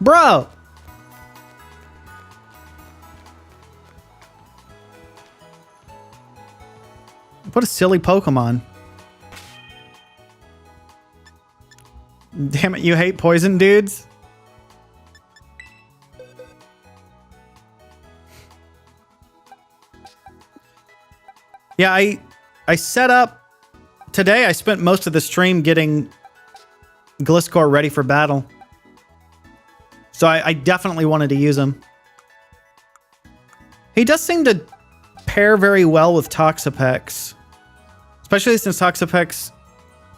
Bro! What a silly Pokemon. Damn it, you hate poison dudes? Yeah, I set up today. I spent most of the stream getting Gliscor ready for battle. So I definitely wanted to use him. He does seem to pair very well with Toxapex. Especially since Toxapex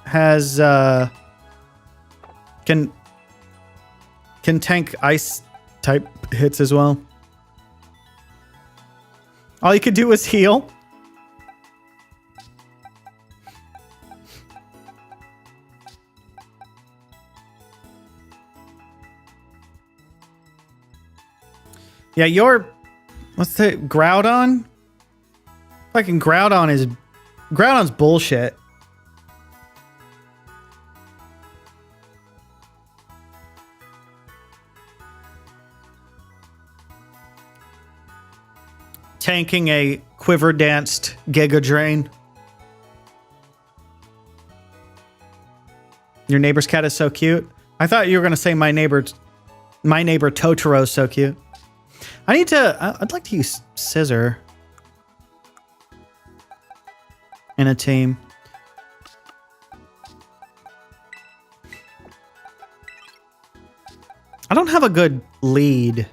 has can tank ice type hits as well. All you could do was heal. Yeah, your... What's the... Groudon? Fucking Groudon is... Groudon's bullshit. Tanking a quiver-danced Giga Drain. Your neighbor's cat is so cute. I thought you were going to say my neighbor Totoro is so cute. I need to... I'd like to use Scissor in a team. I don't have a good lead.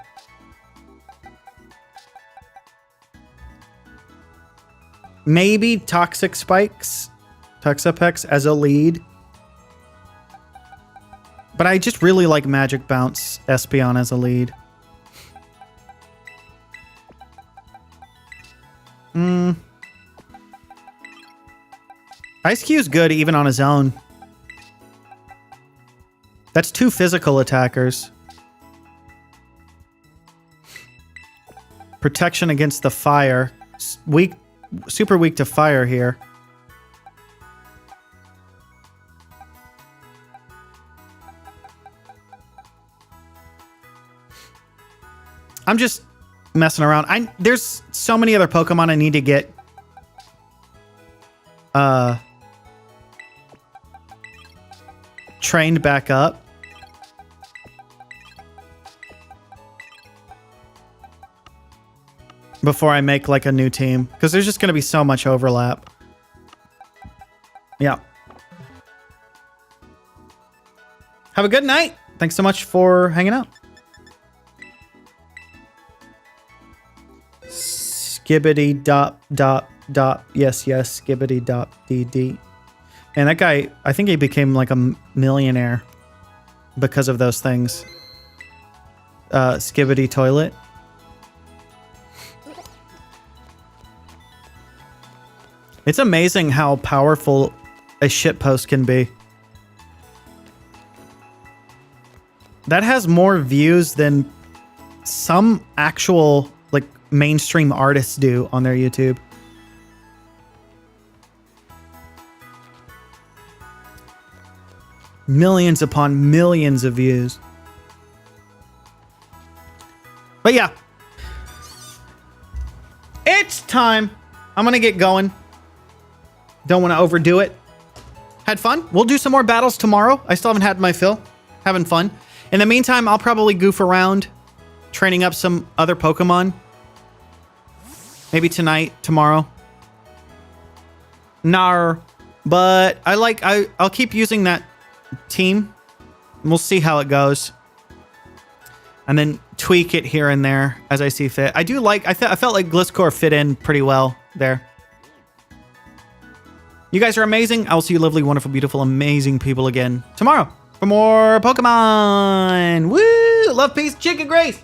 Maybe Toxic Spikes, Toxapex as a lead. But I just really like Magic Bounce Espeon as a lead. Ice-Q's good even on his own. That's 2 physical attackers. Protection against the fire. Weak, super weak to fire here. I'm just messing around. There's so many other Pokemon I need to get trained back up. Before I make like a new team, because there's just going to be so much overlap. Yeah. Have a good night. Thanks so much for hanging out. Skibbity dop dop dop. Yes, yes. Skibbity dop dee dee. And that guy, I think he became like a millionaire because of those things. Skibbity toilet. It's amazing how powerful a shitpost can be. That has more views than some actual like mainstream artists do on their YouTube. Millions upon millions of views. But yeah. It's time. I'm gonna get going. Don't want to overdo it. Had fun. We'll do some more battles tomorrow. I still haven't had my fill. Having fun. In the meantime, I'll probably goof around training up some other Pokemon. Maybe tonight, tomorrow. Nar. But I'll keep using that team. We'll see how it goes. And then tweak it here and there as I see fit. I felt like Gliscor fit in pretty well there. You guys are amazing. I will see you lovely, wonderful, beautiful, amazing people again tomorrow for more Pokemon. Woo! Love, peace, chicken grace.